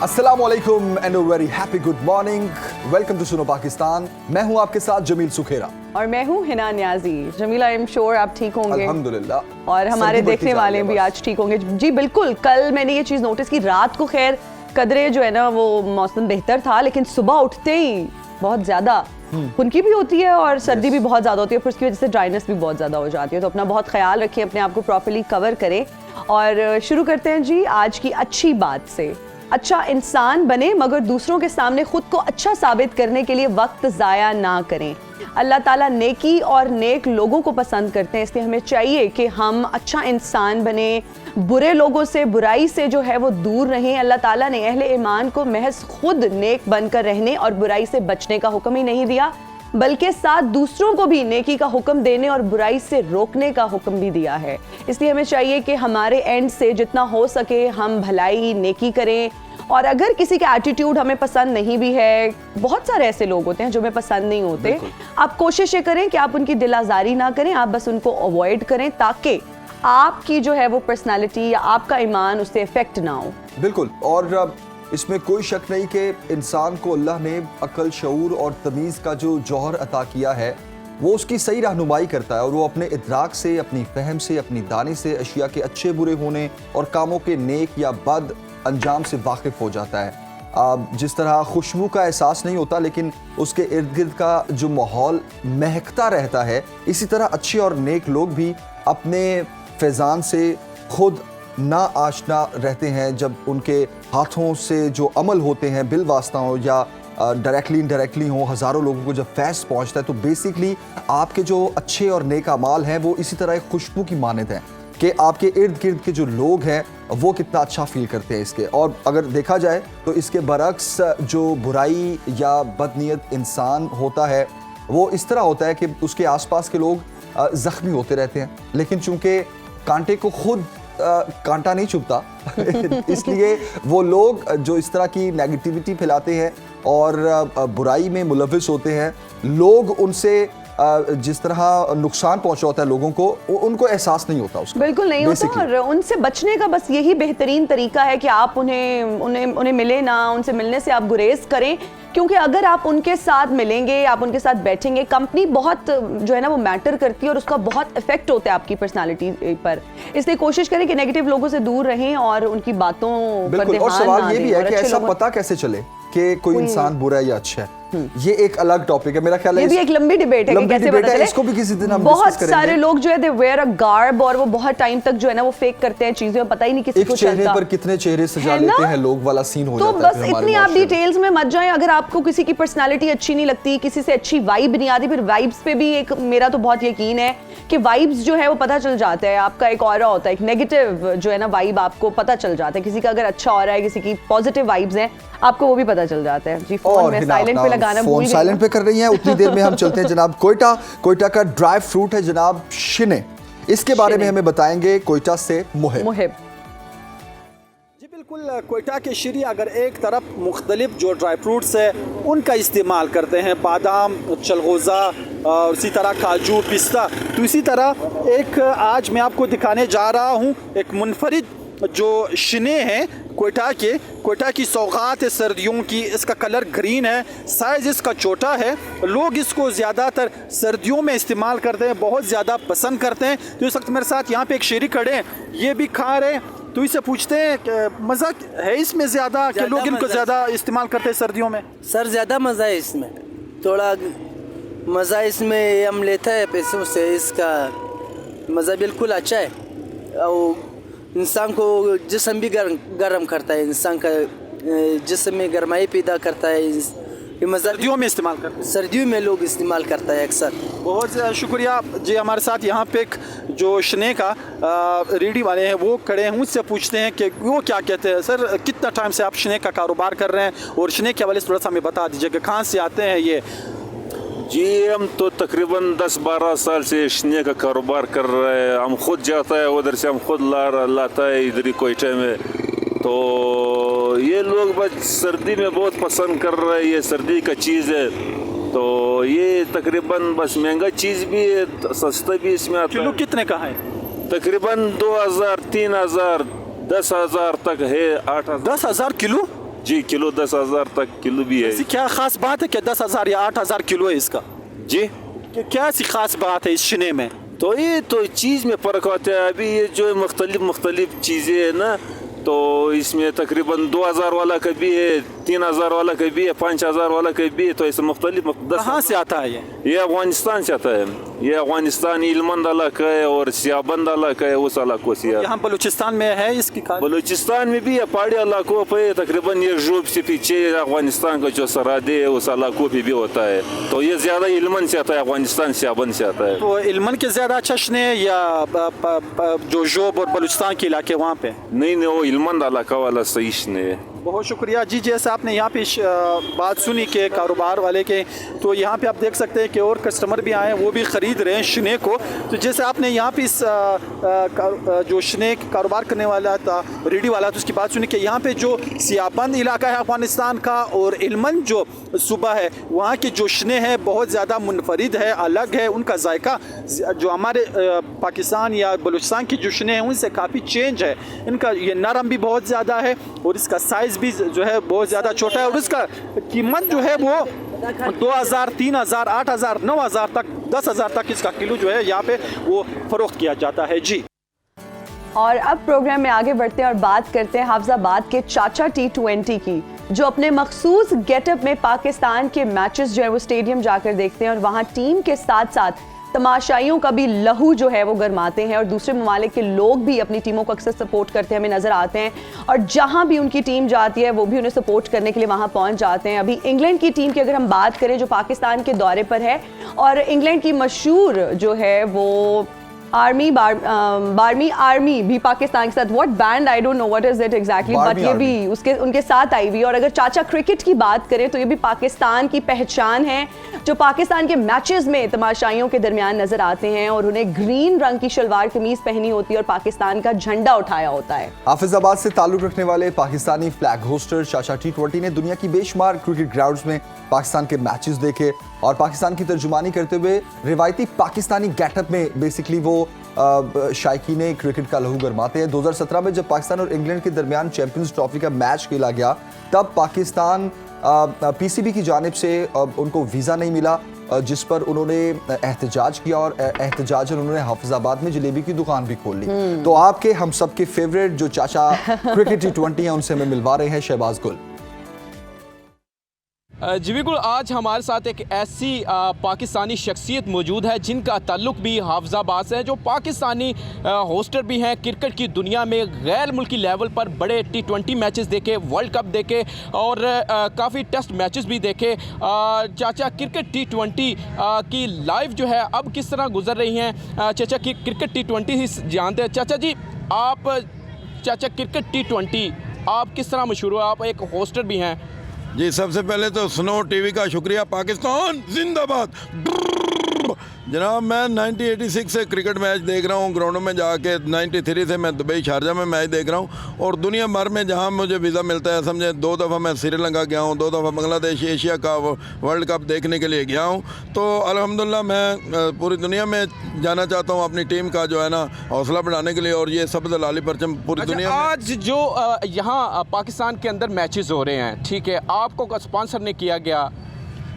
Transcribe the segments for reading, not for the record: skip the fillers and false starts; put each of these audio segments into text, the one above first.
अस्सलामुअलैकुम and very happy good morning. Welcome to Suno Pakistan. मैं हूं आपके साथ जमील सुखेरा और मैं हूं Hina Niazi. Jamila, I am sure आप ठीक होंगे अल्हम्दुलिल्लाह, और हमारे देखने वाले भी आज ठीक होंगे। जी बिल्कुल, कल मैंने ये चीज़ नोटिस की, रात को खैर कदरे जो है ना वो मौसम बेहतर था, लेकिन सुबह उठते ही बहुत ज़्यादा खुनकी भी होती है और सर्दी भी बहुत ज़्यादा होती है, फिर उसकी वजह से ड्राइनेस भी बहुत ज़्यादा हो जाती है। तो अपना बहुत ख्याल रखें, अपने आप को प्रॉपर्ली कवर करें। और शुरू करते हैं जी आज की अच्छी बात से। अच्छा इंसान बने मगर दूसरों के सामने खुद को अच्छा साबित करने के लिए वक्त ज़ाया ना करें। अल्लाह ताला नेकी और नेक लोगों को पसंद करते हैं, इसलिए हमें चाहिए कि हम अच्छा इंसान बने, बुरे लोगों से, बुराई से जो है वो दूर रहें। अल्लाह ताला ने अहले ईमान को महज खुद नेक बनकर रहने और बुराई से बचने का हुक्म ही नहीं दिया, बल्कि साथ दूसरों को भी नेकी का हुक्म देने और बुराई से रोकने का हुक्म भी दिया है। इसलिए हमें चाहिए कि हमारे एंड से जितना हो सके हम भलाई नेकी करें। और अगर किसी का एटीट्यूड हमें पसंद नहीं भी है, बहुत सारे ऐसे लोग होते हैं जो हमें पसंद नहीं होते, आप कोशिश ये करें कि आप उनकी दिल आज़ारी ना करें, आप बस उनको अवॉइड करें ताकि आपकी जो है वो पर्सनालिटी या आपका ईमान उससे इफेक्ट ना हो। बिल्कुल, और इसमें कोई शक नहीं कि इंसान को अल्लाह ने अक्ल, शऊर और तमीज़ का जो जौहर अता किया है वो उसकी सही रहनुमाई करता है, और वो अपने इदराक से, अपनी फहम से, अपनी दानी से अशिया के अच्छे बुरे होने और कामों के नेक या बद अंजाम से वाकिफ़ हो जाता है। जिस तरह खुशबू का एहसास नहीं होता लेकिन उसके इर्द गिर्द का जो माहौल महकता रहता है, इसी तरह अच्छे और नेक लोग भी अपने फैज़ान से खुद ना आशना रहते हैं। जब उनके हाथों से जो अमल होते हैं, बिल वास्ता हो या डायरेक्टली इनडायरेक्टली हो, हज़ारों लोगों को जब फैज़ पहुंचता है, तो बेसिकली आपके जो अच्छे और नेक अमाल हैं वो इसी तरह एक खुशबू की मानद हैं कि आपके इर्द गिर्द के जो लोग हैं वो कितना अच्छा फील करते हैं इसके। और अगर देखा जाए तो इसके बरक्स जो बुराई या बदनीयत इंसान होता है वो इस तरह होता है कि उसके आसपास के लोग ज़ख्मी होते रहते हैं, लेकिन चूंकि कांटे को खुद कांटा नहीं चुभता इसलिए वो लोग जो इस तरह की नेगेटिविटी फैलाते हैं और बुराई में मुलविस होते हैं, लोग उनसे जिस तरह नुकसान पहुंचा होता है लोगों को, उनको एहसास नहीं होता उसका। बिल्कुल नहीं होता, और उनसे बचने का बस यही बेहतरीन तरीका है कि आप उन्हें मिले ना, उनसे मिलने से आप गुरेज करें, क्योंकि अगर आप उनके साथ मिलेंगे, आप उनके साथ बैठेंगे, कंपनी बहुत जो है ना वो मैटर करती है और उसका बहुत इफेक्ट होता है आपकी पर्सनालिटी पर। इसलिए कोशिश करें कि नेगेटिव लोगों से दूर रहें और उनकी बातों पर ध्यान ना दें। और सवाल ये भी है कि ऐसा पता कैसे चले कि कोई इंसान बुरा या अच्छा है, ये एक अलग टॉपिक है। मेरा ख्याल है ये भी एक लंबी डिबेट है कि कैसे पता चले। इसको भी किसी दिन हम बहुत सारे लोग जो है दे वेयर अ गार्ब और वो बहुत टाइम तक जो है ना वो फेक करते हैं चीजें, पता ही नहीं किसी को चलता। चेहरे पर कितने चेहरे सजा लेते हैं लोग वाला सीन हो जाता है। तो बस इतनी आप डिटेल्स में मत जाएं। अगर आपको किसी की पर्सनालिटी अच्छी नहीं लगती, किसी से अच्छी वाइब नहीं आती, फिर वाइब्स पे भी एक मेरा तो बहुत यकीन है कि वाइब्स जो है वो पता चल जाता है। आपका एक ऑरा होता है, एक नेगेटिव जो है ना वाइब आपको पता चल जाता है। किसी का अगर अच्छा ऑरा है, किसी की पॉजिटिव वाइब्स हैं, आपको वो भी पता चल जाता है। जी फोन में साइलेंट पे लगाना भूल गई। साइलेंट पे कर रही हैं, उतनी देर में हम चलते हैं जनाब कोयटा का ड्राई फ्रूट है जनाब शिने, इसके बारे में हमें बताएंगे कोयटा से मुहिब। जी बिल्कुल, कोयटा के शहरी अगर एक तरफ मुख्तलिफ जो ड्राई फ्रूट्स है उनका इस्तेमाल करते हैं, बादाम, चलगोज़ा और इसी तरह काजू, पिस्ता, तो इसी तरह एक आज मैं आपको दिखाने जा रहा हूँ एक मुनफरिद जो शिने हैं कोयटा की सौगात है सर्दियों की। इसका कलर ग्रीन है, साइज़ इसका छोटा है, लोग इसको ज़्यादातर सर्दियों में इस्तेमाल करते हैं, बहुत ज़्यादा पसंद करते हैं। तो इस वक्त मेरे साथ यहाँ पे एक शेरी खड़े हैं, ये भी खा रहे हैं, तो इससे पूछते हैं कि मज़ा है इसमें ज़्यादा कि लोग इनको ज़्यादा इस्तेमाल करते हैं सर्दियों में? सर ज़्यादा मज़ा है इसमें, थोड़ा मज़ा इसमें हम लेता है पैसों से, इसका मज़ा बिल्कुल अच्छा है और इंसान को जिस्म भी गर्म करता है, इंसान का जिस्म में गर्माई पैदा करता है। ये सर्दियों में इस्तेमाल करते हैं, सर्दियों में लोग इस्तेमाल करता है अक्सर। बहुत शुक्रिया जी। हमारे साथ यहाँ पे एक जो शने का रेडी वाले हैं वो खड़े हैं, उनसे पूछते हैं कि वो क्या कहते हैं। सर कितना टाइम से आप शने का कारोबार कर रहे हैं और शने के हवाले से थोड़ा सा हमें बता दीजिए कि कहाँ से आते हैं ये? जी हम तो तकरीबन 10-12 साल से शने का कारोबार कर रहे हैं। हम खुद जाता है उधर से, हम खुद लाता है इधर ही कोयटा में। तो ये लोग बस सर्दी में बहुत पसंद कर रहे हैं, ये सर्दी का चीज़ है। तो ये तकरीबन बस महंगा चीज़ भी है, सस्ता भी इसमें आता है। किलो कितने का है? तकरीबन 2000, 3000, 10,000 तक है, 8,000। 10,000 किलो? जी किलो 10,000 तक किलो भी है। ऐसी क्या खास बात है कि 10,000 या 8,000 किलो है इसका? जी क्या ऐसी खास बात है इस शने में? तो ये तो चीज़ में फ़र्क होता है। अभी ये जो मुख्तलिफ चीज़ें है ना, तो इसमें तकरीबन 2,000 वाला का भी है, 3,000 वाला का भी है, 5,000 वाला का भी है। तो ऐसे मुख्तलिफ कहाँ से आता है ये अफगानिस्तान से आता है। ये अफगानिस्तान इल्मंद इलाका है और सियाबंद इलाका है, उस इलाकों से। यहाँ बलूचिस्तान में है इसकी बलूचिस्तान में भी है, पहाड़ी इलाकों पे तकरीबन ये जूब से पीछे अफगानिस्तान का जो सरहदी है उस इलाकों पे भी होता है। तो ये ज़्यादा इल्मंद से आता है, अफगानिस्तान सियाबंद से आता है। तो इल्मंद के ज़्यादा अच्छा शने या जो जोब और बलूचिस्तान के इलाके वहाँ पे? नहीं वो इल्मंद इलाका वाला सही शने है। बहुत शुक्रिया जी। जैसे आपने यहाँ पे बात सुनी के कारोबार वाले के, तो यहाँ पे आप देख सकते हैं कि और कस्टमर भी आए हैं, वो भी ख़रीद रहे हैं शने को। तो जैसे आपने यहाँ पे इस जो शने कारोबार करने वाला था, रेडी वाला, तो उसकी बात सुनी कि यहाँ पे जो सियाबंद इलाका है अफगानिस्तान का और इल्मंद जो सूबा है, वहाँ के जो शने हैं बहुत ज़्यादा मुनफरिद है, अलग है। उनका जायका जो हमारे पाकिस्तान या बलूचिस्तान की जो शने हैं उनसे काफ़ी चेंज है। इनका ये नरम भी बहुत ज़्यादा है और इसका साइज़ भी जो है बहुत ज़्यादा छोटा है और इसका कीमत जो है वो 2,000, 3,000, 8,000, 9,000 तक, 10,000 तक इसका किलो जो है यहाँ पे वो फरोख्त किया जाता है जी। और अब प्रोग्राम में आगे बढ़ते हैं और बात करते हैं हाफिजाबाद के चाचा T20 की, जो अपने मखसूस गेटअप में पाकिस्तान के मैचेस जो है वो स्टेडियम जाकर देखते हैं और वहाँ टीम के साथ साथ तमाशाइयों का भी लहू जो है वो गरमाते हैं और दूसरे ममालिक के लोग भी अपनी टीमों को अक्सर सपोर्ट करते हमें नजर आते हैं और जहां भी उनकी टीम जाती है वो भी उन्हें सपोर्ट करने के लिए वहां पहुंच जाते हैं। अभी इंग्लैंड की टीम की अगर हम बात करें जो पाकिस्तान के दौरे पर है, और इंग्लैंड की मशहूर जो है वो बार्मी आर्मी भी पाकिस्तान के साथ, what band I don't know what is it exactly, but ये भी उसके उनके साथ आई हुई। और अगर चाचा क्रिकेट की बात करें तो ये भी पाकिस्तान की पहचान है, जो पाकिस्तान के मैचेस में तमाशाइयों के दरमियान नजर आते हैं और उन्हें ग्रीन रंग की शलवार कमीज पहनी होती है और पाकिस्तान का झंडा उठाया होता है। हाफिजाबाद से ताल्लुक रखने वाले पाकिस्तानी फ्लैग होस्टर चाचा T20 ने दुनिया की बेशुमार क्रिकेट ग्राउंड्स में पाकिस्तान के मैचेस देखे और पाकिस्तान की तर्जुमानी करते हुए रिवायती पाकिस्तानी गेटअप में बेसिकली वो शायकीने क्रिकेट का लहू गरमाते हैं। 2017 में जब पाकिस्तान और इंग्लैंड के दरमियान चैंपियंस ट्रॉफी का मैच खेला गया, तब पाकिस्तान PCB की जानिब से उनको वीज़ा नहीं मिला, जिस पर उन्होंने एहतजाज किया और एहतजाजन उन्होंने हाफिजाबाद में जलेबी की दुकान भी खोल ली। तो आपके हम सबके फेवरेट जो चाचा क्रिकेट T20 हैं उनसे हमें मिलवा रहे हैं शहबाज गुल। जी बिल्कुल, आज हमारे साथ एक ऐसी पाकिस्तानी शख्सियत मौजूद है जिनका ताल्लुक भी हाफिजाबाद से है, जो पाकिस्तानी होस्टर भी हैं, क्रिकेट की दुनिया में गैर मुल्की लेवल पर बड़े T20 मैचेस देखे, वर्ल्ड कप देखे और काफ़ी टेस्ट मैचेस भी देखे। चाचा क्रिकेट T20 की लाइफ जो है अब किस तरह गुजर रही हैं, चाचा क्रिकेट T20 जानते हैं। चाचा जी, आप चाचा क्रिकेट T20 आप किस तरह मशहूर हुआ, आप एक होस्टर भी हैं। जी, सबसे पहले तो स्नो टीवी का शुक्रिया, पाकिस्तान जिंदाबाद। जनाब, मैं 1986 से क्रिकेट मैच देख रहा हूँ ग्राउंडों में जाके। 93 से मैं दुबई शारजा में मैच देख रहा हूँ और दुनिया भर में जहाँ मुझे वीज़ा मिलता है, समझे 2 दफ़ा मैं श्रीलंका गया हूँ, 2 दफ़ा बांग्लादेश एशिया का वर्ल्ड कप देखने के लिए गया हूँ। तो अल्हम्दुलिल्लाह मैं पूरी दुनिया में जाना चाहता हूँ अपनी टीम का जो है ना हौसला बढ़ाने के लिए, और ये सब लाली परचम पूरी दुनिया में। आज जो यहाँ पाकिस्तान के अंदर मैचेस हो रहे हैं, ठीक है, आपको स्पॉन्सर ने किया गया?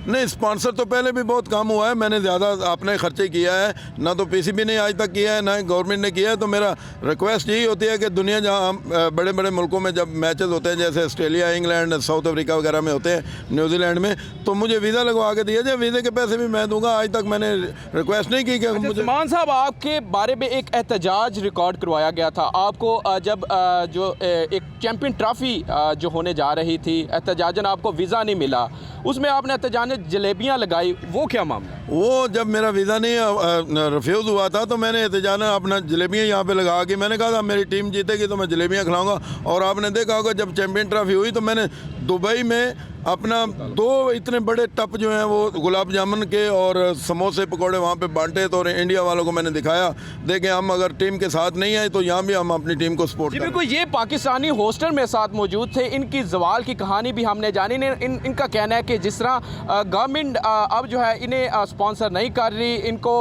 नहीं, स्पॉन्सर तो पहले भी बहुत कम हुआ है, मैंने ज़्यादा अपने खर्चे किया है, ना तो PCB ने आज तक किया है, ना गवर्नमेंट ने किया है। तो मेरा रिक्वेस्ट यही होती है कि दुनिया जहाँ बड़े बड़े मुल्कों में जब मैचेस होते हैं, जैसे ऑस्ट्रेलिया, इंग्लैंड, साउथ अफ्रीका वगैरह में होते हैं, न्यूजीलैंड में, तो मुझे वीज़ा लगवा के दिया जाए। वीज़े के पैसे भी मैं दूंगा। आज तक मैंने रिक्वेस्ट नहीं की कि मुझे। सलमान साहब, आपके बारे में एक एहतजाज रिकॉर्ड करवाया गया था आपको, जब जो एक चैम्पियन ट्रॉफी जो होने जा रही थी, एहतजाजन आपको वीज़ा नहीं मिला, उसमें आपने एहतजाज जलेबियां लगाई, वो क्या मामला? वो जब मेरा वीज़ा नहीं रिफ्यूज़ हुआ था तो मैंने एहतजाज अपना जलेबियाँ यहाँ पे लगा के मैंने कहा था मेरी टीम जीतेगी तो मैं जलेबियाँ खिलाऊंगा। और आपने देखा होगा जब चैम्पियन ट्रॉफी हुई तो मैंने दुबई में अपना 2 इतने बड़े टप जो हैं वो गुलाब जामुन के और समोसे पकौड़े वहाँ पे बांटे, तो इंडिया वालों को मैंने दिखाया, देखें हम अगर टीम के साथ नहीं आए तो यहाँ भी हम अपनी टीम को सपोर्ट करें। बिल्कुल, ये पाकिस्तानी होस्टर में साथ मौजूद थे, इनकी जवाल की कहानी भी हमने जानी। इनका कहना है कि जिस तरह गवर्नमेंट अब जो है इन्हें स्पॉन्सर नहीं कर रही, इनको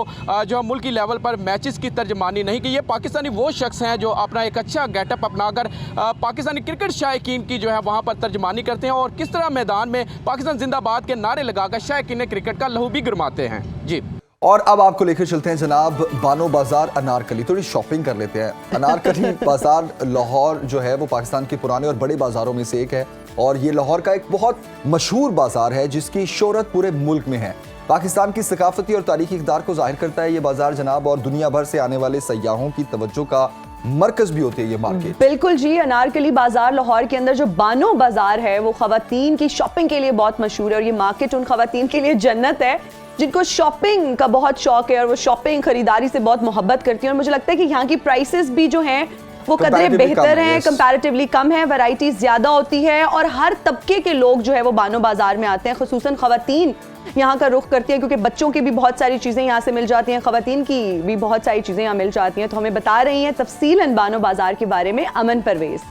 जो है मुल्की लेवल पर मैचेस की तर्जमानी नहीं की। ये पाकिस्तानी वो शख्स हैं जो अपना एक अच्छा गेटअप अपनाकर पाकिस्तानी क्रिकेट शायकीन की जो है वहाँ पर तर्जमानी करते हैं और किस तरह मैदान में पाकिस्तान जिंदाबाद के नारे लगाकर शायकीन क्रिकेट का लहू भी गरमाते हैं। जी, और अब आपको लेकर चलते हैं जनाब बानो बाजार अनारकली, थोड़ी शॉपिंग कर लेते हैं। अनारकली बाजार लाहौर जो है वो पाकिस्तान के पुराने और बड़े बाजारों में से एक है और ये लाहौर का एक बहुत मशहूर बाजार है जिसकी शोहरत पूरे मुल्क में है। पाकिस्तान की सकाफती और तारीखी इक़्तिदार को जाहिर करता है ये बाजार जनाब, और दुनिया भर से आने वाले सयाहों की तवज्जो का मरकज भी होती है ये मार्केट। बिल्कुल जी, अनारकली बाजार लाहौर के अंदर जो बानो बाजार है वो खवातीन की शॉपिंग के लिए बहुत मशहूर है और ये मार्केट उन खवातीन के लिए जन्नत है जिनको शॉपिंग का बहुत शौक है और वो शॉपिंग खरीदारी से बहुत मोहब्बत करती है। और मुझे लगता है कि यहाँ की प्राइसेस भी जो हैं वो कदरे बेहतर हैं, कंपैरेटिवली कम है, वैरायटीज ज्यादा होती है और हर तबके के लोग जो है वो बानो बाजार में आते हैं। खुसूसन खवातीन यहाँ का रुख करती है क्योंकि बच्चों की भी बहुत सारी चीजें यहाँ से मिल जाती हैं, खवातीन की भी बहुत सारी चीजें यहाँ मिल जाती हैं। तो हमें बता रही हैं तफसीलन बानो बाजार के बारे में अमन परवेज।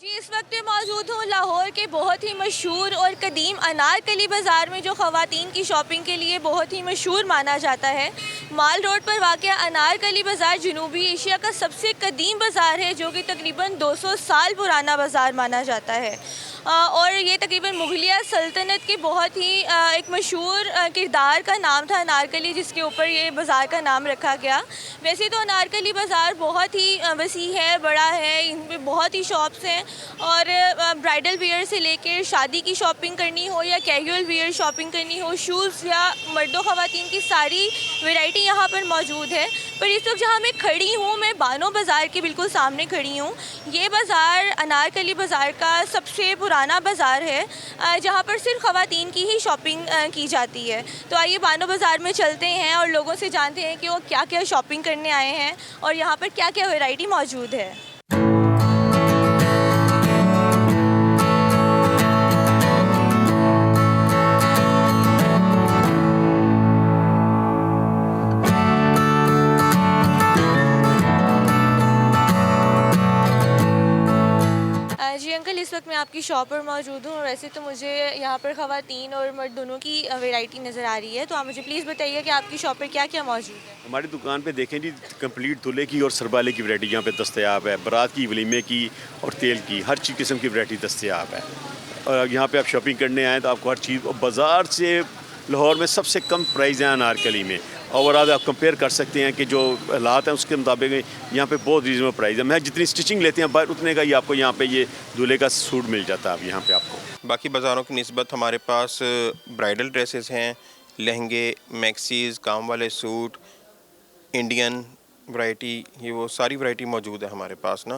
जी, इस वक्त मैं मौजूद हूँ लाहौर के बहुत ही मशहूर और कदीम अनारकली बाज़ार में जो ख़वातीन की शॉपिंग के लिए बहुत ही मशहूर माना जाता है। माल रोड पर वाक़या अनारकली बाज़ार जनूबी एशिया का सबसे कदीम बाज़ार है जो कि तकरीबन 200 साल पुराना बाज़ार माना जाता है और ये तकरीबन मुगलिया सल्तनत के बहुत ही एक मशहूर किरदार का नाम था अनारकली, जिसके ऊपर ये बाज़ार का नाम रखा गया। वैसे तो अनारकली बाज़ार बहुत ही वसी है, बड़ा है, इनमें बहुत ही शॉप्स हैं और ब्राइडल वियर से लेकर शादी की शॉपिंग करनी हो या कैजुअल वियर शॉपिंग करनी हो, शूज़ या मर्दों ख़वातीन की सारी वैरायटी यहाँ पर मौजूद है। पर इस वक्त जहाँ मैं खड़ी हूँ, मैं बानो बाज़ार के बिल्कुल सामने खड़ी हूँ। ये बाज़ार अनारकली बाज़ार का सबसे पुराना बाज़ार है जहाँ पर सिर्फ ख़वातीन की ही शॉपिंग की जाती है। तो आइए बानो बाज़ार में चलते हैं और लोगों से जानते हैं कि वो क्या क्या शॉपिंग करने आए हैं और यहाँ पर क्या क्या वैरायटी मौजूद है। जी अंकल, इस वक्त मैं आपकी शॉप पर मौजूद हूँ। वैसे तो मुझे यहाँ पर ख़वातीन और मर्द दोनों की वैरायटी नज़र आ रही है, तो आप मुझे प्लीज़ बताइए कि आपकी शॉप पर क्या क्या मौजूद है। हमारी दुकान पे देखें जी, कंप्लीट दूल्हे की और सरबाले की वैरायटी यहाँ पे दस्तयाब है, बारात की, वलीमे की और तेल की, हर चीज़ किस्म की वैरायटी दस्तयाब है। और यहाँ पे आप शॉपिंग करने आएँ तो आपको हर चीज़, बाज़ार से लाहौर में सबसे कम प्राइस है अनारकली में। और आज आप कंपेयर कर सकते हैं कि जो हालात हैं उसके मुताबिक यहाँ पे बहुत रीजनेबल प्राइस है। मैं जितनी स्टिचिंग लेते हैं बाहर उतने का ही आपको यहाँ पे ये दूल्हे का सूट मिल जाता है अब यहाँ पे आपको। बाकी बाज़ारों की निस्बत हमारे पास ब्राइडल ड्रेसेस हैं, लहंगे, मैक्सीज़, काम वाले सूट, इंडियन वैरायटी, ये वो सारी वैरायटी मौजूद है हमारे पास ना,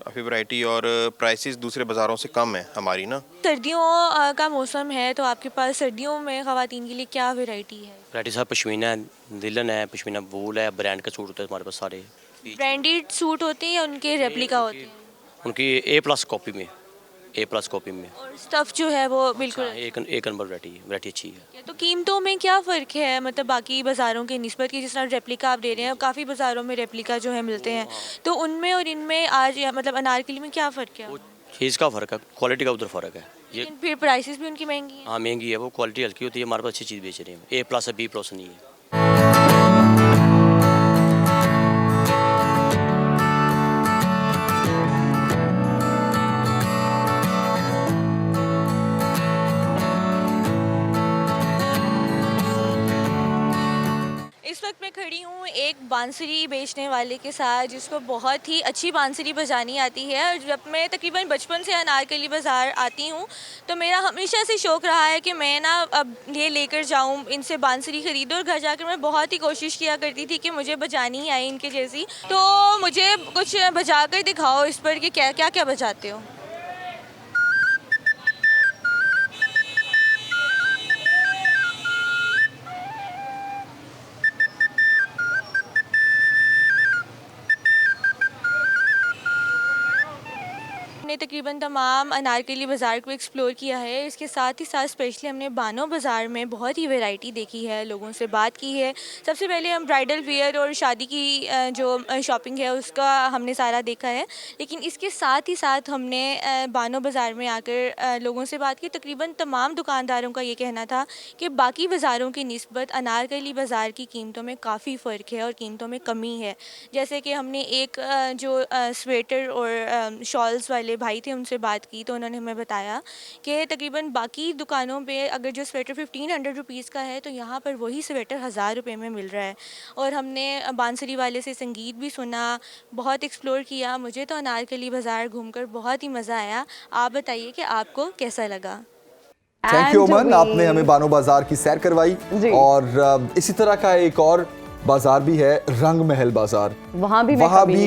काफ़ी वैरायटी। और प्राइसेस दूसरे बाज़ारों से कम है हमारी ना। सर्दियों का मौसम है तो आपके पास सर्दियों में ख़वातीन के लिए क्या वैरायटी है? वैरायटी साहब पश्मीना है, दिलन है, पश्मीना वूल है, ब्रांड का सूट होता है हमारे पास सारे। ब्रांडेड सूट होते हैं या उनके रेप्लिका होते हैं? उनकी A+ कॉपी में, A+ कॉपी में। और स्टफ़ जो है वो बिल्कुल एक नंबर वैरायटी अच्छी है। तो कीमतों में क्या फ़र्क है, मतलब बाकी बाज़ारों के निस्बत की? जिस तरह रेप्लिका आप दे रहे हैं, काफ़ी बाज़ारों में रेप्लिका जो है मिलते हैं, तो उनमें और इनमें आज मतलब अनारकली में क्या फ़र्क है? चीज़ का फ़र्क है, क्वालिटी का उधर फ़र्क है। ये फिर प्राइसेस भी उनकी महंगी हैं? हाँ महंगी है, वो क्वालिटी हल्की होती है, हमारे पास अच्छी चीज़ बेच रहे हैं। A+ है, B+ नहीं है। इस वक्त मैं खड़ी हूँ एक बांसुरी बेचने वाले के साथ जिसको बहुत ही अच्छी बांसुरी बजानी आती है। और जब मैं तकरीबन बचपन से अनारकली बाज़ार आती हूँ तो मेरा हमेशा से शौक़ रहा है कि मैं ना अब ये लेकर जाऊँ, इनसे बांसुरी ख़रीदूँ। और घर जाकर मैं बहुत ही कोशिश किया करती थी कि मुझे बजानी ही आए इनके जैसी। तो मुझे कुछ बजा कर दिखाओ इस पर कि क्या क्या क्या बजाते हो। हमने तकरीबन तमाम अनारकली बाज़ार को एक्सप्लोर किया है। इसके साथ ही साथ स्पेशली हमने बानो बाज़ार में बहुत ही वैरायटी देखी है, लोगों से बात की है। सबसे पहले हम ब्राइडल वियर और शादी की जो शॉपिंग है उसका हमने सारा देखा है, लेकिन इसके साथ ही साथ हमने बानो बाज़ार में आकर लोगों से बात की। तकरीबन तमाम दुकानदारों का ये कहना था कि बाकी बाज़ारों की निस्बत अनारकली बाज़ार की कीमतों में काफ़ी फ़र्क है और कीमतों में कमी है। जैसे कि हमने एक जो स्वेटर और शॉल्स वाले भाई थे उनसे बात की तो उन्होंने हमें बताया कि तकरीबन बाकी दुकानों पे अगर जो स्वेटर 1500 रुपीज़ का है तो यहाँ पर वही स्वेटर 1000 रुपये में मिल रहा है। और हमने बांसुरी वाले से संगीत भी सुना, बहुत एक्सप्लोर किया। मुझे तो अनारकली बाज़ार घूमकर बहुत ही मज़ा आया। आप बताइए कि आपको कैसा लगा? थैंक यू अमन, आपने हमें बानो बाजार की सैर करवाई। और इसी तरह का एक और बाजार भी है, रंग महल बाजार। वहाँ भी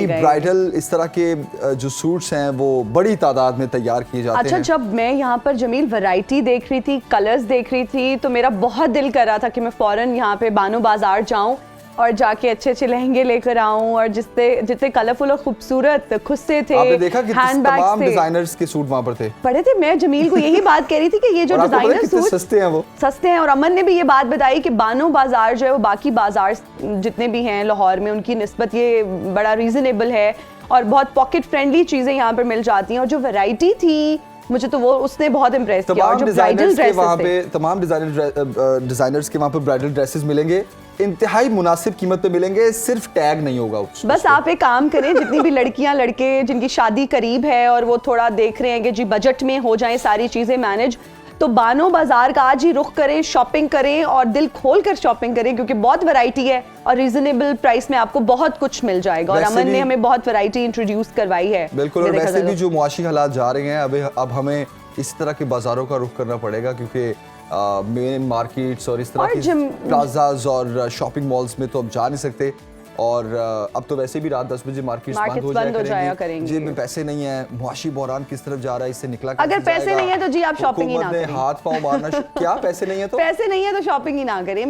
ब्राइडल इस तरह के जो सूट्स हैं वो बड़ी तादाद में तैयार किए जाते हैं। अच्छा, जब मैं यहाँ पर जमील वैरायटी देख रही थी, कलर्स देख रही थी, तो मेरा बहुत दिल कर रहा था कि मैं फौरन यहाँ पे बानो बाजार जाऊँ और जाके अच्छे अच्छे लहंगे लेकर आऊं और जितने कलरफुल और खूबसूरत खुस्से थे, आपने देखा कि तमाम डिजाइनर्स के सूट वहां पर थे, पड़े थे। मैं जमील को यही बात कह रही थी कि ये जो डिजाइनर सूट सस्ते हैं, वो सस्ते हैं। और अमन ने भी ये बात बताई कि बानो बाजार जो है वो बाकी बाजार जितने भी हैं लाहौर में उनकी निस्बत ये बड़ा रीजनेबल है और बहुत पॉकेट फ्रेंडली चीजें यहाँ पर मिल जाती हैं। और जो वैरायटी थी मुझे तो वो उसने बहुत इम्प्रेस किया। और जो ब्राइडल ड्रेसेस वहाँ पे तमाम डिजाइनर्स के वहाँ पे ब्राइडल ड्रेसेस मिलेंगे, इंतहाई मुनासिब कीमत पे मिलेंगे, सिर्फ टैग नहीं होगा उस बस आप एक काम करें, जितनी भी लड़कियां लड़के जिनकी शादी करीब है और वो थोड़ा देख रहे हैं कि जी बजट में हो जाए सारी चीजें मैनेज, तो बानो बाजार का आज ही रुख करें, शॉपिंग करें और दिल खोल कर शॉपिंग करें क्योंकि बहुत वैरायटी है और रीजनेबल प्राइस में आपको बहुत कुछ मिल जाएगा। और अमन ने हमें बहुत वैरायटी इंट्रोड्यूस करवाई है। बिल्कुल, और वैसे भी जो मुआशी हालात जा रहे हैं अब हमें इस तरह के बाजारों का रुख करना पड़ेगा क्योंकि मेन मार्केट्स और इस तरह के प्लाजाज और शॉपिंग मॉल्स में तो अब जा नहीं सकते। और अब तो वैसे भी रात 10 बजे मार्केट्स बंद हो जाया करेंगे। जेब में पैसे नहीं है, मुआशी बहरान किस तरफ जा रहा है, इससे निकला अगर पैसे नहीं है तो जी आप शॉपिंग ही ना करें। हाथ पांव मारना क्या पैसे नहीं है तो पैसे नहीं है तो शॉपिंग ही ना करें।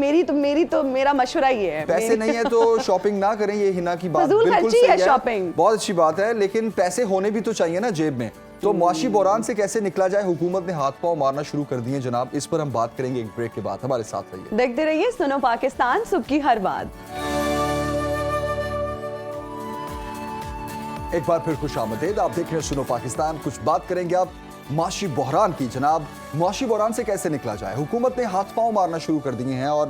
मेरा मशवरा ये है, पैसे नहीं है तो शॉपिंग ना करें। ये हिना की बात बिल्कुल सही है, शॉपिंग बहुत अच्छी बात है, लेकिन पैसे होने भी तो चाहिए ना जेब में। तो मुआशी बहरान से कैसे निकला जाए, हुकूमत ने हाथ पांव मारना शुरू कर दिए जनाब। इस पर हम बात करेंगे एक ब्रेक के बाद। हमारे साथ रहिए, देखते रहिए सुनो पाकिस्तान, सुबह की हर बात। एक बार फिर खुश आमदीद, आप देख रहे हैं सुनो पाकिस्तान। कुछ बात करेंगे आप मुआशी बहरान की जनाब। मुआशी बहरान से कैसे निकला जाए, हुकूमत ने हाथ पांव मारना शुरू कर दिए हैं और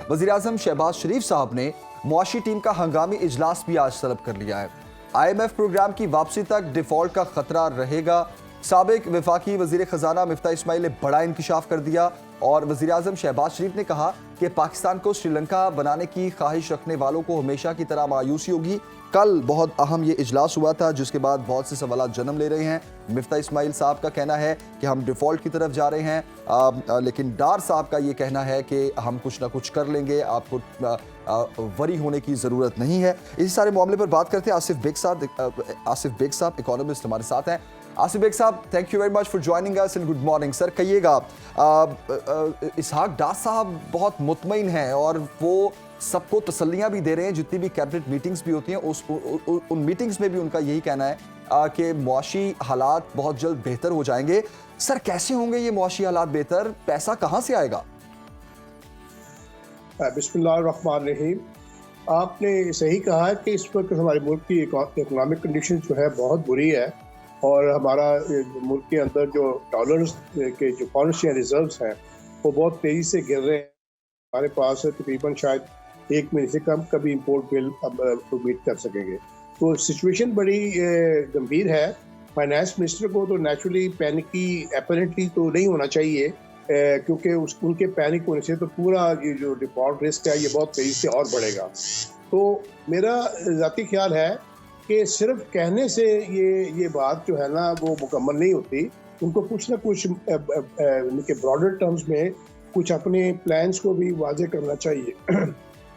वज़ीर-ए-आज़म शहबाज शरीफ साहब ने मुआशी टीम का हंगामी इजलास भी आज तलब कर लिया है। IMF प्रोग्राम की वापसी तक डिफॉल्ट का खतरा रहेगा। साबिक वफाकी वज़ीर ख़जाना मिफ्ता इस्माइल ने बड़ा इंकशाफ कर दिया और वज़ीर-ए-आज़म शहबाज शरीफ ने कहा कि पाकिस्तान को श्रीलंका बनाने की ख्वाहिश रखने वालों को हमेशा की तरह मायूसी होगी। कल बहुत अहम ये इजलास हुआ था जिसके बाद बहुत से सवाल जन्म ले रहे हैं। मिफ्ता इस्माइल साहब का कहना है कि हम डिफ़ॉल्ट की तरफ जा रहे हैं, लेकिन डार साहब का ये कहना है कि हम कुछ ना कुछ कर लेंगे, आपको वरी होने की ज़रूरत नहीं है। इसी सारे मामले पर बात करते हैं आसिफ बेग साहब इकोनॉमिस्ट हमारे साथ हैं। आसिफ बेग साहब, thank you very much for joining us and good morning sir. कहिएगा, इसहाक डार साहब बहुत मुतमईन हैं और वो सबको तसल्लियां भी दे रहे हैं। जितनी भी कैबिनेट मीटिंग्स भी होती हैं उन मीटिंग्स में भी उनका यही कहना है कि मुआशी हालात बहुत जल्द बेहतर हो जाएंगे। सर, कैसे होंगे ये मुआशी हालात बेहतर, पैसा कहाँ से आएगा? बिस्मिल्लाहिर्रहमानिर्रहीम। आपने सही कहा कि इस वक्त हमारे मुल्क की इकोनॉमिक कंडीशन जो है बहुत बुरी है और हमारा मुल्क के अंदर जो डॉलर्स के जो करेंसी रिजर्व्स हैं वो बहुत तेज़ी से गिर रहे हैं। हमारे पास तकरीबन शायद 1 महीने से कम कभी इंपोर्ट बिल उम्मीद कर सकेंगे। तो सिचुएशन बड़ी गंभीर है। फाइनेंस मिनिस्टर को तो नेचुरली पैनिकी अपरेंटली तो नहीं होना चाहिए क्योंकि उनके पैनिक होने से तो पूरा ये जो डिफॉल्ट रिस्क है ये बहुत तेज़ी से और बढ़ेगा। तो मेरा ज़ाती ख्याल है कि सिर्फ कहने से ये बात जो है ना वो मुकम्मल नहीं होती। उनको कुछ ना कुछ उनके ब्रॉडर टर्म्स में कुछ अपने प्लान्स को भी वाजे करना चाहिए।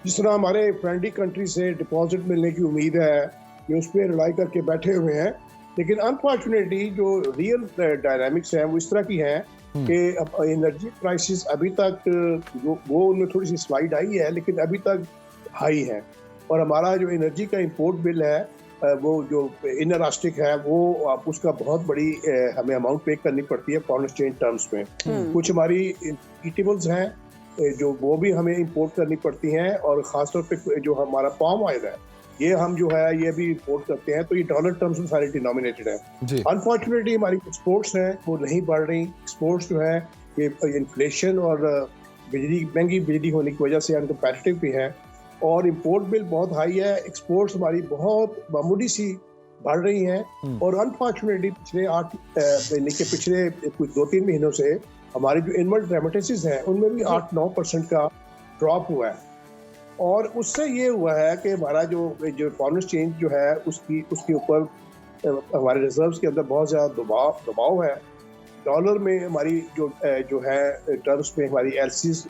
जिस तरह हमारे फ्रेंडली कंट्री से डिपॉजिट मिलने की उम्मीद है, ये उस पर रिलाई करके बैठे हुए हैं, लेकिन अनफॉर्चुनेटली जो रियल डायनामिक्स हैं वो इस तरह की हैं कि एनर्जी प्राइसेस अभी तक वो उनमें थोड़ी सी स्लाइड आई है लेकिन अभी तक हाई है और हमारा जो एनर्जी का इंपोर्ट बिल है वो जो इनलास्टिक है वो उसका बहुत बड़ी हमें अमाउंट पे करनी पड़ती है फॉरेन एक्सचेंज टर्म्स में। कुछ हमारी ईटेबल्स हैं जो वो भी हमें इंपोर्ट करनी पड़ती हैं, और ख़ासतौर पे जो हमारा पाम ऑयल है ये हम जो है ये भी इंपोर्ट करते हैं, तो ये डॉलर टर्म्स में सारे डिनोमिनेटेड है। अनफॉर्चुनेटली हमारी एक्सपोर्ट्स हैं वो नहीं बढ़ रही। एक्सपोर्ट्स जो है ये इन्फ्लेशन और बिजली, महंगी बिजली होने की वजह से अनकम्पेटिटिव भी है, और इंपोर्ट बिल बहुत हाई है। एक्सपोर्ट्स हमारी बहुत मामूली सी बढ़ रही हैं, और अनफॉर्चुनेटली पिछले कुछ 2-3 महीनों से हमारे जो इनवर्ड रेमिटेंसेस हैं उनमें भी 8-9% का ड्रॉप हुआ है। और उससे ये हुआ है कि हमारा जो फॉरेन एक्सचेंज जो है उसके ऊपर हमारे रिजर्व्स के अंदर बहुत ज़्यादा दबाव है। डॉलर में हमारी जो है टर्म्स में हमारी एलसीज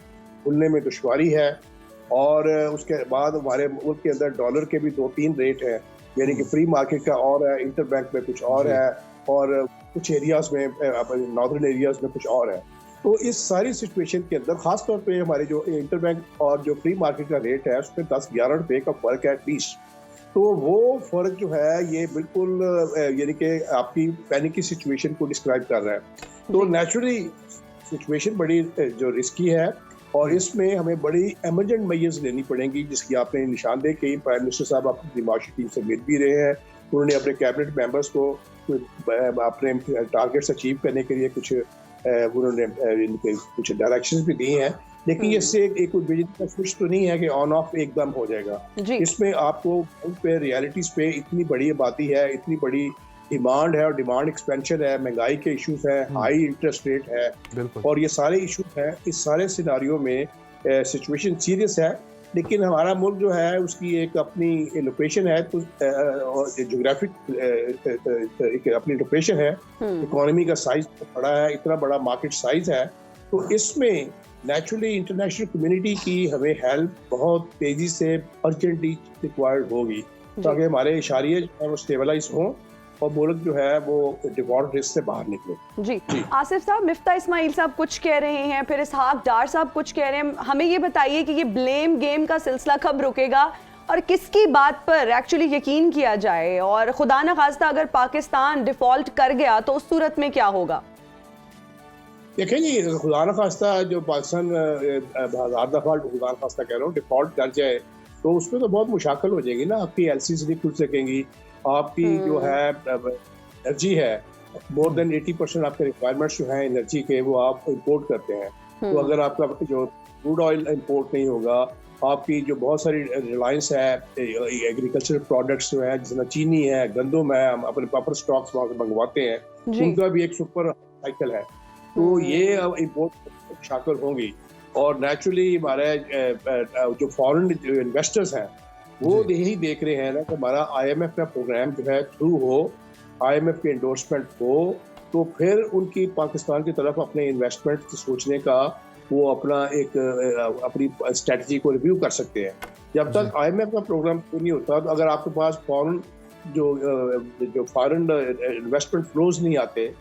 खुलने में दुश्वारी है, और उसके बाद हमारे मुल्क के अंदर डॉलर के भी 2-3 रेट हैं, यानी कि फ्री मार्केट का और है, इंटर बैंक में कुछ और है, और कुछ एरियाज में नॉर्दर्न एरियाज में कुछ और है। तो इस सारी सिचुएशन के अंदर खास तौर पे हमारे जो इंटर बैंक और जो फ्री मार्केट का रेट है उसमें 10-11 रुपये का फ़र्क है एटलीस्ट। तो वो फ़र्क जो है ये बिल्कुल यानी कि आपकी पैनिक की सिचुएशन को डिस्क्राइब कर रहा है। तो नेचुरली सिचुएशन बड़ी जो रिस्की है, और इसमें हमें बड़ी एमरजेंट मेजर्स लेनी पड़ेंगी, जिसकी आपने निशानदेही की। प्राइम मिनिस्टर साहब अपनी माशी टीम से मिल भी रहे हैं, उन्होंने अपने कैबिनेट मेंबर्स को अपने टारगेट्स अचीव करने के लिए उन्होंने कुछ डायरेक्शंस भी दी हैं, लेकिन इससे एक कोई बिजली का स्विच तो नहीं है कि ऑन ऑफ एकदम हो जाएगा। इसमें आपको पे रियलिटीज पे इतनी बड़ी आबादी है, इतनी बड़ी डिमांड है, और डिमांड एक्सपेंशन है, महंगाई के इश्यूज हैं, हाई इंटरेस्ट रेट है, और ये सारे इश्यूज हैं। इस सारे सिनारियों में सिचुएशन सीरियस है, लेकिन हमारा मुल्क जो है उसकी एक अपनी लोकेशन है, तो जोग्राफिक एक अपनी लोकेशन है, इकोनॉमी का साइज बड़ा है, इतना बड़ा मार्केट साइज है, तो इसमें नेचुरली इंटरनेशनल कम्युनिटी की हमें हेल्प बहुत तेजी से अर्जेंटली रिक्वायर्ड होगी, ताकि हमारे इशारिये जो है वो स्टेबलाइज हों और मुल्क जो है वो डिफॉल्ट रिस्क से बाहर निकले। जी आसिफ साहब, मिफ्ता इस्माइल साहब कुछ कह रहे हैं, फिर इसहाक डार साहब कुछ कह रहे हैं। हमें ये बताइए कि ये ब्लेम गेम का सिलसिला कब रुकेगा और किसकी बात पर एक्चुअली यकीन किया जाए, और खुदा न खास्ता अगर पाकिस्तान डिफॉल्ट कर गया तो उस सूरत में क्या होगा? देखें जी, खुदा न खास्ता जो पाकिस्तान हजार दफा खुदा न खास्ता कह रहा हूँ डिफॉल्ट कर जाए तो उसमें तो बहुत मुशाकिल हो जाएगी ना। आपकी एलसीज नहीं खुल सकेंगी, आपकी जो है एनर्जी है मोर देन 80% आपके रिक्वायरमेंट्स जो हैं एनर्जी के वो आप इंपोर्ट करते हैं। तो अगर आपका जो क्रूड ऑयल इंपोर्ट नहीं होगा, आपकी जो बहुत सारी रिलायंस है एग्रीकल्चरल प्रोडक्ट्स जो है, जिसमें चीनी है, गंदम है, हम अपने बफर स्टॉक्स वहाँ से मंगवाते हैं, उनका भी एक सुपर साइकिल है। तो ये इंपोर्ट शाकिल होंगी, और नेचुरली हमारे जो फॉरेन इन्वेस्टर्स हैं वो यही देख रहे हैं ना कि हमारा IMF का प्रोग्राम जो है थ्रू हो, IMF के एंडोर्समेंट हो, तो फिर उनकी पाकिस्तान की तरफ अपने इन्वेस्टमेंट सोचने का वो अपनी स्ट्रेटजी को रिव्यू कर सकते हैं। जब तक IMF का प्रोग्राम नहीं होता, तो अगर आपके पास फॉरेन जो फॉरेन इन्वेस्टमेंट फ्लोज नहीं आते,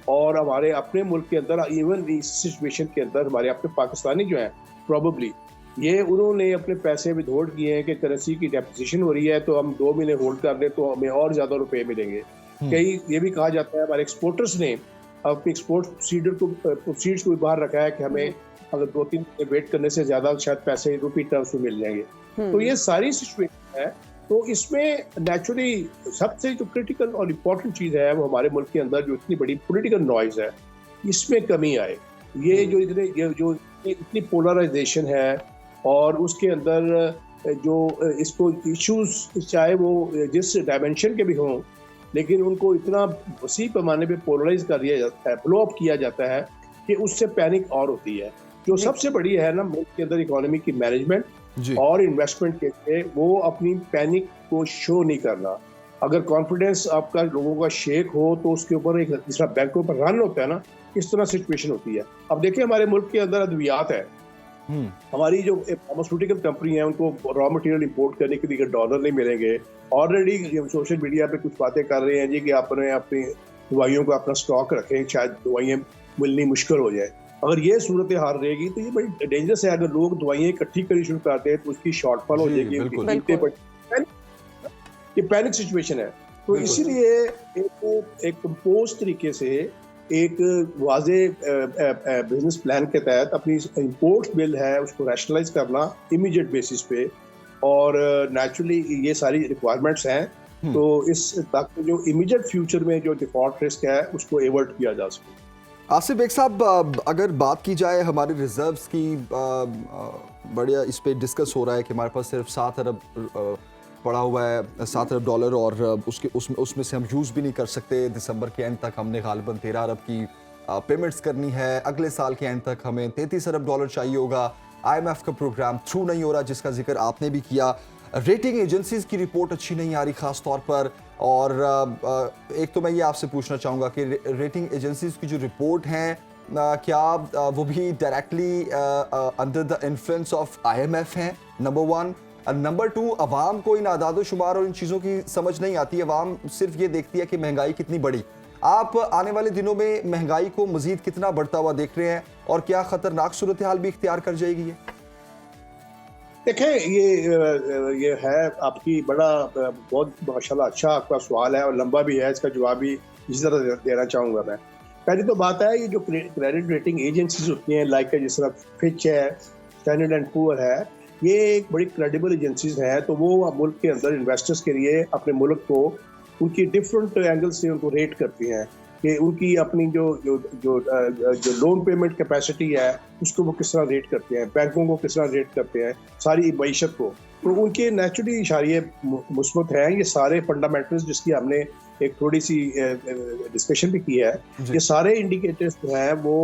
और हमारे अपने मुल्क के अंदर इवन इस सिचुएशन के अंदर हमारे अपने पाकिस्तानी जो हैं प्रॉबली ये उन्होंने अपने पैसे भी होल्ड किए हैं कि करेंसी की डेप्रिसिएशन हो रही है तो हम 2 महीने होल्ड कर दें तो हमें और ज़्यादा रुपए मिलेंगे। कई ये भी कहा जाता है, हमारे एक्सपोर्टर्स ने अपने एक्सपोर्ट प्रोसीड्स को भी बाहर रखा है कि हमें अगर 2-3 महीने वेट करने से ज़्यादा शायद पैसे रुपी टर्म्स में मिल जाएंगे। तो ये सारी सिचुएशन है। तो इसमें नेचुरली सबसे जो क्रिटिकल और इम्पोर्टेंट चीज़ है वो हमारे मुल्क के अंदर जो इतनी बड़ी पॉलिटिकल नॉइज़ है इसमें कमी आए। ये जो इतनी पोलराइजेशन है, और उसके अंदर जो इसको इश्यूज चाहे वो जिस डायमेंशन के भी हों, लेकिन उनको इतना वसी पैमाने पे पोलराइज कर दिया जाता है, ब्लो अप किया जाता है कि उससे पैनिक और होती है। जो सबसे बड़ी है ना मुल्क के अंदर इकोनॉमी की मैनेजमेंट और इन्वेस्टमेंट के लिए, वो अपनी पैनिक को शो नहीं करना। अगर कॉन्फिडेंस आपका लोगों का शेक हो तो उसके ऊपर एक जिस तरह बैंकों पर रन होता है ना, इस तरह सिचुएशन होती है। अब देखिए हमारे मुल्क के अंदर अद्वियात है, हमारी जो फार्मास्यूटिकल कंपनी है उनको रॉ मटेरियल इंपोर्ट करने के लिए डॉलर नहीं मिलेंगे। ऑलरेडी सोशल मीडिया पे कुछ बातें कर रहे हैं जी कि आपने अपनी दवाइयों का अपना स्टॉक रखें, शायद दवाइयाँ मिलनी मुश्किल हो जाए। अगर ये सूरत हाल रहेगी तो ये बड़ी डेंजरस है। अगर लोग दवाइयाँ इकट्ठी करनी शुरू करते हैं तो उसकी शॉर्टफॉल हो जाएगी, ये पैनिक सिचुएशन है। तो इसीलिए एक कंपोज तरीके से एक वाजे बिजनेस प्लान के तहत अपनी इंपोर्ट बिल है उसको रैशनलाइज करना इमीडिएट बेसिस पे, और नेचुरली ये सारी रिक्वायरमेंट्स हैं, तो इस ताकि जो इमीडिएट फ्यूचर में जो डिफॉल्ट रिस्क है उसको एवर्ट किया जा सके। आसिफ बेग साहब, अगर बात की जाए हमारे रिजर्व्स की, बढ़िया इस पे डिस्कस हो रहा है कि हमारे पास सिर्फ 7 अरब पड़ा हुआ है, 7 अरब डॉलर, और उसमें से हम यूज़ भी नहीं कर सकते। दिसंबर के एंड तक हमने गालिबन 13 अरब की पेमेंट्स करनी है, अगले साल के एंड तक हमें 33 अरब डॉलर चाहिए होगा। IMF का प्रोग्राम थ्रू नहीं हो रहा, जिसका जिक्र आपने भी किया। रेटिंग एजेंसीज की रिपोर्ट अच्छी नहीं आ रही ख़ास तौर पर, और एक तो मैं ये आपसे पूछना चाहूँगा कि रेटिंग एजेंसीज की जो रिपोर्ट हैं क्या वो भी directly under the influence of IMF हैं, नंबर 1। नंबर 2, अवाम को इन आदाद शुमार और इन चीज़ों की समझ नहीं आती। अवाम सिर्फ ये देखती है कि महंगाई कितनी बढ़ी। आप आने वाले दिनों में महंगाई को मजीद कितना बढ़ता हुआ देख रहे हैं, और क्या खतरनाक सूरत हाल भी इख्तियार कर जाएगी ये? देखें, ये है आपकी बड़ा बहुत माशाल्लाह अच्छा आपका सवाल है, और लंबा भी है, इसका जवाब भी इसी तरह देना चाहूँगा मैं। पहली तो बात है, ये जो क्रेडिट रेटिंग एजेंसीज होती हैं, लाइक जिस तरह फिच है, स्टैंडर्ड एंड पुअर है, ये एक बड़ी क्रेडिबल एजेंसीज हैं। तो वो मुल्क के अंदर इन्वेस्टर्स के लिए अपने मुल्क को उनकी डिफरेंट एंगल से उनको रेट करती हैं कि उनकी अपनी जो जो जो जो लोन पेमेंट कैपेसिटी है उसको वो किस तरह रेट करते हैं, बैंकों को किस तरह रेट करते हैं, सारी मईशत को। तो उनके नेचुरली इशारे मुस्बत हैं। ये सारे फंडामेंटल्स जिसकी हमने एक थोड़ी सी डिस्कशन भी की है, ये सारे इंडिकेटर्स जो हैं वो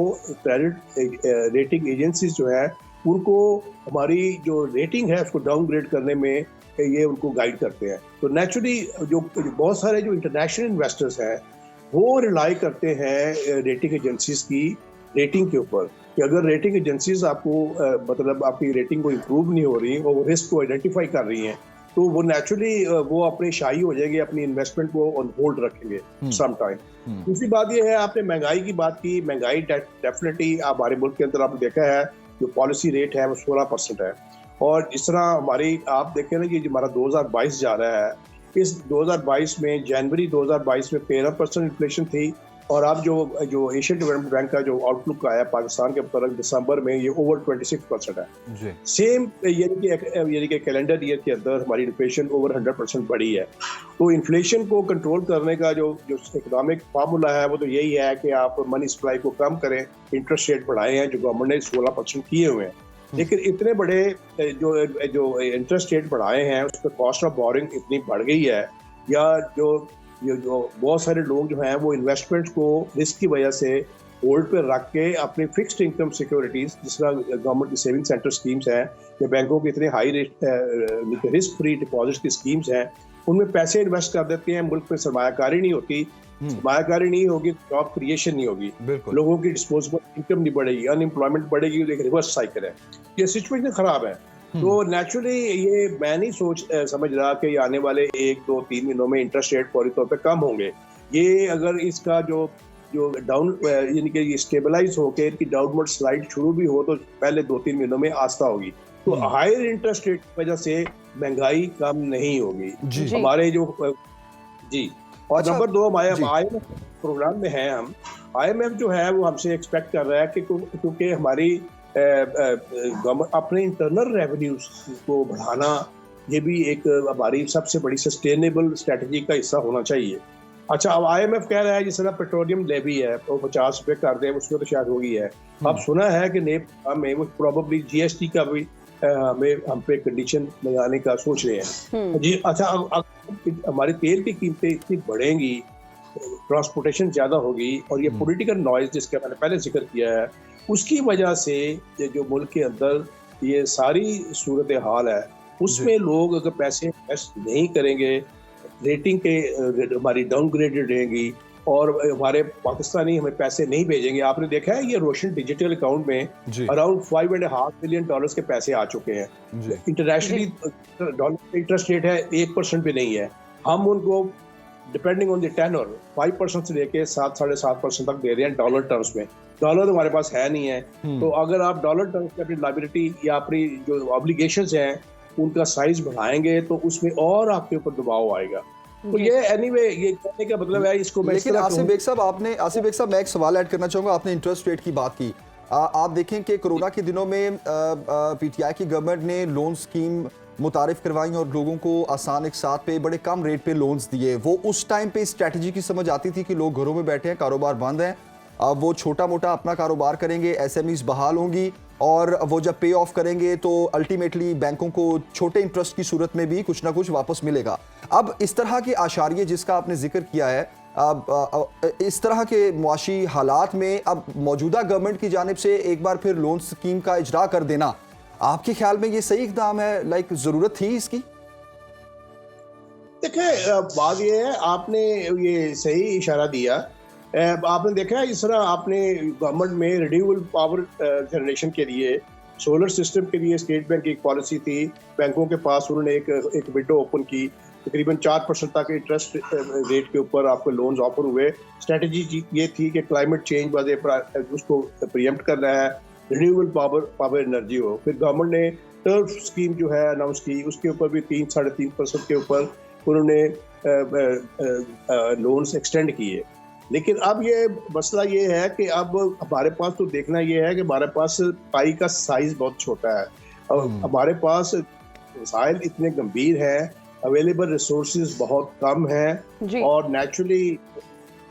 क्रेडिट रेटिंग एजेंसीज जो है उनको हमारी जो रेटिंग है उसको डाउनग्रेड करने में ये उनको गाइड करते हैं। तो नेचुरली जो बहुत सारे जो इंटरनेशनल इन्वेस्टर्स हैं वो रिलाई करते हैं रेटिंग एजेंसीज की रेटिंग के ऊपर, कि अगर रेटिंग एजेंसीज आपको मतलब आपकी रेटिंग को इम्प्रूव नहीं हो रही और वो रिस्क को आइडेंटिफाई कर रही हैं, तो वो नेचुरली वो अपनी शाही हो जाएगी, अपनी इन्वेस्टमेंट को ऑन होल्ड रखेंगे सम टाइम। दूसरी बात ये है, आपने महंगाई की बात की। महंगाई डेफिनेटली हमारे मुल्क के अंदर आपने देखा है जो पॉलिसी रेट है वो 16% है, और इस तरह हमारी आप देखें ना कि हमारा 2022 जा रहा है, इस 2022 में जनवरी 2022 में 13% इन्फ्लेशन थी, और अब जो एशियन डेवलपमेंट बैंक का जो आउटलुक आया पाकिस्तान के मुताबिक दिसंबर में ये ओवर 26% है। सेम यानी कि कैलेंडर ईयर के अंदर हमारी इन्फ्लेशन ओवर 100% बढ़ी है। तो इन्फ्लेशन को कंट्रोल करने का जो इकोनॉमिक फार्मूला है वो तो यही है कि आप मनी सप्लाई को कम करें, इंटरेस्ट रेट बढ़ाए हैं जो गवर्नमेंट ने 16% किए हुए हैं। लेकिन इतने बड़े जो इंटरेस्ट रेट बढ़ाए हैं उस पर कॉस्ट ऑफ बोरिंग इतनी बढ़ गई है, या जो बहुत सारे लोग जो हैं वो इन्वेस्टमेंट्स को रिस्क की वजह से होल्ड पर रख के अपनी फिक्स्ड इनकम सिक्योरिटीज, जिस तरह गवर्नमेंट की सेविंग सेंटर स्कीम्स हैं या बैंकों की इतने हाई रिस्क फ्री डिपॉजिट की स्कीम्स हैं, उनमें पैसे इन्वेस्ट कर देते हैं। मुल्क में सरमायाकारी नहीं होती, सरमायाकारी नहीं होगी तो जॉब क्रिएशन नहीं होगी, लोगों की डिस्पोजेबल इनकम नहीं बढ़ेगी, अनएम्प्लॉयमेंट बढ़ेगी, एक रिवर्स साइकिल है। ये सिचुएशन खराब है। तो नेचुरली ये मैं नहीं समझ रहा कि आने वाले 1, 2, 3 महीनों में इंटरेस्ट रेट फौरी तौर पे कम होंगे। ये अगर इसका जो डाउन यानी कि ये स्टेबलाइज होकर इनकी डाउनवर्ड स्लाइड शुरू भी हो तो पहले 2-3 महीनों में आस्था होगी। तो हायर इंटरेस्ट रेट की वजह से महंगाई कम नहीं होगी हमारे जो जी। और नंबर 2, हमारे IMF प्रोग्राम में है, हम IMF जो है वो हमसे एक्सपेक्ट कर रहा है कि क्योंकि हमारी अपने इंटरनल रेवेन्यूज को बढ़ाना ये भी एक हमारी सबसे बड़ी सस्टेनेबल स्ट्रेटजी का हिस्सा होना चाहिए। अच्छा, अब IMF कह रहा है जिस तरह पेट्रोलियम लेवी है वो 50 रुपये कर दे, उसमें तो शायद हो गई है। अब सुना है कि नेप में वो प्रोबेबली GST का भी हम पे कंडीशन लगाने का सोच रहे हैं जी। अच्छा, अब हमारी तेल की कीमतें इतनी बढ़ेंगी, ट्रांसपोर्टेशन ज़्यादा होगी, और ये पॉलिटिकल नॉइज जिसका मैंने पहले जिक्र किया है उसकी वजह से ये जो मुल्क के अंदर ये सारी सूरत हाल है उसमें लोग अगर पैसे इन्वेस्ट नहीं करेंगे, रेटिंग के हमारी डाउनग्रेडेड रहेंगी और हमारे पाकिस्तानी हमें पैसे नहीं भेजेंगे। आपने देखा है ये रोशन डिजिटल अकाउंट में अराउंड $5.5 बिलियन के पैसे आ चुके हैं। इंटरनेशनली डॉलर इंटरेस्ट रेट है 1% भी नहीं है। हम उनको डिपेंडिंग ऑन द टेनर 5% से लेके 7-7.5% तक दे रहे हैं डॉलर टर्म्स में। डॉलर हमारे पास है नहीं है, तो अगर आप डॉलर टर्म्स में अपनी लायबिलिटी या अपनी जो ऑब्लिगेशंस हैं उनका साइज बढ़ाएंगे तो उसमें और आपके ऊपर दबाव आएगा। तो ये एनीवे ये कहने का मतलब है इसको मैं लेकिन आसिफ बेग साहब मैं एक सवाल ऐड करना चाहूंगा। आपने इंटरेस्ट रेट की बात की। आप देखें कि कोरोना के दिनों में पीटीआई की गवर्नमेंट ने लोन स्कीम मुतारिफ करवाई और लोगों को आसान एक साथ पे बड़े कम रेट पे लोन्स दिए। वो उस टाइम पे स्ट्रैटेजी की समझ आती थी कि लोग घरों में बैठे हैं, कारोबार बंद है, अब वो छोटा मोटा अपना कारोबार करेंगे, एसएमईज बहाल होंगी और वो जब पे ऑफ करेंगे तो अल्टीमेटली बैंकों को छोटे इंटरेस्ट की सूरत में भी कुछ ना कुछ वापस मिलेगा। अब इस तरह के आशारिये जिसका आपने जिक्र किया है, अब इस तरह के मुआशी हालात में अब मौजूदा गवर्नमेंट की जानिब से एक बार फिर लोन स्कीम का इजरा कर देना, आपके ख्याल में ये सही इक़दाम है? लाइक ज़रूरत थी इसकी? देखिए बात ये है, आपने ये सही इशारा दिया। आपने देखा है इस तरह आपने गवर्नमेंट में रिन्यूएबल पावर जनरेशन के लिए सोलर सिस्टम के लिए स्टेट बैंक की एक पॉलिसी थी। बैंकों के पास उन्होंने एक विंडो ओपन की, तकरीबन 4% तक इंटरेस्ट रेट के ऊपर आपको लोन्स ऑफर हुए। स्ट्रेटजी ये थी कि क्लाइमेट चेंज वाले उसको प्रिएम्प्ट करना है, रिन्यूएबल पावर एनर्जी हो। फिर गवर्नमेंट ने टर्फ स्कीम जो है अनाउंस की, उसके ऊपर भी 3-3.5% के ऊपर उन्होंने लोन्स एक्सटेंड किए। लेकिन अब ये मसला ये है कि अब हमारे पास तो देखना ये है कि हमारे पास पाई का साइज बहुत छोटा है और हमारे पास वसाइल इतने गंभीर हैं, अवेलेबल रिसोर्सेज बहुत कम हैं और नेचुरली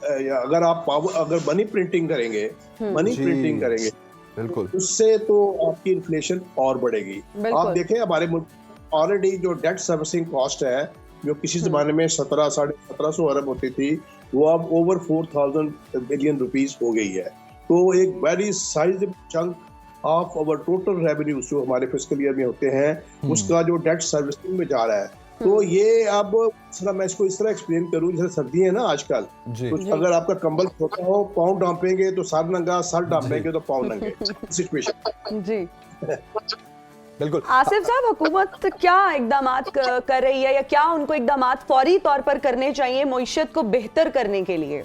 अगर मनी प्रिंटिंग करेंगे बिल्कुल उससे तो आपकी इन्फ्लेशन और बढ़ेगी। आप देखें हमारे मुल्क ऑलरेडी जो डेट सर्विसिंग कॉस्ट है जो किसी ज़माने में 1700-1750 अरब होती थी, वो अब ओवर 4000 बिलियन रुपीस हो गई है। तो एक very sizeable chunk of our total revenues जो हमारे फिस्कल ईयर में होते हैं उसका जो डेट सर्विसिंग में जा रहा है। तो ये अब मैं इसको इस तरह एक्सप्लेन करूं, जैसे सर्दी है ना आजकल, तो अगर आपका कंबल छोटा हो, पाँव डांपेंगे तो सर नंगा, सर डांपेंगे तो पाँव नंगे सिचुएशन। जी बिल्कुल। आसिफ साहब, हुकूमत क्या इकदामात कर रही है या क्या उनको इकदामात फौरी तौर पर करने चाहिए मईशत को बेहतर करने के लिए?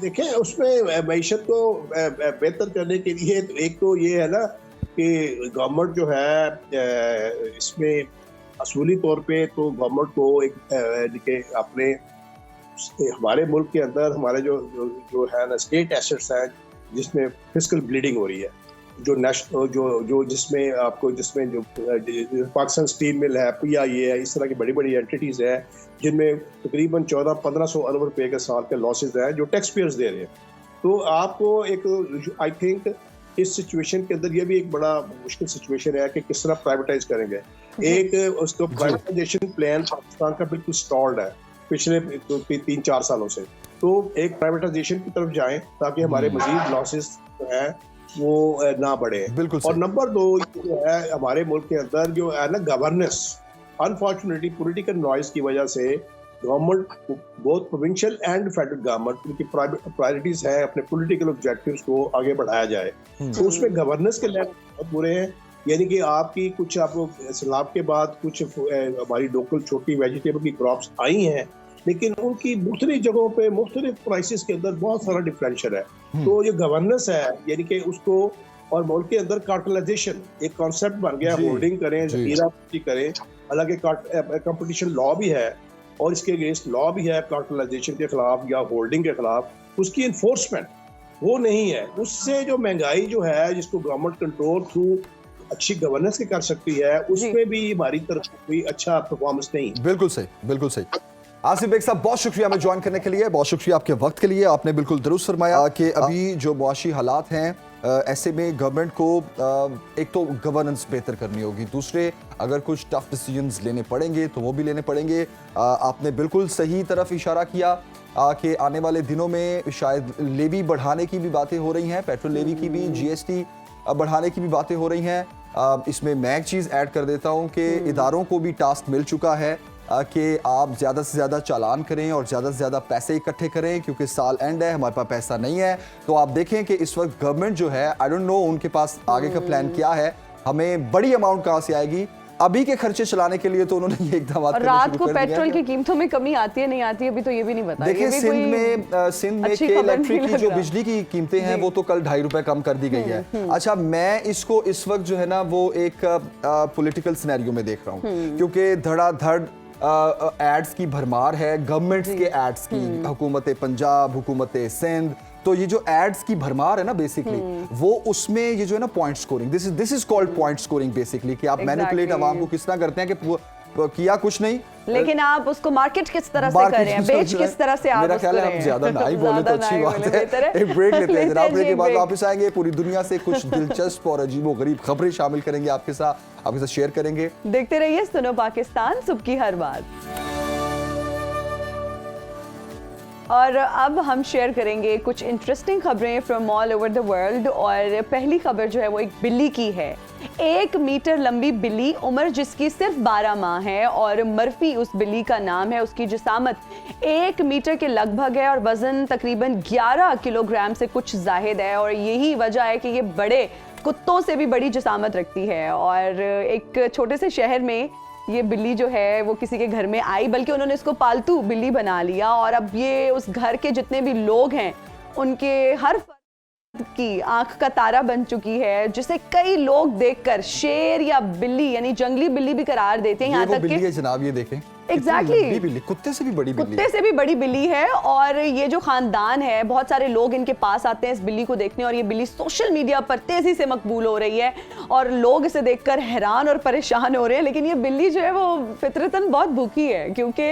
देखिए उसमें मईशत को बेहतर करने के लिए एक तो ये है ना कि गवर्नमेंट जो है इसमें असूली तौर पे तो गवर्नमेंट को एक अपने हमारे मुल्क के अंदर हमारे जो है ना स्टेट एसेट्स हैं जिसमें फिस्कल ब्लीडिंग हो रही है, जो नेशनल जो जिसमें जो पाकिस्तान स्टील मिल है, PIA है, इस तरह की बड़ी बड़ी एंटिटीज़ हैं जिनमें तकरीबन 1400-1500 अरब रुपए के साल के लॉसेज हैं जो टैक्स पेयर्स दे रहे हैं। तो आपको एक आई थिंक इस सिचुएशन के अंदर ये भी एक बड़ा मुश्किल सिचुएशन है कि किस तरह प्राइवेटाइज करेंगे। एक उसको प्राइवेटाइजेशन प्लान पाकिस्तान का बिल्कुल स्टॉल्ड है पिछले 3-4 सालों से। तो एक प्राइवेटाइजेशन की तरफ जाएं ताकि हमारे मजीद लॉसेस जो है वो ना बढ़े। और नंबर 2 जो है हमारे मुल्क के अंदर जो है ना गवर्नेंस, अनफॉर्चुनेटली पॉलिटिकल नॉइज की वजह से government both provincial and federal government उनकी प्रायोरिटीज है अपने पॉलिटिकल ऑब्जेक्टिव्स को आगे बढ़ाया जाए। तो उसमें गवर्नेंस के लेवल बहुत बुरे हैं, यानी कि आपकी कुछ आपको सैलाब के बाद कुछ हमारी लोकल छोटी वेजिटेबल की क्रॉप्स आई हैं लेकिन उनकी मुख्तलिफ जगहों पे मुख्तलिफ प्राइसेस के अंदर बहुत सारा डिफरेंशियल है। तो ये गवर्नेंस है, यानी कि उसको और मुल्क के अंदर कार्टेलाइजेशन एक कॉन्सेप्ट बन गया, होल्डिंग करें, जखीरा करें, हालांकि कंपटीशन लॉ भी है और इसके अगेंस्ट लॉ भी है कार्टेलाइजेशन के खिलाफ या होल्डिंग के खिलाफ, उसकी इन्फोर्समेंट वो नहीं है। उससे जो महंगाई जो है जिसको गवर्नमेंट कंट्रोल थ्रू अच्छी गवर्नेंस की कर सकती है, उसमें भी हमारी तरफ कोई अच्छा परफॉर्मेंस नहीं। बिल्कुल सही, बिल्कुल सही। आसिफ बेग साहब बहुत शुक्रिया हमें ज्वाइन करने के लिए, बहुत शुक्रिया आपके वक्त के लिए। आपने बिल्कुल दुरुस्त फरमाया कि अभी जो मुआशी हालात हैं ऐसे में गवर्नमेंट को एक तो गवर्नेंस बेहतर करनी होगी, दूसरे अगर कुछ टफ डिसीजंस लेने पड़ेंगे तो वो भी लेने पड़ेंगे। आपने बिल्कुल सही तरफ इशारा किया कि आने वाले दिनों में शायद लेवी बढ़ाने की भी बातें हो रही हैं, पेट्रोल लेवी की भी, GST बढ़ाने की भी बातें हो रही हैं। इसमें मैं एक चीज़ ऐड कर देता हूँ कि इदारों को भी टास्क मिल चुका है कि आप ज़्यादा से ज़्यादा चालान करें और ज़्यादा से ज़्यादा पैसे इकट्ठे करें, क्योंकि साल एंड है, हमारे पास पैसा नहीं है। तो आप देखें कि इस वक्त गवर्नमेंट जो है, आई डोंट नो उनके पास आगे का प्लान क्या है, हमें बड़ी अमाउंट कहाँ से आएगी। अभी के खर्चे चलाने के लिए तो उन्होंने ये इकदाम और रात को पेट्रोल की कीमतों में कमी आती है नहीं आती है अभी तो ये भी नहीं पता। देखिए सिंध में के इलेक्ट्रिक की जो बिजली की कीमतें हैं वो तो कल ₹2.5 कम कर दी गई है। अच्छा, मैं इसको इस वक्त जो है ना वो एक पॉलिटिकल सिनेरियो में देख रहा हूँ, क्योंकि धड़ाधड़ एड्स की भरमार है, गवर्नमेंट्स के एड्स की, हुकूमत पंजाब, हुकूमत सिंध, तो ये जो एड्स की भरमार है ना बेसिकली वो उसमें ये जो है ना point scoring, this is called point scoring basically, कि आप मैनिपुलेट आवाम को किस तरह करते हैं कि किया कुछ नहीं लेकिन आप उसको मार्केट किस तरह से कर रहे हैं, बेच किस तरह से आप मेरा ख्याल है हम ज्यादा ना ही बोले तो अच्छी बात है। एक ब्रेक लेते हैं जनाब, ब्रेक के बाद वापस आएंगे, पूरी दुनिया से कुछ दिलचस्प और अजीबोगरीब खबरें शामिल करेंगे आपके साथ शेयर करेंगे। देखते रहिए सुनो पाकिस्तान, सुबह की हर बात। और अब हम शेयर करेंगे कुछ इंटरेस्टिंग खबरें from all over the world. और पहली खबर जो है वो एक बिल्ली की है। 1 मीटर लंबी बिल्ली, उम्र जिसकी सिर्फ 12 माह है, और मर्फी उस बिल्ली का नाम है। उसकी जिसामत 1 मीटर के लगभग है और वजन तकरीबन 11 किलोग्राम से कुछ जाहिद है, और यही वजह है कि ये बड़े कुत्तों से भी बड़ी जिसामत रखती है। और एक छोटे से शहर में ये बिल्ली जो है वो किसी के घर में आई, बल्कि उन्होंने इसको पालतू बिल्ली बना लिया, और अब ये उस घर के जितने भी लोग हैं उनके हर की आंख का तारा बन चुकी है, जिसे कई लोग देखकर शेर या बिल्ली यानी जंगली बिल्ली भी करार देते हैं। यहाँ तक बिल्ली है जनाब, ये देखें एग्जैक्टली बिल्ली कुत्ते से भी बड़ी बिल्ली, कुत्ते से भी बड़ी बिल्ली है। और ये जो खानदान है, बहुत सारे लोग इनके पास आते हैं इस बिल्ली को देखने, और ये बिल्ली सोशल मीडिया पर तेजी से मकबूल हो रही है और लोग इसे देखकर हैरान और परेशान हो रहे हैं। लेकिन ये बिल्ली जो है वो फितरतन बहुत भूखी है, क्योंकि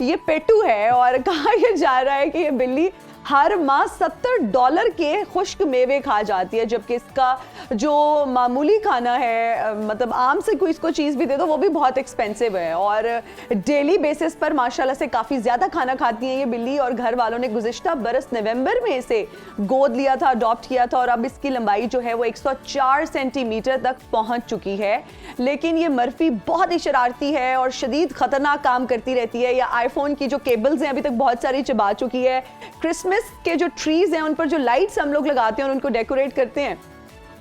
ये पेटू है, और कहा यह जा रहा है कि ये बिल्ली हर माह $70 के खुश्क मेवे खा जाती है, जबकि इसका जो मामूली खाना है, मतलब आम से कोई इसको चीज़ भी दे दो वो भी बहुत एक्सपेंसिव है। और डेली बेसिस पर माशाल्लाह से काफ़ी ज़्यादा खाना खाती है ये बिल्ली। और घर वालों ने गुज़िश्ता बरस नवंबर में इसे गोद लिया था, अडॉप्ट किया था, और अब इसकी लंबाई जो है वो 104 सेंटीमीटर तक पहुँच चुकी है। लेकिन ये मर्फी बहुत ही शरारती है और शदीद ख़तरनाक काम करती रहती है। या आईफोन की जो केबल्स हैं अभी तक बहुत सारी चबा चुकी है। क्रिसमस के जो ट्रीज हैं उन पर जो लाइट्स हम लोग लगाते हैं और उनको डेकोरेट करते हैं,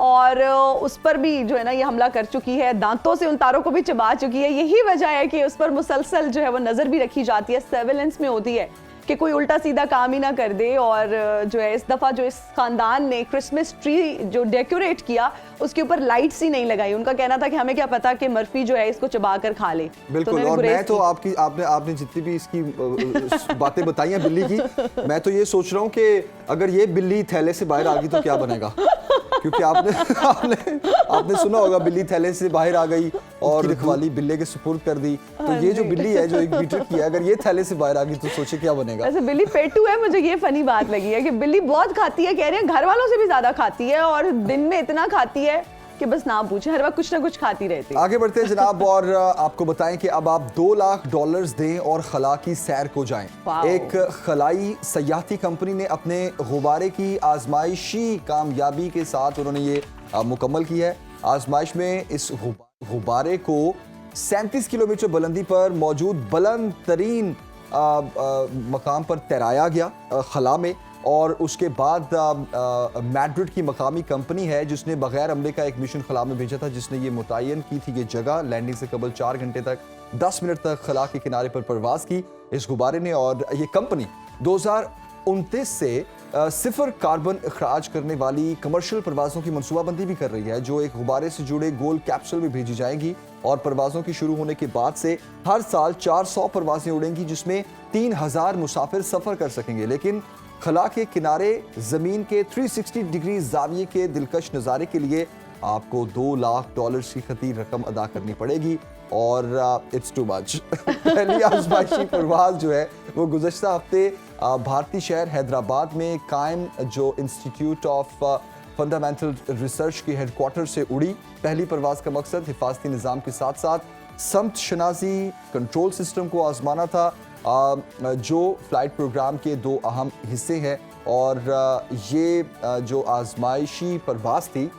और उस पर भी जो है ना ये हमला कर चुकी है, दांतों से उन तारों को भी चबा चुकी है। यही वजह है कि उस पर मुसलसल जो है वो नजर भी रखी जाती है, सर्वेलेंस में होती है कि कोई उल्टा सीधा काम ही ना कर दे। और जो है इस दफा जो इस खानदान ने क्रिसमस ट्री जो डेकोरेट किया उसके ऊपर लाइट्स ही नहीं लगाई। उनका कहना था कि हमें क्या पता कि मर्फी जो है इसको चबा कर खा ले। बिल्कुल, और मैं तो आपने जितनी भी इसकी बातें बताई हैं बिल्ली की, मैं तो ये सोच रहा हूँ कि अगर ये बिल्ली थैले से बाहर आ गई तो क्या बनेगा, क्योंकि आपने सुना होगा बिल्ली थैले से बाहर आ गई और रखवाली बिल्ले के सुपुर्द कर दी। तो ये जो बिल्ली है जो 1 मीटर की है, अगर ये थैले से बाहर आ गई तो सोचे क्या बनेगा। ऐसे बिल्ली पेटू है, मुझे ये फनी बात लगी है कि बिल्ली बहुत खाती है, कह रहे हैं घर वालों से भी ज्यादा खाती है, और दिन में इतना खाती है कि बस ना पूछे, हर वक्त कुछ ना कुछ खाती रहती है। आगे बढ़ते हैं जनाब, और आपको बताएं कि अब आप $2 लाख दें और खला की सैर को जाएं। एक खलाई सयाहती कंपनी ने अपने गुब्बारे की आजमाइशी कामयाबी के साथ उन्होंने ये मुकम्मल की है। आजमाइश में इस गुब्बारे को 37 किलोमीटर बुलंदी पर मौजूद बुलंद तरीन मकाम पर तैराया गया खला में, और उसके बाद मैड्रिड की मकामी कंपनी है जिसने बगैर अमले का एक मिशन खला में भेजा था, जिसने ये मुतय्यन की थी ये जगह लैंडिंग से कबल 4 घंटे तक 10 मिनट तक खला के किनारे पर परवाज की इस गुब्बारे ने। और ये कंपनी 2029 से सिफर कार्बन अखराज करने वाली कमर्शियल परवाज़ों की मनसूबाबंदी भी कर रही है, जो एक गुब्बारे से जुड़े गोल कैप्सूल में भेजी जाएंगी। और परवाज़ों की शुरू होने के बाद से हर साल 400 परवाज़ें उड़ेंगी, जिसमें 3000 मुसाफिर सफ़र कर सकेंगे। लेकिन खला के किनारे ज़मीन के 360 डिग्री जाविये के दिलकश नज़ारे के लिए आपको $2 लाख की खती रकम अदा करनी पड़ेगी, और इट्स टू मच। पहली आज़माइशी परवाज़ जो है वो गुज़श्ता हफ्ते भारतीय शहर हैदराबाद में कायम जो इंस्टीट्यूट ऑफ फंडामेंटल रिसर्च के हेडक्वार्टर से उड़ी। पहली परवाज़ का मकसद हिफाजती निज़ाम के साथ साथ समत शनाजी कंट्रोल सिस्टम को आजमाना था, जो फ्लाइट प्रोग्राम के 2 अहम हिस्से हैं। और ये जो आजमाइशी परवाज़ थी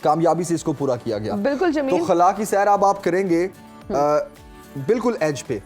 कामयाबी से इसको पूरा किया गया। बिल्कुल जमील। तो खला की सैर अब आप करेंगे बिल्कुल एज पे,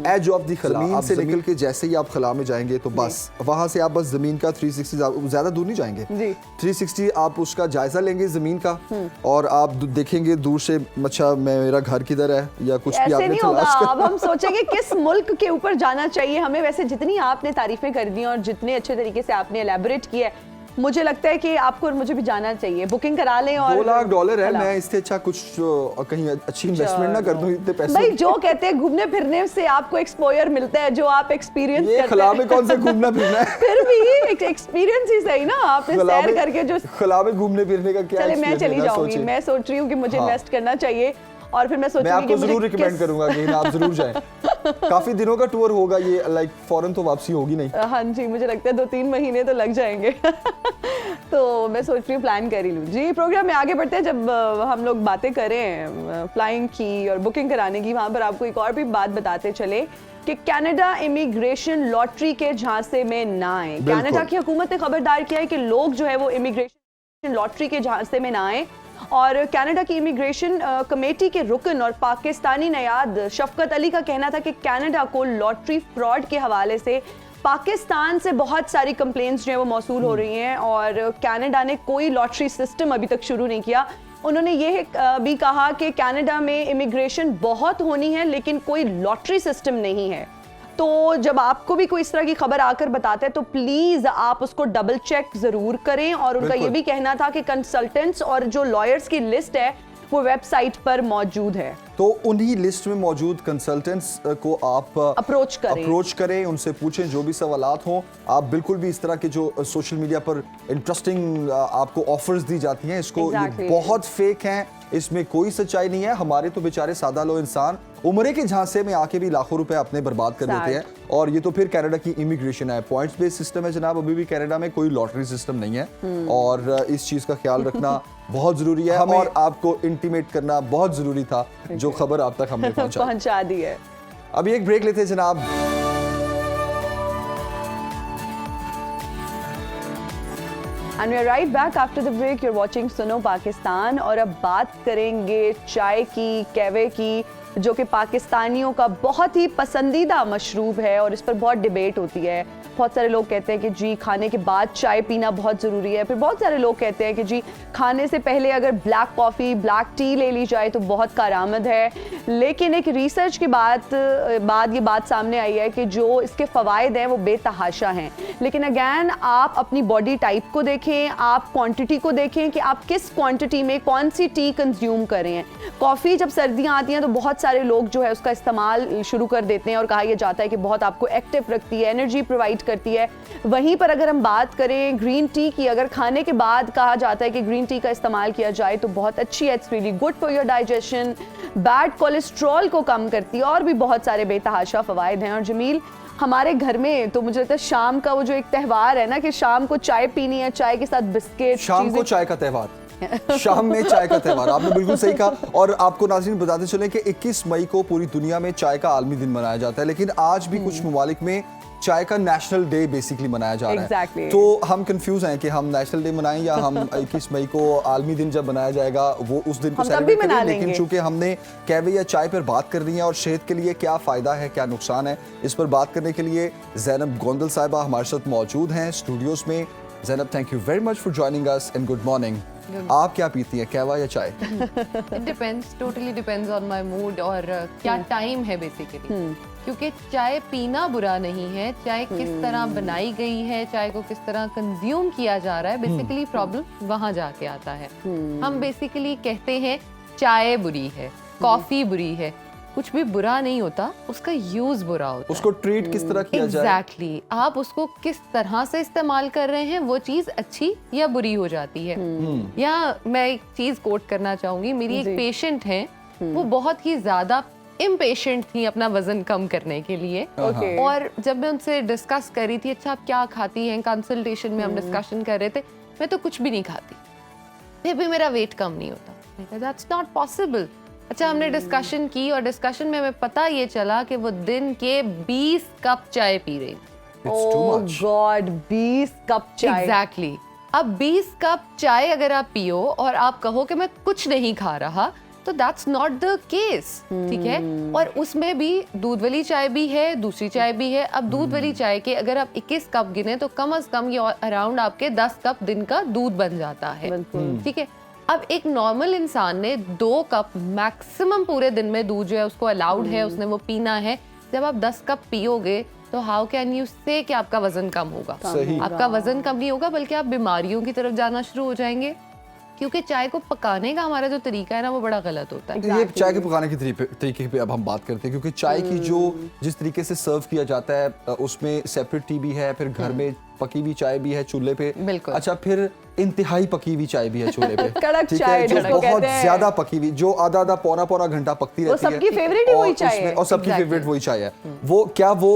एज ऑफ द खला, जमीन से निकल के जैसे ही आप खला में जाएंगे तो बस वहां से आप बस जमीन का 360 ज्यादा दूर नहीं जाएंगे जी। 360 आप उसका जायजा लेंगे जमीन का और आप देखेंगे दूर से अच्छा मेरा घर किधर है या कुछ भी ऐसे आपने नहीं होगा। तलाश अब हम सोचेंगे किस मुल्क के ऊपर जाना चाहिए हमें। वैसे जितनी आपने तारीफें कर दी और जितने अच्छे तरीके से आपने एलैबोरेट किया है, मुझे लगता है कि आपको और मुझे भी जाना चाहिए। बुकिंग करा लें और $2 लाख है। मैं इससे अच्छा कुछ कहीं अच्छी इन्वेस्टमेंट ना कर दूं इतने पैसे। भाई जो कहते हैं घूमने फिरने से आपको एक्सपोजर मिलता है, जो आप एक्सपीरियंस करते हैं। खला में कौन से घूमना फिरना है? फिर भी एक एक्सपीरियंस ही सही ना, आपने सैर करके जो खला में घूमने फिरने का क्या। चले मैं चली जाऊंगी, मैं सोच रही हूँ कि मुझे इन्वेस्ट करना चाहिए और फिर मैं सोचूंगी आपको जरूर रिकमेंड करूंगा कि आप जरूर जाएं। काफी दिनों का टूर होगा ये, लाइक फौरन तो वापसी होगी नहीं। हाँ जी, मुझे लगता है 2-3 महीने तो लग जाएंगे। तो मैं सोच रही हूँ प्लान कर ही लूँ जी। प्रोग्राम में आगे बढ़ते हैं। जब हम लोग बातें करें फ्लाइंग की और बुकिंग कराने की, वहाँ पर आपको एक और भी बात बताते चले कि कनाडा इमिग्रेशन लॉटरी के झांसे में ना आए। कनाडा की हुकूमत ने खबरदार किया है कि लोग जो है वो इमिग्रेशन लॉटरी के झांसे में ना आए। और कनाडा की इमिग्रेशन कमेटी के रुकन और पाकिस्तानी नयाद शफकत अली का कहना था कि कनाडा को लॉटरी फ्रॉड के हवाले से पाकिस्तान से बहुत सारी कंप्लेंट्स जो है वो मौसूल हो रही हैं और कनाडा ने कोई लॉटरी सिस्टम अभी तक शुरू नहीं किया। उन्होंने ये भी कहा कि कनाडा में इमिग्रेशन बहुत होनी है लेकिन कोई लॉटरी सिस्टम नहीं है। तो जब आपको भी कोई इस तरह की खबर आकर बताते हैं तो प्लीज आप उसको डबल चेक जरूर करें। और उनका ये भी कहना था कि कंसल्टेंट्स और जो लॉयर्स की लिस्ट है वो वेबसाइट पर मौजूद है, तो उन्हीं लिस्ट में मौजूद कंसल्टेंट्स को आप अप्रोच करें, उनसे पूछें जो भी सवालात हों। आप बिल्कुल भी इस तरह के जो सोशल मीडिया पर इंटरेस्टिंग आपको ऑफर्स दी जाती हैं, इसको ये बहुत फेक हैं, इसमें कोई सच्चाई नहीं है। हमारे तो बेचारे सादा लो इंसान उम्रे के झांसे में आके भी लाखों रुपए अपने बर्बाद कर देते हैं। और ये तो फिर कनाडा की इमिग्रेशन है, पॉइंट्स बेस्ड सिस्टम है जनाब। अभी भी कनाडा में कोई लॉटरी सिस्टम नहीं है और इस चीज का ख्याल रखना बहुत जरूरी है और आपको इंटीमेट करना बहुत जरूरी था जो खबर आप तक हमने पहुंचा दी है। अभी एक ब्रेक लेते हैं जनाब। And we are right back after the break. You're watching सुनो पाकिस्तान और अब बात करेंगे चाय की, कहवे की, जो कि पाकिस्तानियों का बहुत ही पसंदीदा मशरूब है और इस पर बहुत डिबेट होती है। बहुत सारे लोग कहते हैं कि जी खाने के बाद चाय पीना बहुत ज़रूरी है। फिर बहुत सारे लोग कहते हैं कि जी खाने से पहले अगर ब्लैक कॉफ़ी, ब्लैक टी ले ली जाए तो बहुत कारआमद है। लेकिन एक रिसर्च के बाद ये बात सामने आई है कि जो इसके फ़वाइद हैं वो बेतहाशा हैं। लेकिन अगैन आप अपनी बॉडी टाइप को देखें, आप क्वांटिटी को देखें कि आप किस क्वांटिटी में कौन सी टी कंज्यूम कर रहे हैं। कॉफ़ी जब सर्दियाँ आती हैं तो बहुत सारे लोग जो है उसका इस्तेमाल शुरू कर देते हैं और कहा यह जाता है कि बहुत आपको एक्टिव रखती है, एनर्जी प्रोवाइड करती है। वहीं पर अगर हम बात करें ग्रीन टी की, अगर खाने के बाद कहा जाता है कि ग्रीन टी का इस्तेमाल किया जाए तो बहुत अच्छी है, it's really good for your digestion, bad cholesterol को कम करती है और भी बहुत सारे बेतहाशा फ़वाइद हैं। और जमील, हमारे घर में तो मुझे लगता है शाम का वो जो एक त्यौहार है ना कि शाम को चाय पीनी है, चाय के साथ बिस्किट, शाम को चाय का त्यौहार शाम में चाय का त्यौहार, आपने बिल्कुल सही कहा। और आपको नाज़रीन बताते चले कि 21 मई को पूरी दुनिया में चाय का आलमी दिन मनाया जाता है, लेकिन आज भी कुछ ममालिक में चाय का नेशनल डे बेसिकली मनाया जा रहा है। तो हम कंफ्यूज हैं कि हम नेशनल डे मनाएं या हम 21 मई को आलमी दिन जब मनाया जाएगा वो उस दिन को सेलिब्रेट करें। लेकिन चूंकि हमने कहवे या चाय पर बात कर रही है और सेहत के लिए क्या फ़ायदा है, क्या नुकसान है, इस पर बात करने के लिए ज़ैनब गोंदल साहिबा हमारे साथ मौजूद हैं स्टूडियोज़ में। Zainab, thank you very much for joining us and good morning. आप क्या पीती हैं, कहवा या चाय? It depends, totally depends on my mood और क्या टाइम है बेसिकली। क्योंकि चाय पीना बुरा नहीं है, चाय किस तरह बनाई गई है, चाय को किस तरह कंज्यूम किया जा रहा है, बेसिकली प्रॉब्लम वहाँ जाके आता है। हम बेसिकली कहते हैं चाय बुरी है, कॉफी बुरी है, कुछ भी बुरा नहीं होता, उसका यूज बुरा होता है। उसको ट्रीट किस तरह किया जाए? एग्जैक्टली, आप उसको किस तरह से इस्तेमाल कर रहे हैं वो चीज अच्छी या बुरी हो जाती है। यहाँ मैं एक चीज कोट करना चाहूंगी। मेरी एक पेशेंट है, वो बहुत ही ज्यादा इम्पेशेंट थी अपना वजन कम करने के लिए। और जब मैं उनसे डिस्कस कर रही थी, अच्छा आप क्या खाती हैं, कंसल्टेशन में हम डिस्कशन कर रहे थे, मैं तो कुछ भी नहीं खाती, फिर भी मेरा वेट कम नहीं होता। That's not possible. अच्छा, हमने डिस्कशन की और डिस्कशन में हमें पता ये चला कि वो दिन के 20 कप चाय पी रही। ओह गॉड, 20 कप चाय। एग्जैक्टली। अब 20 कप चाय अगर आप पियो और आप कहो कि मैं कुछ नहीं खा रहा, तो दैट्स नॉट द केस, ठीक है। और उसमें भी दूध वाली चाय भी है, दूसरी चाय भी है। अब दूध वाली चाय के अगर आप 21 कप गिने तो कम से कम ये अराउंड आपके 10 कप दिन का दूध बन जाता है, ठीक है। अब एक नॉर्मल इंसान ने 2 कप मैक्सिमम पूरे दिन में दूध जो है उसको अलाउड है, उसने वो पीना है। जब आप 10 कप पियोगे तो हाउ कैन यू से कि आपका वजन कम होगा? आपका वजन कम नहीं होगा बल्कि आप बीमारियों की तरफ जाना शुरू हो जाएंगे, क्योंकि चाय को पकाने का हमारा जो तरीका है ना वो बड़ा गलत होता है। ये चाय के पकाने के तरीके पे अब हम बात करते हैं, क्योंकि चाय की जो जिस तरीके से सर्व किया जाता है उसमें सेपरेट टी भी है, फिर घर में पकी हुई चाय भी है चूल्हे पे, बिल्कुल। अच्छा फिर इंतहाई पकी हुई चाय भी है चूल्हे पे, कड़क ठीक चाय है, जो जिसको बहुत कहते हैं। ज्यादा पकी हुई, जो आधा पौना घंटा पकती रहती है, सबकी फेवरेट ही वही चाय है। और सबकी Exactly. फेवरेट वही चाय है। वो क्या वो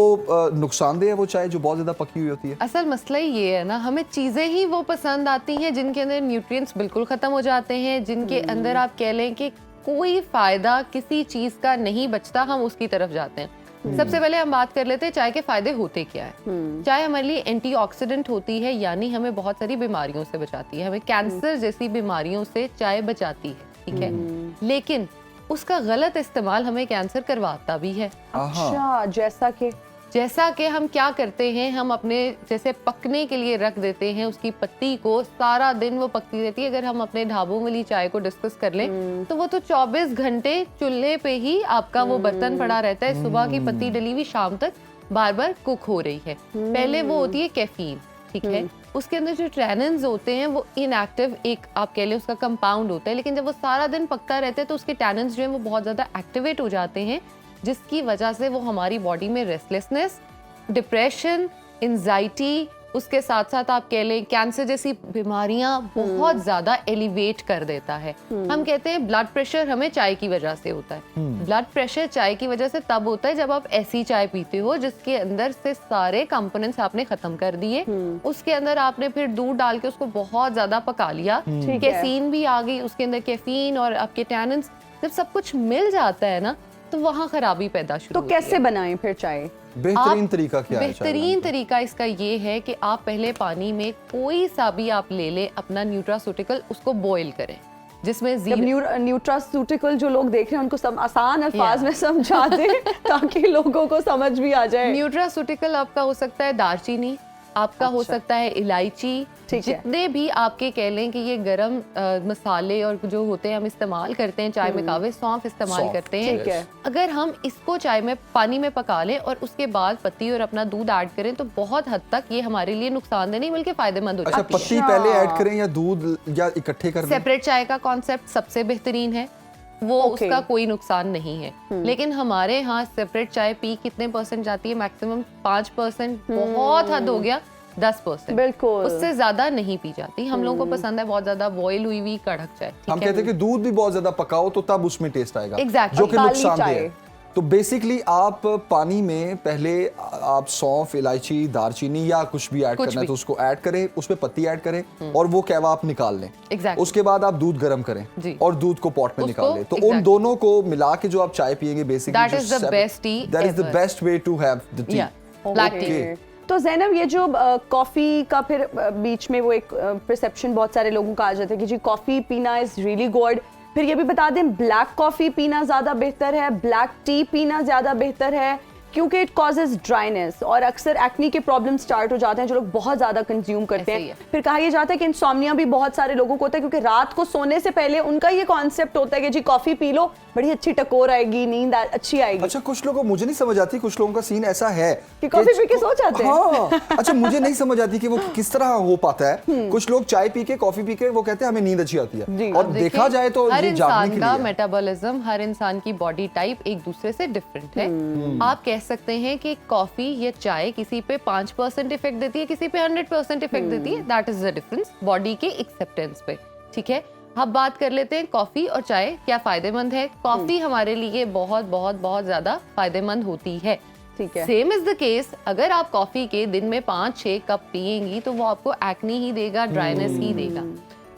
नुकसानदेह है वो चाय जो बहुत ज्यादा पकी हुई होती है? असल मसला ही ये है ना, हमें चीजें ही वो पसंद आती हैं जिनके अंदर न्यूट्रिएंट्स बिल्कुल खत्म हो जाते हैं, जिनके अंदर आप कह लें कि कोई फायदा किसी चीज का नहीं बचता, हम उसकी तरफ जाते हैं। सबसे पहले हम बात कर लेते हैं चाय के फायदे होते क्या है। चाय हमारे लिए एंटीऑक्सीडेंट होती है, यानी हमें बहुत सारी बीमारियों से बचाती है, हमें कैंसर जैसी बीमारियों से चाय बचाती है, ठीक है। लेकिन उसका गलत इस्तेमाल हमें कैंसर करवाता भी है। अच्छा, जैसा कि हम क्या करते हैं, हम अपने जैसे पकने के लिए रख देते हैं उसकी पत्ती को, सारा दिन वो पकती रहती है। अगर हम अपने ढाबों वाली चाय को डिस्कस कर लें तो वो तो 24 घंटे चूल्हे पे ही आपका वो बर्तन पड़ा रहता है, सुबह की पत्ती डली हुई शाम तक बार बार कुक हो रही है। पहले वो होती है कैफीन, ठीक है, उसके अंदर जो टैनिन्स होते हैं वो इनएक्टिव एक आप कह लें उसका कंपाउंड होता है, लेकिन जब वो सारा दिन पकता रहता है तो उसके टैनिन्स जो है वो बहुत ज़्यादा एक्टिवेट हो जाते हैं, जिसकी वजह से वो हमारी बॉडी में रेस्टलेसनेस, डिप्रेशन, एंजाइटी, उसके साथ साथ आप कह लें कैंसर जैसी बीमारियां बहुत ज्यादा एलिवेट कर देता है। हम कहते हैं ब्लड प्रेशर हमें चाय की वजह से होता है। ब्लड प्रेशर चाय की वजह से तब होता है जब आप ऐसी चाय पीते हो जिसके अंदर से सारे कंपोनेंट्स आपने खत्म कर दिए, उसके अंदर आपने फिर दूध डाल के उसको बहुत ज्यादा पका लिया, कैफीन भी आ गई, उसके अंदर कैफीन और आपके टैनिन्स, जब सब कुछ मिल जाता है ना तो वहाँ खराबी पैदा शुरू तो कैसे बनाएं फिर चाय? बेहतरीन तरीका क्या है? बेहतरीन तरीका इसका ये है कि आप पहले पानी में कोई सा भी आप ले ले अपना न्यूट्रास्यूटिकल, उसको बॉईल करें, जिसमें न्यूट्रास्यूटिकल जो लोग देख रहे हैं उनको सब आसान अल्फाज में समझा दें ताकि लोगों को समझ भी आ जाए। न्यूट्रास्यूटिकल आपका हो सकता है दालचीनी, आपका हो सकता है इलायची, जितने भी आपके कह लें कि ये गरम मसाले और जो होते हैं हम इस्तेमाल करते हैं चाय में, कावे सौंफ इस्तेमाल करते हैं। अगर हम इसको चाय में पानी में पका लें और उसके बाद पत्ती और अपना दूध ऐड करें तो बहुत हद तक ये हमारे लिए नुकसानदेह नहीं बल्कि फायदेमंद हो जाता है। पत्ती पहले ऐड करें या दूध या इकट्ठे कर दें? सेपरेट चाय का कॉन्सेप्ट सबसे बेहतरीन है, वो उसका कोई नुकसान नहीं है। लेकिन हमारे यहाँ सेपरेट चाय पी कितने परसेंट जाती है? मैक्सिमम 5%, बहुत हद हो गया 10%, बिल्कुल, उससे ज्यादा नहीं पी जाती। हम लोगों को पसंद है बहुत ज्यादा बॉयल हुई हुई कड़क चाय। हम कहते हैं कि दूध भी बहुत ज्यादा पकाओ तो तब उसमें टेस्ट आएगा, Exactly. जो कि नुकसानदेह है। तो बेसिकली आप पानी में पहले आप सौंफ, इलायची, दालचीनी या कुछ भी ऐड करना है तो उसको ऐड करें, उसमें पत्ती ऐड करें और वो कहवा आप निकाल लें। Exactly. उसके बाद आप दूध गर्म करें और दूध को पॉट में निकाल लें। तो उन दोनों को मिला के जो आप चाय पियेंगे basically that is the best tea, that is the best way to have the tea, black tea. तो ज़ैनब, ये जो कॉफ़ी का फिर बीच में वो एक परसेप्शन बहुत सारे लोगों का आ जाता है कि जी कॉफ़ी पीना इज़ रियली गुड, फिर ये भी बता दें ब्लैक कॉफ़ी पीना ज़्यादा बेहतर है, ब्लैक टी पीना ज़्यादा बेहतर है, क्योंकि इट कॉजेज ड्राइनेस और अक्सर एक्नी के प्रॉब्लम स्टार्ट हो जाते हैं जो लोग बहुत ज़्यादा कंज्यूम करते हैं। फिर कहा यह जाता है कि इंसोम्निया भी बहुत सारे लोगों को होता है क्योंकि रात को सोने से पहले उनका ये कॉन्सेप्ट होता है कि जी कॉफ़ी पी लो, बड़ी अच्छी टकोर आएगी, नींद अच्छी आएगी। अच्छा, कुछ लोगों को मुझे नहीं समझ आती, कुछ लोगों का सीन ऐसा है कि कॉफी पी के सो जाते हैं। हाँ, अच्छा मुझे नहीं समझ आती कि वो किस तरह हो पाता है। कुछ लोग चाय पी के, कॉफी पी के वो कहते हैं हमें नींद अच्छी आती है, और देखा जाए तो हर ये जागने इंसान के का लिए मेटाबॉलिज्म, हर इंसान की बॉडी टाइप एक दूसरे से डिफरेंट है। आप कह सकते हैं कि कॉफी या चाय किसी पे 5% इफेक्ट देती है, किसी पे 100% इफेक्ट देती है। That is the difference body के एक्सेप्टेंस पे, ठीक है। अब बात कर लेते हैं कॉफी और चाय क्या फायदेमंद है। कॉफी हमारे लिए बहुत बहुत बहुत ज्यादा फायदेमंद होती है, ठीक है। सेम इज द केस, अगर आप कॉफी के दिन में 5-6 कप पिएंगी तो वो आपको एक्नी ही देगा, ड्राइनेस ही देगा।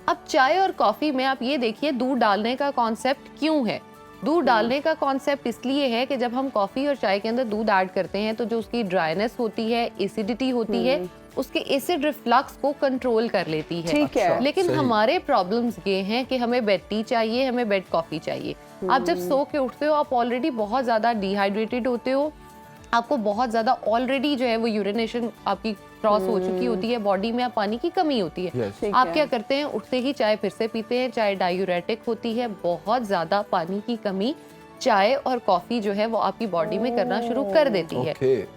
अब चाय और कॉफी में आप ये देखिए दूध डालने का कॉन्सेप्ट क्यों है। दूध डालने का कॉन्सेप्ट इसलिए है कि जब हम कॉफी और चाय के अंदर दूध ऐड करते हैं तो जो उसकी ड्राइनेस होती है, एसिडिटी होती है, उसके एसिड रिफ्लक्स को कंट्रोल कर लेती है। ठीक है। लेकिन हमारे प्रॉब्लम्स ये हैं कि हमें बेड टी चाहिए, हमें बेड कॉफी चाहिए। आप जब सो के उठते हो आप ऑलरेडी बहुत ज्यादा डिहाइड्रेटेड होते हो, आपको बहुत ज्यादा ऑलरेडी जो है वो यूरिनेशन आपकी क्रॉस हो चुकी होती है, बॉडी में पानी की कमी होती है। आप क्या करते हैं, उठते ही चाय फिर से पीते हैं, चाय डायूरेटिक होती है, बहुत ज्यादा पानी की कमी चाय और कॉफी जो है वो आपकी बॉडी में करना शुरू कर देती है।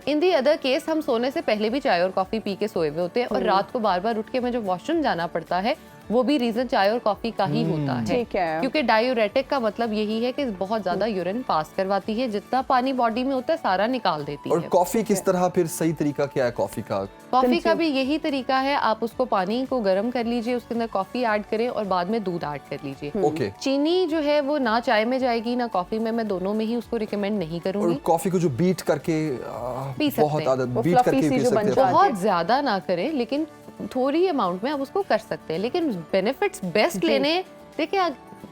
इन दी अदर केस हम सोने से पहले भी चाय और कॉफी पी के सोए हुए होते हैं और रात को बार बार उठ के हमें जो वॉशरूम जाना पड़ता है वो भी रीजन चाय और कॉफी का ही होता है। ठीक है। क्योंकि डायूरेटिक का मतलब यही है कि बहुत ज्यादा यूरिन पास करवाती है, जितना पानी बॉडी में होता है सारा निकाल देती और है। कॉफी किस तरह फिर सही तरीका क्या है कॉफी का? कॉफी का भी यही तरीका है, आप उसको पानी को गर्म कर लीजिए, उसके अंदर कॉफी ऐड करें और बाद में दूध ऐड कर लीजिए। ओके। चीनी जो है वो ना चाय में जाएगी ना कॉफी में, मैं दोनों में ही उसको रिकमेंड नहीं और करूंगी। कॉफी को जो बीट करके पी सकते बहुत हैं। आदत वो बीट fluffy करके सी पी जो बन सकते हैं। जाती है। बहुत ज्यादा ना करें, लेकिन थोड़ी अमाउंट में आप उसको कर सकते हैं। लेकिन बेनिफिट्स बेस्ट लेने, देखिए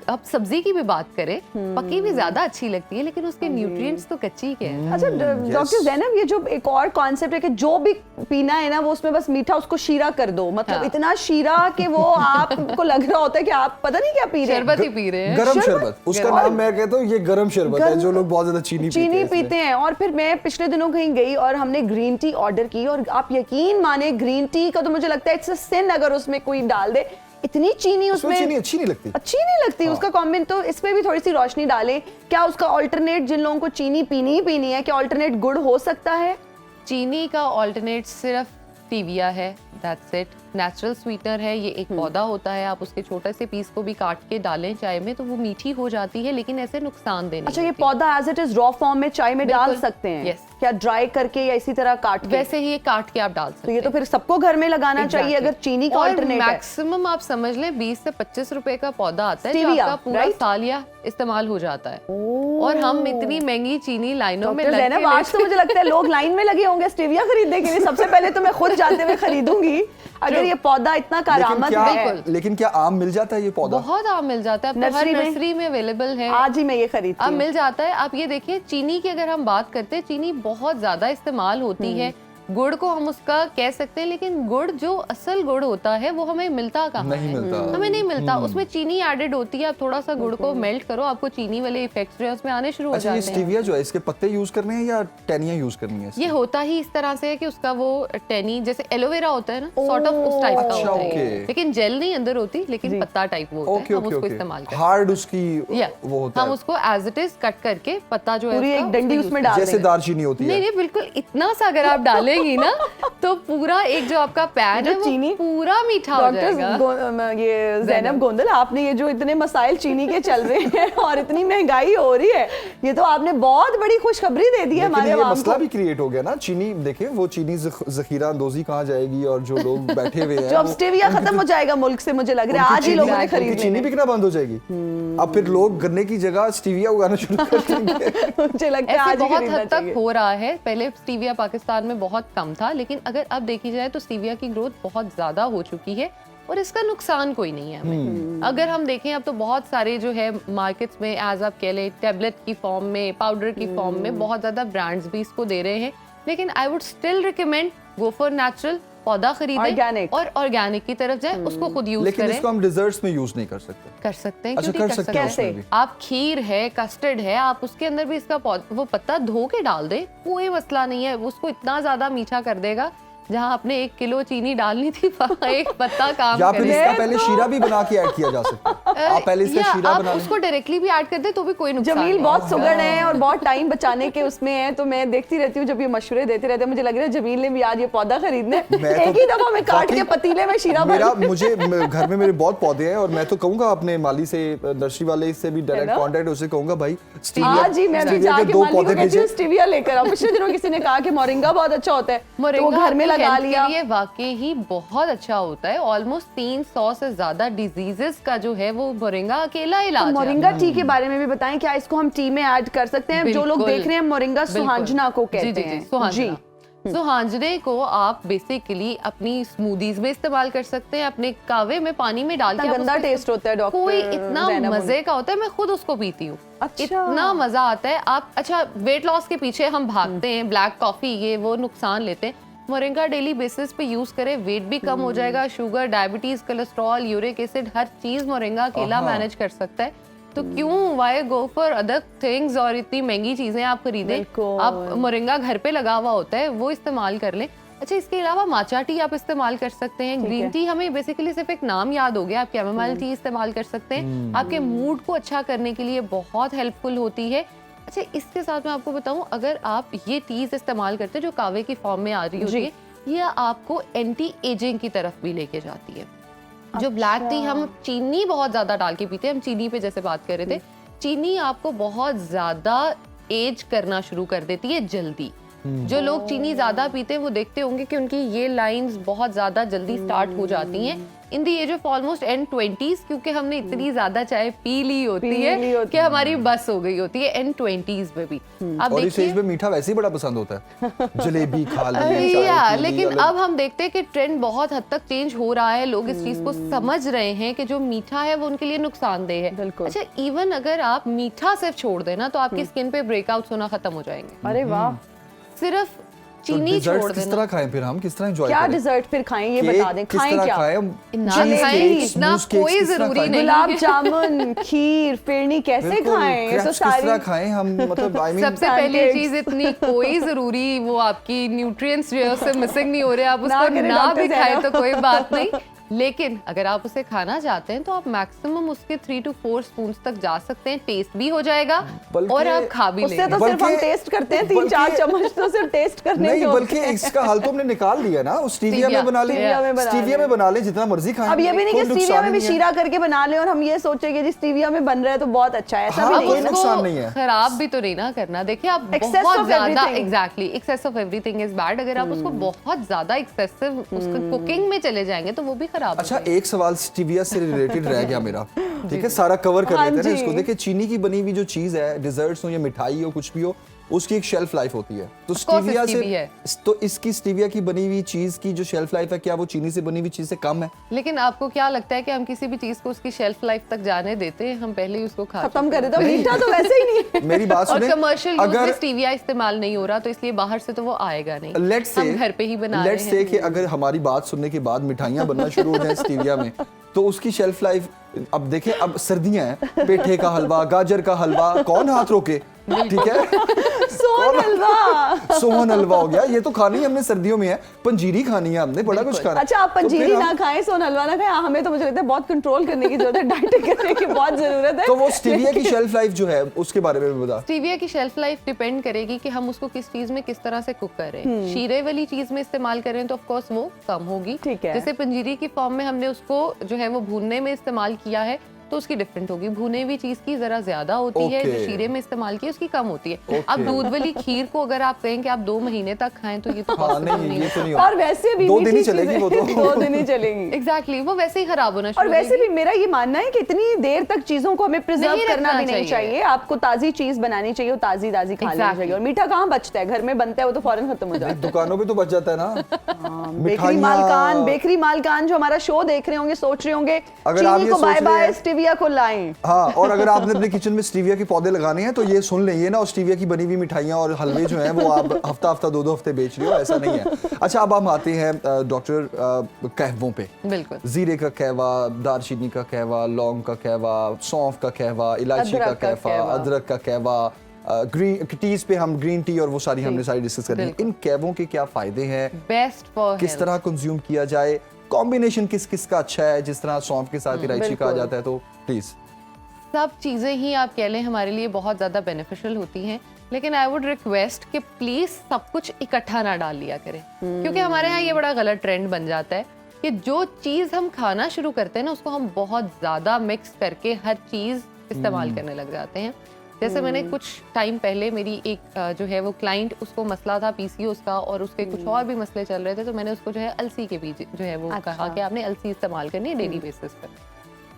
आप सब्जी की भी बात करें, पकी भी ज्यादा अच्छी लगती है लेकिन उसके न्यूट्रिएंट्स तो कच्ची के हैं। अच्छा डॉक्टर ज़ैनब, ये जो एक और कॉन्सेप्ट है कि जो भी पीना है ना वो उसमें बस मीठा उसको शीरा कर दो, मतलब इतना शीरा कि वो आपको लग रहा होता है कि आप पता नहीं क्या पी रहे हैं, शरबत ही पी रहे हैं। गरम शरबत, उसका नाम मैं कहता हूँ ये गरम शरबत है, जो लोग बहुत ज्यादा चीनी पीते हैं। और फिर मैं पिछले दिनों कहीं गई और हमने ग्रीन टी ऑर्डर की और आप यकीन माने ग्रीन टी का तो मुझे लगता है इट्स अ सिन अगर उसमें कोई डाल दे, इतनी चीनी उसमें चीनी अच्छी नहीं लगती, अच्छी नहीं लगती। उसका कमेंट तो इसमें भी थोड़ी सी रोशनी डालें, क्या उसका ऑल्टरनेट, जिन लोगों को चीनी पीनी ही पीनी है, क्या ऑल्टरनेट गुड़ हो सकता है? चीनी का ऑल्टरनेट सिर्फ स्टीविया है, दैट्स इट। नेचुरल स्वीटनर है, ये एक पौधा होता है, आप उसके छोटे से पीस को भी काट के डालें चाय में तो वो मीठी हो जाती है, लेकिन ऐसे नुकसान देने। अच्छा, ये पौधा as it is raw form में चाय में डाल सकते हैं? यस। क्या ड्राई करके या इसी तरह काट के? वैसे ही ये काट के आप डाल सकते तो ये हैं। तो फिर सबको घर में लगाना चाहिए अगर चीनी का ऑल्टरनेट है। मैक्सिमम आप समझ लें 20 से 25 रुपए का पौधा आता है जो Stevia, आपका पूरा right? साल या इस्तेमाल हो जाता है। और हम इतनी महंगी चीनी लाइनों में डॉक्टर ज़ैनब, आज तो मुझे लगता है लोग लाइन में लगे होंगे स्टीविया खरीदने के लिए। सबसे पहले तो मैं खुद जाते हुए खरीदूंगी अगर ये पौधा इतना करामत है। लेकिन क्या आम मिल जाता है ये पौधा? बहुत आम मिल जाता है, हर नर्सरी में अवेलेबल है। आज ही मैं ये खरीदती हूं। अब मिल जाता है। आप ये देखिए, चीनी की अगर हम बात करते हैं, चीनी बहुत ज्यादा इस्तेमाल होती है। गुड़ को हम उसका कह सकते हैं, लेकिन गुड़ जो असल गुड़ होता है वो हमें मिलता कहाँ नहीं है? मिलता। हमें नहीं मिलता, उसमें चीनी एडेड होती है। आप थोड़ा सा गुड़ को मेल्ट करो, आपको चीनी वाले इफेक्ट्स जो है उसमें आने शुरू हो अच्छा, ये जाते हैं। स्टीविया जो है इसके पत्ते यूज करने हैं या टहनियां यूज करनी है? ये होता ही इस तरह से है कि उसका वो टहनी जैसे एलोवेरा होता है ना, सॉर्ट ऑफ उस टाइप का अच्छा, होता है, ओके। लेकिन जेल नहीं अंदर होती, लेकिन पत्ता टाइप वो होता है, हम उसको इस्तेमाल करते हैं। हार्ड उसकी या वो होता हम है, उसको एज इट इज कट करके पत्ता जो है पूरी उसका एक डंडी उसको उसमें use डाल जैसे देंगे। दालचीनी होती है। नहीं नहीं, बिल्कुल इतना सा अगर आप डालेंगी ना तो पूरा एक जो आपका पैन जो है वो चीनी पूरा मीठा हो जाएगा। ये ज़ैनब गोंदल, आपने ये जो इतने मसाइल चीनी के चल रहे हैं और इतनी महंगाई हो रही है, ये तो आपने बहुत बड़ी खुशखबरी दे दी है हमारे ये आवाम मसला को। भी क्रिएट हो गया ना। चीनी देखें, वो चीनी जखीरा अंदोजी कहाँ जाएगी? और जो लोग बैठे हुए हैं जो अब स्टीविया खत्म हो जाएगा मुल्क से, मुझे लग रहा है आज ही लोगों ने खरीद चीनी बिकना बंद हो जाएगी। अब फिर लोग गन्ने की जगह स्टीविया उगाना शुरू कर देंगे। मुझे लगता है ऐसे आज ही बहुत खरीदना हद तक चाहिए। हो रहा है। पहले स्टीविया पाकिस्तान में बहुत कम था, लेकिन अगर अब देखी जाए तो स्टीविया की ग्रोथ बहुत ज्यादा हो चुकी है और इसका नुकसान कोई नहीं है हमें। अगर हम देखें अब तो बहुत सारे जो है मार्केट्स में एज आप कह लें टैबलेट की फॉर्म में, पाउडर की फॉर्म में बहुत ज्यादा ब्रांड्स भी इसको दे रहे हैं, लेकिन I would still recommend go for natural, पौधा खरीदें Organic। और ऑर्गेनिक की तरफ जाए, उसको खुद यूज लेकिन करें। इसको हम डिजर्ट्स में यूज नहीं कर सकते। कर सकते हैं, अच्छा, क्यों नहीं कर कर सकते हैं सकते उसमें भी। आप खीर है, कस्टर्ड है, आप उसके अंदर भी इसका वो पत्ता धो के डाल दे, कोई मसला नहीं है। उसको इतना ज्यादा मीठा कर देगा, जहाँ आपने 1 किलो चीनी डालनी थी वहाँ 1 पत्ता काम या फिर करेगा। इसका पहले शीरा भी बना के ऐड किया जा सकता है। आप पहले इसका या शीरा आप बना लें। उसको डायरेक्टली भी ऐड कर दे तो भी कोई नुकसान जमील नहीं बहुत है। सुगड़ है और बहुत टाइम बचाने के उसमें है, तो मैं देखती रहती हूँ जब ये मशवरे देते रहते हैं। मुझे लग रहा है जमील ने भी आज ये पौधा खरीदना है, मैं तो एक ही दफा में काट के पतीले में शीरा मेरा भर। मुझे घर में मेरे बहुत पौधे हैं और मैं तो कहूंगा अपने माली से, नर्सरी वाले से भी डायरेक्ट कांटेक्ट, उससे कहूंगा भाई हाँ जी, मैं भी स्टीविया के जाके 2 माली को पौधे कहती हूँ भेजे। स्टीविया लेकर आओ। पिछले दिनों किसी ने कहा कि मोरिंगा बहुत अच्छा होता है, तो वो मोरिंगा घर में आपकी लगा हेल्थ के लिया। लिए वाकई ही बहुत अच्छा होता है। ऑलमोस्ट 300 से ज्यादा डिजीजेस का जो है वो मोरिंगा अकेला इलाज है। मोरिंगा टी के बारे में भी बताएं, क्या इसको हम टी में ऐड कर सकते हैं? जो लोग बिल्कुल। देख रहे हैं मोरिंगा बिल्कुल। सुहांजना को जी, कहते जी, जी, हैं। सुहांजना। सुहांजने को आप बेसिकली अपनी स्मूदीज में इस्तेमाल कर सकते हैं, अपने कावे में पानी में डाल के। गंदा टेस्ट होता है डॉक्टर, कोई इतना मजे का होता है, मैं खुद उसको पीती हूँ। अच्छा। इतना मजा आता है। आप अच्छा वेट लॉस के पीछे हम भागते हैं, ब्लैक कॉफी ये वो नुकसान लेते हैं, मोरिंगा डेली बेसिस पे यूज करें, वेट भी कम हो जाएगा। Sugar, diabetes, cholesterol, uric acid, हर चीज मोरिंगा अकेला मैनेज कर सकता है। तो क्यों why go for other things और इतनी महंगी चीजें आप खरीदें। आप मोरिंगा घर पे लगा हुआ होता है, वो इस्तेमाल कर लें। अच्छा, इसके अलावा माचा टी आप इस्तेमाल कर सकते हैं। ग्रीन टी हमें बेसिकली सिर्फ एक नाम याद हो गया, आप कैमोमाइल टी इस्तेमाल कर सकते हैं, आपके मूड को अच्छा करने के लिए बहुत हेल्पफुल होती है। अच्छा, इसके साथ मैं आपको बताऊं, अगर आप ये टीज इस्तेमाल करते हैं जो कावे की फॉर्म में आ रही होती है, ये आपको एंटी एजिंग की तरफ भी लेके जाती है। जो ब्लैक टी हम चीनी बहुत ज्यादा डाल के पीते हैं, हम चीनी पे जैसे बात कर रहे थे, चीनी आपको बहुत ज्यादा एज करना शुरू कर देती है जल्दी। जो लोग चीनी ज्यादा पीते हैं वो देखते होंगे कि उनकी ये लाइंस बहुत ज्यादा जल्दी स्टार्ट हो जाती हैं in the age of almost and 20s, क्योंकि हमने इतनी ज्यादा चाय पी ली होती है कि हमारी बस हो गई होती है एंड 20s में भी। अब और इस एज में मीठा वैसे ही बड़ा पसंद होता है, जलेबी खा ली, लेकिन अब हम देखते हैं कि ट्रेंड बहुत हद तक चेंज हो रहा है। लोग इस चीज को समझ रहे हैं कि जो मीठा है वो उनके लिए नुकसानदेह है। अच्छा, इवन अगर आप मीठा सिर्फ छोड़ देना तो आपकी स्किन पे ब्रेकआउट्स होना खत्म हो जाएंगे। अरे वाह। सिर्फ चीनी छोड़ देना। किस तरह खाएं फिर हम, किस तरह एंजॉय क्या करें? डिजर्ट फिर खाएं ये बता दें, खाएं क्या? इतना कोई जरूरी नहीं। गुलाब जामुन, खीर, फिरनी कैसे खाएं? ये तो किस तरह खाएं हम, मतलब आई मीन सबसे पहली चीज इतनी कोई जरूरी वो आपकी न्यूट्रिएंट्स जो है उससे मिसिंग नहीं हो रहे, आप उसको ना भी खाएं तो कोई बात नहीं। लेकिन अगर आप उसे खाना चाहते हैं तो आप मैक्सिमम उसके 3 to 4 स्पून तक जा सकते हैं, टेस्ट भी हो जाएगा और आप खा भी लेंगे। उससे तो सिर्फ हम टेस्ट करते हैं, 3-4 चम्मच तो सिर्फ टेस्ट करने नहीं, बल्कि इसका हल तो हमने निकाल लिया ना, स्टीविया में बना ले, स्टीविया में बना ले, जितना मर्जी खाएं। अब ये भी नहीं कि स्टीविया में भी शीरा करके बना ले और हम ये सोचेंगे जी स्टीविया में बन रहा है तो बहुत अच्छा है, ऐसा भी नहीं है। नुकसान नहीं है, खराब भी तो नहीं ना करना। देखिए आप बहुत ज्यादा exactly excess of everything is bad. अगर आप उसको बहुत ज्यादा एक्सेसिव उसका कुकिंग में चले जाएंगे तो वो भी खराब। अच्छा, एक सवाल स्टीविया से रिलेटेड रह गया मेरा, ठीक है, सारा कवर कर लेते हैं ना इसको। देखिए, चीनी की बनी हुई जो चीज है, डिजर्ट्स हो या मिठाई हो, कुछ भी हो, उसकी एक शेल्फ लाइफ होती है। तो स्टीविया से तो इसकी स्टीविया की बनी हुई चीज की जो शेल्फ लाइफ है, क्या वो चीनी से बनी हुई चीज से कम है? लेकिन आपको क्या लगता है कि हम किसी भी चीज को उसकी शेल्फ लाइफ तक जाने देते हैं? हम पहले ही उसको खत्म कर देते हैं। मीठा तो वैसे ही नहीं है। मेरी बात सुने, और कमर्शियल यूज में स्टीविया इस्तेमाल नहीं हो रहा तो इसलिए बाहर से तो वो आएगा नहीं। हम घर पे ही बना रहे हैं। लेट्स से कि अगर हमारी बात सुनने के बाद मिठाइयां बनना शुरू हो जाए स्टीविया में, तो उसकी शेल्फ लाइफ, अब देखें, अब सर्दियां हैं, पेठे का हलवा, गाजर का हलवा, कौन हाथ रोके, ठीक है। सोहन हलवा हो गया, ये तो खानी हमने सर्दियों में है। पंजीरी खानी है हमने, बड़ा कुछ खाना। अच्छा, आप पंजीरी ना खाएं, सोहन हलवा ना खाएं, हमें तो मुझे लगता है बहुत कंट्रोल करने की जरूरत है, डाइटिंग करने की बहुत जरूरत है। तो वो स्टीविया की शेल्फ लाइफ जो है उसके बारे में बता। स्टीविया की शेल्फ लाइफ डिपेंड करेगी कि हम उसको किस चीज में किस तरह से कुक कर रहे हैं। शीरे वाली चीज में इस्तेमाल कर रहे हैं तो ऑफ कोर्स वो कम होगी। जैसे पंजीरी की फॉर्म में हमने उसको जो है वो भूनने में इस्तेमाल किया है तो उसकी डिफरेंट होगी। भुने हुई चीज की जरा ज्यादा होती है, जो शीरे में इस्तेमाल की उसकी कम होती है। अब दूध वाली खीर को अगर आप कहें कि आप 2 महीने तक खाएं तो ये तो नहीं है। और वैसे भी 2 दिन ही चलेगी वो तो। 2 दिन ही चलेगी। एग्जैक्टली, वो वैसे ही खराब होना शुरू। और वैसे भी मेरा ये मानना है कि इतनी देर तक चीजों को हमें प्रिजर्व करना भी नहीं चाहिए। आपको ताजी चीज बनानी चाहिए, ताजी ताजी खानी चाहिए। और मीठा कहाँ बचता है, घर में बनता है वो तो फौरन खत्म हो जाता है। दुकानों पे तो बच जाता है ना। बेकरी मालकान जो हमारा शो देख रहे होंगे, सोच रहे होंगे चीनी को बाय बाय, स्टीविया को लाएं। हाँ, और अगर आपने अपने किचन में स्टीविया के पौधे लगाने हैं तो ये सुन लें, ये ना और स्टीविया की बनी हुई मिठाइयाँ और हलवे जो हैं वो आप हफ्ता 2 हफ्ते बेच रहे हो, ऐसा नहीं है। अच्छा, अब हम आते हैं डॉक्टर कहवों पे। बिल्कुल। जीरे का कहवा, दालचीनी का कहवा, लौंग का कहवा, सौंफ का कहवा, इलायची का कहवा, अदरक का कहवा, ग्रीन टीज पे हम ग्रीन टी और वो सारी हमने सारी डिस्कस कर ली। इन कहवों के क्या फायदे हैं, बेस्ट फॉर किस तरह कंज्यूम किया जाए, कॉम्बिनेशन किस किस का अच्छा है, जिस तरह सौंफ के साथ इलायची कहा जाता है, तो प्लीज। सब चीज़ें ही आप कह लें हमारे लिए बहुत ज़्यादा बेनिफिशियल होती हैं, लेकिन आई वुड रिक्वेस्ट कि प्लीज़ सब कुछ इकट्ठा ना डाल लिया करें। क्योंकि हमारे यहाँ ये बड़ा गलत ट्रेंड बन जाता है कि जो चीज़ हम खाना शुरू करते हैं ना उसको हम बहुत ज़्यादा मिक्स करके हर चीज़ इस्तेमाल करने लग जाते हैं। जैसे मैंने कुछ टाइम पहले मेरी एक जो है वो क्लाइंट, उसको मसला था PCOS का और उसके कुछ और भी मसले चल रहे थे, तो मैंने उसको जो है अलसी के बीज जो है वो कहा कि आपने अलसी इस्तेमाल करनी है डेली बेसिस पर।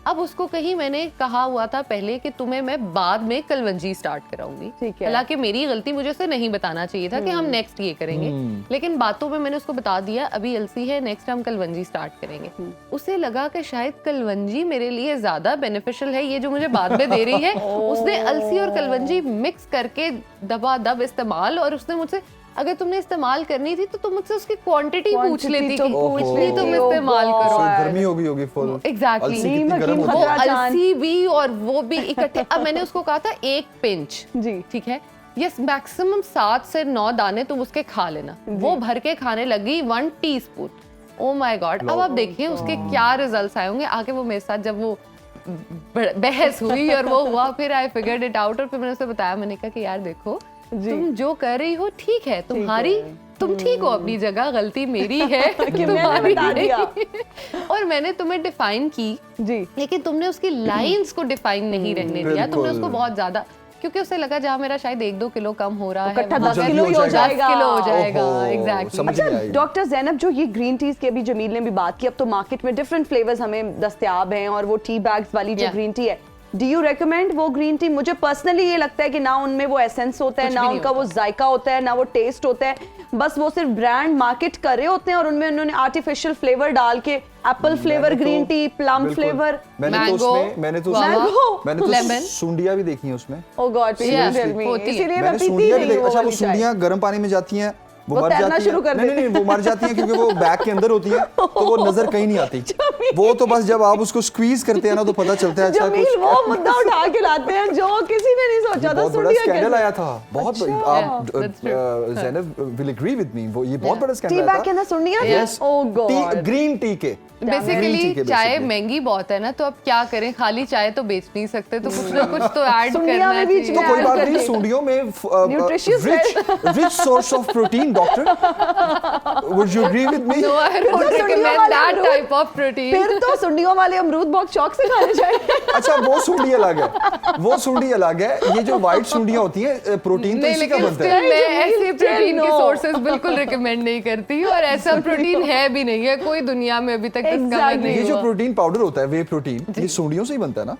अब उसको कहीं मैंने कहा हुआ था पहले कि तुम्हें मैं बाद में कलवंजी स्टार्ट कराऊंगी, ठीक है। हालांकि मेरी गलती, मुझे उसे नहीं बताना चाहिए था कि हम नेक्स्ट ये करेंगे, लेकिन बातों में मैंने उसको बता दिया अभी अलसी है, नेक्स्ट हम कलवंजी स्टार्ट करेंगे। उसे लगा कि शायद कलवंजी मेरे लिए ज्यादा बेनिफिशियल है, ये जो मुझे बाद में दे रही है। उसने अलसी और कलवंजी मिक्स करके दबादब इस्तेमाल, और उसने मुझसे अगर तुमने इस्तेमाल करनी थी तो तुम मुझसे उसकी क्वांटिटी पूछ लेती कि कितनी तुम इस्तेमाल करो। गर्मी होगी फुल। एग्जैक्टली, गर्म वो अलसी भी और वो भी इकट्ठे। अब मैंने उसको कहा था 1 पिंच, जी ठीक है, यस, मैक्सिमम 7 से 9 दाने तुम उसके खा लेना। वो भर के खाने लगी 1 टीस्पून। ओ माय गॉड, अब आप देखिए उसके क्या रिजल्ट्स आए होंगे। आगे वो मेरे साथ जब वो बहस हुई और वो हुआ, फिर आई फिगर्ड इट आउट, और फिर मैंने उसे बताया, मैंने कहा कि यार देखो तुम जो कर रही हो ठीक है, तुम्हारी तुम ठीक हो अपनी जगह, गलती मेरी है कि मैंने बता दिया। और मैंने तुम्हें डिफाइन की जी, लेकिन तुमने उसकी लाइंस को डिफाइन नहीं रहने दिया, तुमने उसको बहुत ज्यादा, क्योंकि उसे लगा जहाँ मेरा शायद 1-2 किलो कम हो रहा है 10 किलो हो जाएगा। एग्जैक्टली। अच्छा डॉक्टर ज़ैनब, जो ये ग्रीन टीज की अभी जमील ने भी बात की, अब तो मार्केट में डिफरेंट फ्लेवर्स हमें दस्तयाब हैं, और वो टी बैग्स वाली जो ग्रीन टी है, डू यू रेकमेंड वो ग्रीन टी? मुझे पर्सनली ये लगता है कि ना उनमें वो एसेंस होता है, ना उनका वो जायका होता है, ना वो टेस्ट होता है, बस वो सिर्फ ब्रांड मार्केट कर रहे होते हैं और उनमें उन्होंने आर्टिफिशियल फ्लेवर डाल के, Apple flavour green tea, plum flavour, मैंने तो सुंडियां भी देखी हैं उसमें। ओह गॉड, इसीलिए मैं पीती नहीं हूं। अच्छा, वो सुंडियां गर्म पानी में जाती हैं, वो मर जाती है। नहीं, वो मर जाती है क्योंकि वो बैग के अंदर होती है, तो वो नजर कहीं नहीं आती। वो तो बस जब आप उसको स्क्वीज करते हैं ना तो पता चलता है। अच्छा, जमील वो मुद्दा उठा के लाते हैं जो किसी ने नहीं सोचा था। बहुत बड़ा स्कैंडल आया था, बहुत। आप Zainab will agree with me, वो ये बहुत बड़ा स्कैंडल आया था। टी बैग के अंदर सुंडियां थी। ओह गॉड, ग्रीन टी के। बेसिकली चाय महंगी बहुत है ना, तो अब क्या करें, खाली चाय तो बेच नहीं सकते, तो कुछ ना कुछ तो ऐड करना चाहिए। तो कोई बात नहीं, सुंडियों में rich source of protein, doctor would you agree with me? No, I don't recommend that type of protein. फिर तो सुंडियों वाले अमरूद बहुत शौक से खाने चाहिए। अच्छा, वो सुंडी अलग है, वो सुंडी अलग है। ये जो व्हाइट सुंडियां होती हैं, प्रोटीन तो इसी का बनता है। मैं ऐसे प्रोटीन के सोर्सेज बिल्कुल रिकमेंड नहीं करती, और ऐसा प्रोटीन है भी नहीं है कोई दुनिया में अभी तक डिस्कवर नहीं हुआ। ये जो प्रोटीन पाउडर होता है, वे प्रोटीन, ये सुंडियों से ही बनता है ना?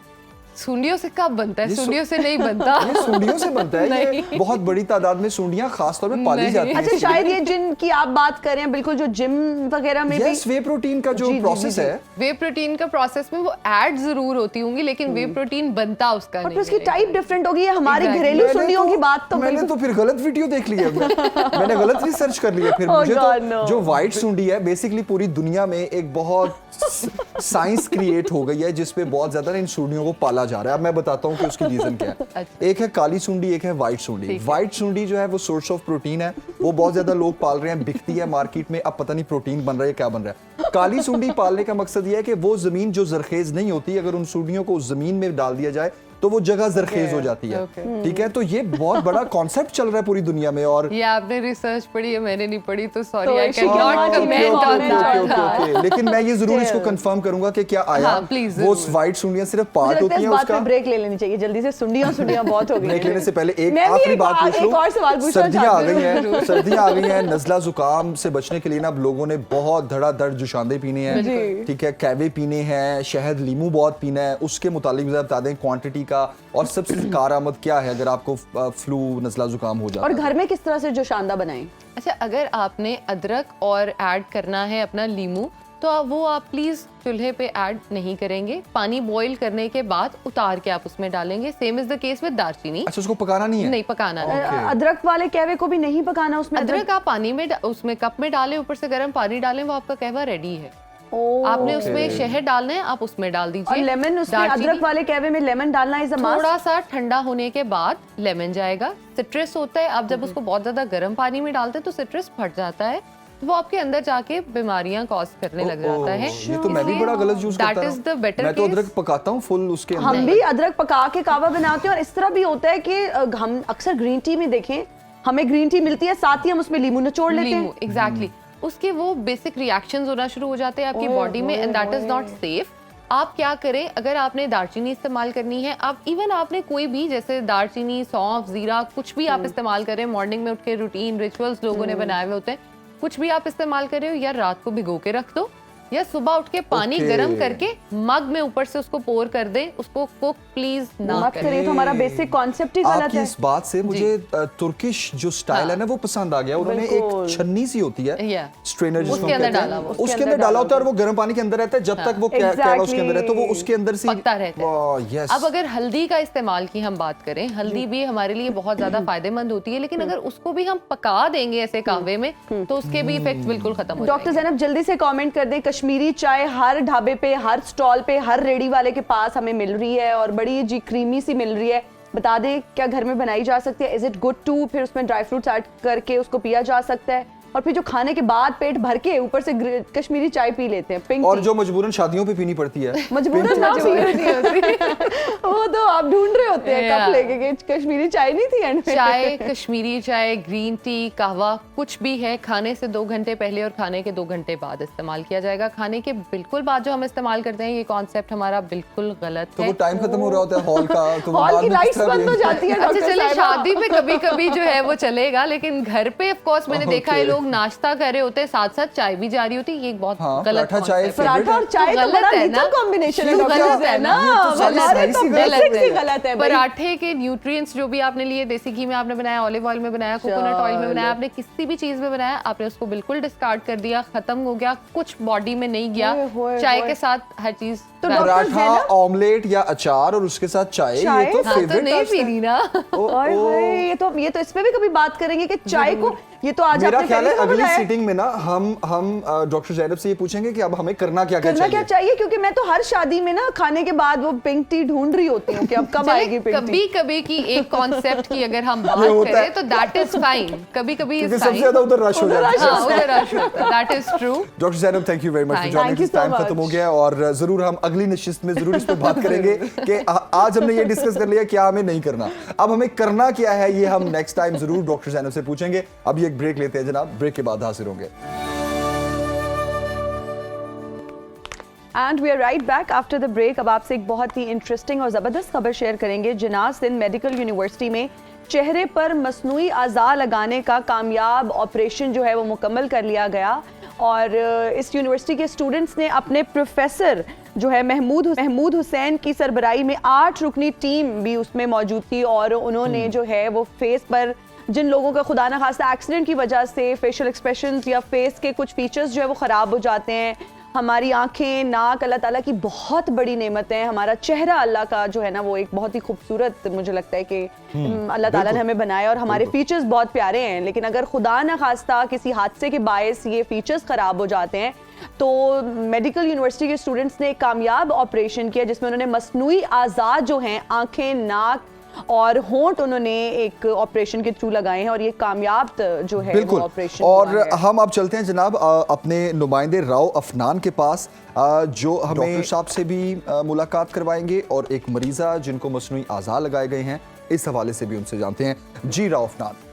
सुंडियों से कब बनता है? सुंडियों से नहीं बनता। ये सुंडियों से बनता है। ये बहुत बड़ी तादाद में सुंडियां खास तौर पे पाली जाती हैं। अच्छा, शायद ये जिनकी आप बात कर रहे हैं, बिल्कुल जो जिम वगैरह में भी वे प्रोटीन का जो प्रोसेस है, वे प्रोटीन का प्रोसेस में वो ऐड जरूर होती होंगी, लेकिन वे प्रोटीन बनता उसका नहीं है। उसकी टाइप डिफरेंट होगी। हमारी घरेलू सुंडियों की बात तो मैंने तो फिर गलत वीडियो देख लिया, मैंने गलत रिसर्च कर लिया। फिर मुझे तो जो व्हाइट सुंडी है, बेसिकली पूरी दुनिया में एक बहुत साइंस क्रिएट हो गई है जिसपे बहुत ज्यादा इन सुंडियों को पाला जा रहा है। अब मैं बताता हूं कि उसकी रीजन क्या है। एक है काली सुंडी, एक है व्हाइट सुंडी। व्हाइट सुंडी जो है वो सोर्स ऑफ प्रोटीन है, वो बहुत ज्यादा लोग पाल रहे हैं, बिकती है मार्केट में। अब पता नहीं प्रोटीन बन रहा है क्या बन रहा है। काली सुंडी पालने का मकसद ये है कि वो जमीन जो जरखेज नहीं होती, अगर उन सुंडियों को जमीन में डाल दिया जाए तो वो जगह जरखेज हो जाती है। ठीक है, तो ये बहुत बड़ा कॉन्सेप्ट चल रहा है पूरी दुनिया में। और ये आपने रिसर्च पढ़ी है, मैंने नहीं पढ़ी, तो sorry, I can not comment on that. लेकिन मैं ये जरूर इसको कंफर्म करूंगा कि क्या आया। वो व्हाइट सुंडियां सिर्फ पार्ट होती हैं उसका। ब्रेक ले लेनी चाहिए जल्दी से, सुंडियां बहुत हो गई। ब्रेक लेने से पहले एक आखिरी बात पूछ लूं। सर्दियां आ गई हैं, सर्दियां आ गई हैं, नज़ला जुकाम से बचने के लिए ना अब लोगों ने बहुत धड़ाधड़ जुशांदे पीने हैं, ठीक है, कहवे पीने हैं, शहद लीमू बहुत पीना है। उसके मुतालिक बता दें क्वांटिटी का, और सबसे कारआमद क्या है अगर आपको फ्लू, नज़ला जुकाम हो जाता है। और घर में किस तरह से जोशांदा बनाएं? अच्छा, अगर आपने अदरक और ऐड करना है अपना लीमू, तो वो आप प्लीज चूल्हे पे ऐड नहीं करेंगे। पानी बॉईल करने के बाद उतार के आप उसमें डालेंगे। Same is the case with दालचीनी। अच्छा, उसको पकाना नहीं है? नहीं, पकाना नहीं। अदरक वाले कहवे को भी नहीं पकाना उसमें? अदरक आप पानी में उसमें कप में डालें, ऊपर से गर्म पानी डालें, वो आपका कहवा रेडी है। आपने उसमें शहद डालना है, आप उसमें डाल दीजिए। और लेमन, उसमें अदरक वाले कहवे में लेमन डालना इज अ मस्ट। थोड़ा सा ठंडा होने के बाद लेमन जाएगा। सिट्रस होता है, आप जब उसको बहुत ज्यादा गर्म पानी में डालते हैं तो सिट्रस फट जाता है, वो आपके अंदर जाके बीमारियां कॉज करने लग जाता है। ये तो मैं भी बड़ा गलत यूज करता हूं। मैं तो अदरक पकाता हूं फुल उसके अंदर। हम भी अदरक पका के कावा बनाते हैं। और इस तरह भी होता है कि हम अक्सर ग्रीन टी में देखें, हमें ग्रीन टी मिलती है, साथ ही हम उसमें लीमू निचोड़ लेते हैं। एग्जैक्टली, उसके वो बेसिक रिएक्शंस होना शुरू हो जाते हैं आपकी बॉडी में, and that is not safe. आप क्या करें, अगर आपने दालचीनी इस्तेमाल करनी है, आप इवन आपने कोई भी जैसे दालचीनी, सौंफ, जीरा, कुछ भी आप इस्तेमाल करें, मॉर्निंग में उठ के रूटीन रिचुअल्स लोगों ने बनाए हुए होते हैं, कुछ भी आप इस्तेमाल कर रहे हो, या रात को भिगो के रख दो, या सुबह उठ के पानी गर्म करके मग में ऊपर से उसको पोर कर दें, उसको कुक प्लीज ना मत करिए, तो हमारा बेसिक कॉन्सेप्ट ही गलत आपकी है। इस बात से मुझे तुर्किश जो स्टाइल है ना वो पसंद आ गया। उन्होंने एक छन्नी सी होती है स्ट्रेनर जिसको उसके अंदर कहते डाला हैं, उसके अंदर डाला होता है और वो गर्म पानी के अंदर रहता है जब तक वो कैला उसके अंदर है तो वो उसके अंदर से पकता रहता है। यस। अब अगर हल्दी का इस्तेमाल की हम बात करें, हल्दी भी हमारे लिए बहुत ज्यादा फायदेमंद होती है, लेकिन अगर उसको भी हम पका देंगे ऐसे कहवे में तो उसके भी इफेक्ट्स बिल्कुल खत्म हो जाएंगे। डॉक्टर ज़ैनब जल्दी से कमेंट कर दें, कश्मीरी चाय हर ढाबे पे, हर स्टॉल पे, हर रेडी वाले के पास हमें मिल रही है और बड़ी जी क्रीमी सी मिल रही है, बता दें क्या घर में बनाई जा सकती है? Is it good too? फिर उसमें ड्राई फ्रूट्स ऐड करके उसको पिया जा सकता है और फिर जो खाने के बाद पेट भर के ऊपर से कश्मीरी चाय पी लेते हैं, पिंक और जो मजबूरन शादियों पे पीनी पड़ती है। मजबूरन ना वो तो आप ढूंढ रहे होते हैं कप लेके कि कश्मीरी चाय नहीं थी एंड में। चाय, कश्मीरी चाय, ग्रीन टी, कहवा, कुछ भी है खाने से 2 घंटे पहले और खाने के 2 घंटे बाद इस्तेमाल किया जाएगा। खाने के बिल्कुल बाद जो हम इस्तेमाल करते हैं, ये कॉन्सेप्ट हमारा बिल्कुल गलत तो है। वो टाइम खत्म हो रहा होता है हॉल का, तो हॉल की लाइट्स बंद हो जाती है। अच्छा चले, शादी पे कभी कभी जो है वो चलेगा, लेकिन घर पे ऑफ कोर्स मैंने देखा है लोग नाश्ता कर रहे होते हैं, साथ साथ चाय भी जा रही होती है, ये एक बहुत गलत पराठा चाय, पराठा और चाय तो बड़ा लीथल कॉम्बिनेशन है, गलत है ना, हमारे तो बेसिक्स ही गलत है भाई। पराठे के न्यूट्रिएंट्स जो भी आपने लिए, देसी घी में आपने बनाया, ऑलिव ऑयल में बनाया, कोकोनट ऑयल में बनाया, आपने किसी भी चीज में बनाया, आपने उसको बिल्कुल डिस्कार्ड कर दिया, खत्म हो गया, कुछ बॉडी में नहीं गया। चाय के साथ हर चीज, तो पराठा, ऑमलेट या अचार और उसके साथ चाय, ये तो फेवरेट नहीं पीनी ना। ये तो इसमें भी कभी बात करेंगे कि चाय को, ये तो आज मेरा आपने ख्याल है पहले अगली बताया। सीटिंग में ना हम डॉक्टर ज़ैनब से ये पूछेंगे कि अब हमें करना क्या चाहिए, क्योंकि मैं तो हर शादी में ना खाने के बाद वो पिंक टी ढूंढ रही होती हूँ कि अब कब आएगी पिंक टी। कभी कभी की एक कॉन्सेप्ट की अगर हम बात करें तो दैट इज फाइन, कभी कभी सबसे ज्यादा उधर रश हो जाता है, उधर रश होता है, that is true. Doctor Zainab thank you very much for joining. Time खत्म हो गया और जरूर हम अगली नशिस्त में जरूर इस पे बात करेंगे कि आज हमने ये डिस्कस कर लिया क्या हमें नहीं करना, अब हमें करना क्या है, ये हम नेक्स्ट टाइम जरूर डॉक्टर ज़ैनब से पूछेंगे। अभी एक ब्रेक लेते हैं जनाब, ब्रेक के बाद हाजिर होंगे। And we are right back after the break. अब आपसे एक बहुत ही इंटरेस्टिंग और ज़बरदस्त खबर शेयर करेंगे। जिनाह सिंध मेडिकल यूनिवर्सिटी में चेहरे पर मसनूई अज़ा लगाने का कामयाब ऑपरेशन जो है वो मुकम्मल कर लिया गया और इस यूनिवर्सिटी के स्टूडेंट्स ने अपने प्रोफेसर जो है महमूद हुसैन की सरबराही में 8 रुकनी टीम भी उसमें मौजूद थी और उन्होंने जो है वो फेस पर जिन लोगों का खुदा न खास्ता एक्सीडेंट की वजह से फेशियल एक्सप्रेशंस या फेस के कुछ फीचर्स जो है वो ख़राब हो जाते हैं, हमारी आंखें, नाक अल्लाह ताला की बहुत बड़ी नेमत है, हमारा चेहरा अल्लाह का जो है ना वो एक बहुत ही खूबसूरत, मुझे लगता है कि अल्लाह ताला ने हमें बनाया और हमारे फीचर्स बहुत प्यारे हैं, लेकिन अगर खुदा न खास्ता किसी हादसे के बायस ये फीचर्स ख़राब हो जाते हैं तो मेडिकल यूनिवर्सिटी के स्टूडेंट्स ने एक कामयाब ऑपरेशन किया जिसमें उन्होंने मसनूई आज़ाद जो हैं आंखें, नाक और होंठ उन्होंने एक ऑपरेशन के थ्रू लगाए हैं और ये कामयाब जो है वो ऑपरेशन और हम अब चलते हैं जनाब अपने नुमाइंदे राव अफनान के पास जो हमें डॉक्टर साहब से भी मुलाकात करवाएंगे और एक मरीज़ा जिनको मसनूई आज़ा लगाए गए हैं इस हवाले से भी उनसे जानते हैं। जी राव अफनान।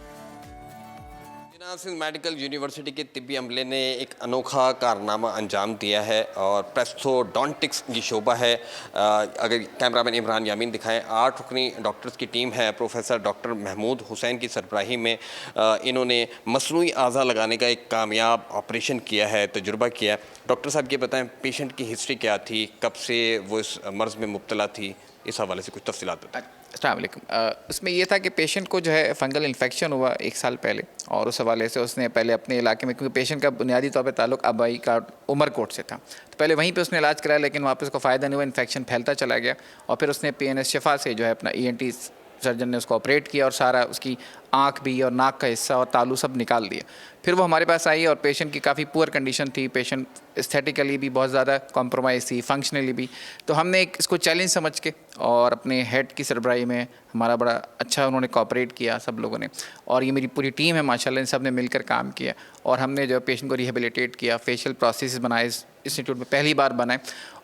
जिनाह सिंध मेडिकल यूनिवर्सिटी के तिब्बी अमले ने एक अनोखा कारनामा अंजाम दिया है और प्रेस्थोडोंटिक्स ये शोबा है। अगर कैमरामैन इमरान यामीन दिखाएं, 8 रुकनी डॉक्टर्स की टीम है, प्रोफेसर डॉक्टर महमूद हुसैन की सरबराही में इन्होंने मसनूई आज़ा लगाने का एक कामयाब ऑपरेशन किया है, तजुर्बा किया। डॉक्टर साहब ये बताएं पेशेंट की हिस्ट्री क्या थी, कब से वो इस मर्ज़ में मुब्तला थी, इस हवाले से कुछ तफसीलात बताएं। अस्सलाम वालेकुम। उसमें ये था कि पेशेंट को जो है फंगल इन्फेक्शन हुआ 1 साल पहले और उस हवाले से उसने पहले अपने इलाके में, क्योंकि पेशेंट का बुनियादी तौर पे ताल्लुक आबाई का उमरकोट से था, तो पहले वहीं पे उसने इलाज कराया लेकिन वहाँ पे उसको फ़ायदा नहीं हुआ, इन्फेक्शन फैलता चला गया और फिर उसने PNS शिफा से जो है अपना ENT सर्जन ने उसको ऑपरेट किया और सारा उसकी आँख भी और नाक का हिस्सा और तालू सब निकाल दिया। फिर वो हमारे पास आई और पेशेंट की काफ़ी पुअर कंडीशन थी, पेशेंट एस्थेटिकली भी बहुत ज़्यादा कॉम्प्रोमाइज़ थी, फंक्शनली भी। तो हमने एक इसको चैलेंज समझ के और अपने हेड की सरबराही में हमारा बड़ा अच्छा उन्होंने कोऑपरेट किया सब लोगों ने और ये मेरी पूरी टीम है माशाल्लाह, इन सब ने मिलकर काम किया और हमने जो पेशेंट को रिहेबिलिटेट किया, फेशियल प्रोसेस बनाए, इस इंस्टीट्यूट में पहली बार बनाए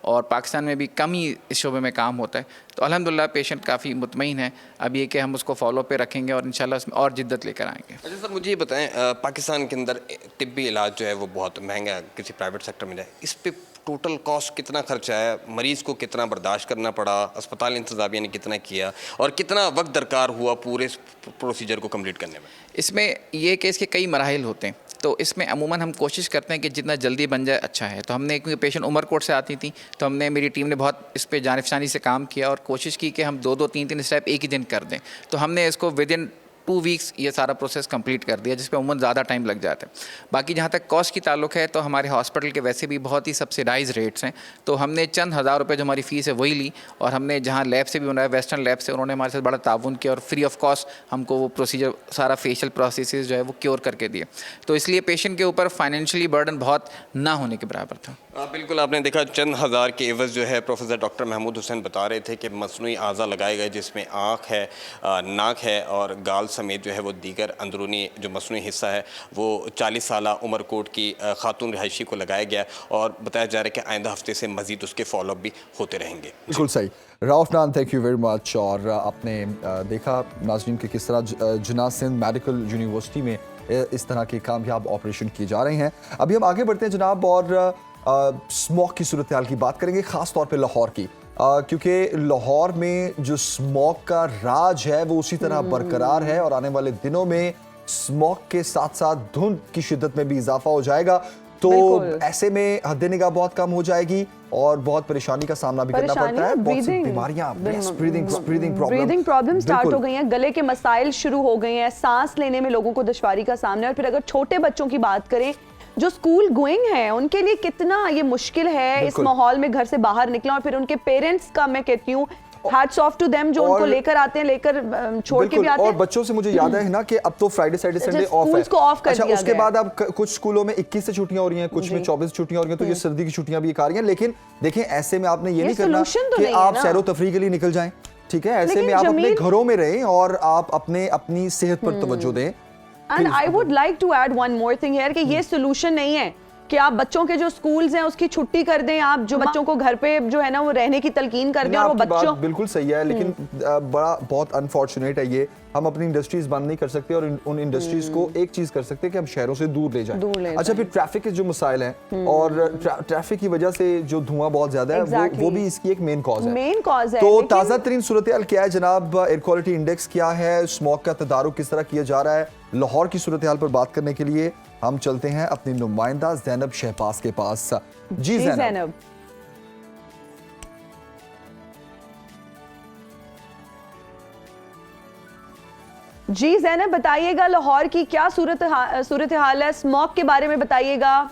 और पाकिस्तान में भी कम ही इस शोबे में काम होता है। तो अल्हम्दुलिल्लाह पेशेंट काफ़ी मुतमईन है। अब ये कि हम उसको फॉलो पे रखेंगे और इंशाल्लाह उसमें और जिद्दत लेकर आएंगे। अच्छा सर, मुझे ये बताएं पाकिस्तान के अंदर तिब्बी इलाज जो है वो बहुत महंगा है, किसी प्राइवेट सेक्टर में जाए, इस पे टोटल कॉस्ट कितना खर्चा है, मरीज़ को कितना बर्दाश्त करना पड़ा, अस्पताल इंतज़ामिया ने कितना किया और कितना वक्त दरकार हुआ पूरे प्रोसीजर को कंप्लीट करने में? इसमें ये कि इसके कई मराहिल होते हैं। तो इसमें अमूमन हम कोशिश करते हैं कि जितना जल्दी बन जाए अच्छा है। तो हमने, क्योंकि पेशेंट उमरकोट से आती थी, तो हमने, मेरी टीम ने बहुत इस पर जानिफशानी से काम किया और कोशिश की कि हम 2-2, 3-3 स्टेप एक ही दिन कर दें। तो हमने इसको विद इन 2 वीक्स ये सारा प्रोसेस कंप्लीट कर दिया, जिसपे उम्र ज़्यादा टाइम लग जाता है। बाकी जहाँ तक कॉस्ट की ताल्लुक है, तो हमारे हॉस्पिटल के वैसे भी बहुत ही सब्सिडाइज रेट्स हैं, तो हमने चंद हज़ार रुपये जो हमारी फ़ीस है वही ली, और हमने जहाँ लैब से भी बनाया, वेस्टर्न लैब से, उन्होंने हमारे साथ बड़ा ताउन किया और फ्री ऑफ कॉस्ट हमको वो प्रोसीजर, सारा फेशियल प्रोसेस जो है वो क्योर करके दिए। तो इसलिए पेशेंट के ऊपर फाइनेंशियली बर्डन बहुत ना होने के बराबर था। बिल्कुल, आपने देखा चंद हज़ार के एवज़ जो है प्रोफेसर डॉक्टर महमूद हुसैन बता रहे थे कि मसनूई आज़ा लगाए गए, जिसमें आँख है, नाक है और गाल समेत जो है वो दीगर अंदरूनी जो मसनूई हिस्सा है वो 40 साला उमरकोट की खातून रिहायशी को लगाया गया, और बताया जा रहा है कि आइंदा हफ्ते से मज़ीद उसके फॉलोअप भी होते रहेंगे। बिल्कुल सही। राउफ नान, थैंक यू वेरी मच। और आपने देखा नाज़रीन कि किस तरह जिन्ना सिंध मेडिकल यूनिवर्सिटी में इस तरह के कामयाब ऑपरेशन किए जा रहे हैं। अभी हम आगे बढ़ते हैं जनाब, और स्मोक की सूरत हाल की बात करेंगे, ख़ास तौर पे लाहौर की, क्योंकि लाहौर में जो स्मोक का राज है वो उसी तरह बरकरार है, और आने वाले दिनों में स्मोक के साथ साथ धुंध की शिद्दत में भी इजाफा हो जाएगा। तो ऐसे में हद निगाह बहुत कम हो जाएगी और बहुत परेशानी का सामना भी करना पड़ता है। बहुत सी बीमारियां, ब्रीदिंग प्रॉब्लम स्टार्ट हो गई हैं, गले के मसाइल शुरू हो गए हैं, सांस लेने में लोगों को दुश्वारी का सामना है। और फिर अगर छोटे बच्चों की बात करें जो स्कूल गोइंग है, उनके लिए कितना ये मुश्किल है इस माहौल में घर से बाहर निकलना। और फिर उनके पेरेंट्स का मैं कहती हूँ हैट्स ऑफ टू देम, जो उनको लेकर आते हैं, लेकर छोड़ के भी आते हैं। और बच्चों से मुझे याद है ना कि अब तो फ्राइडे सैटरडे संडे ऑफ है। अच्छा, उसके बाद अब कुछ स्कूलों में 21 से छुट्टियां हो रही हैं, कुछ में 24 छुट्टियां हो रही हैं, तो ये सर्दी की छुट्टियां भी एक आ रही हैं। लेकिन देखें, ऐसे में आपने ये नहीं करना कि आप सैरो तफरी के लिए निकल जाएं, ठीक है? ऐसे में आप अपने घरों में रहें और आप अपनी सेहत पर तवज्जो दें। And I would like to add one more thing here कि ये सोल्यूशन नहीं है कि आप बच्चों के जो स्कूल्स हैं उसकी छुट्टी कर दें, आप जो बच्चों को घर पे जो है ना वो रहने की तलकीन कर दें, और वो बच्चों बिल्कुल सही है, लेकिन बहुत अनफॉर्चुनेट है ये। हम अपनी इंडस्ट्रीज बंद नहीं कर सकते, और उन इंडस्ट्रीज को एक चीज कर सकते हैं कि हम शहरों से दूर ले जाएं। अच्छा, फिर ट्रैफिक के जो मसाइल हैं, और ट्रैफिक की वजह से जो धुआं बहुत ज्यादा है, वो भी इसकी एक मेन कॉज है। तो ताज़ा तरीन सूरत हाल क्या है जनाब? एयर क्वालिटी इंडेक्स क्या है? स्मोक का तदारुक किस तरह किया जा रहा है? लाहौर की सूरत हाल पर बात करने के लिए हम चलते हैं अपनी नुमाइंदा ज़ैनब शहबाज के पास। जी ज़ैनब। जी ज़ैनब, बताइएगा लाहौर की क्या सूरत हाल है, स्मोक के बारे में बताइएगा।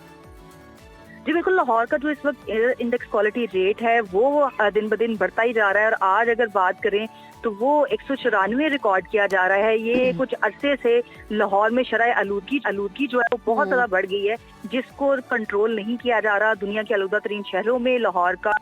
जी बिल्कुल, लाहौर का जो इस वक्त एयर इंडेक्स क्वालिटी रेट है वो दिन ब दिन बढ़ता ही जा रहा है, और आज अगर बात करें तो वो 194 रिकॉर्ड किया जा रहा है। ये कुछ अरसे से लाहौर में शराय आलूदगी जो है वो बहुत ज़्यादा बढ़ गई है, जिसको कंट्रोल नहीं किया जा रहा। दुनिया के आलूदा तरीन शहरों में लाहौर का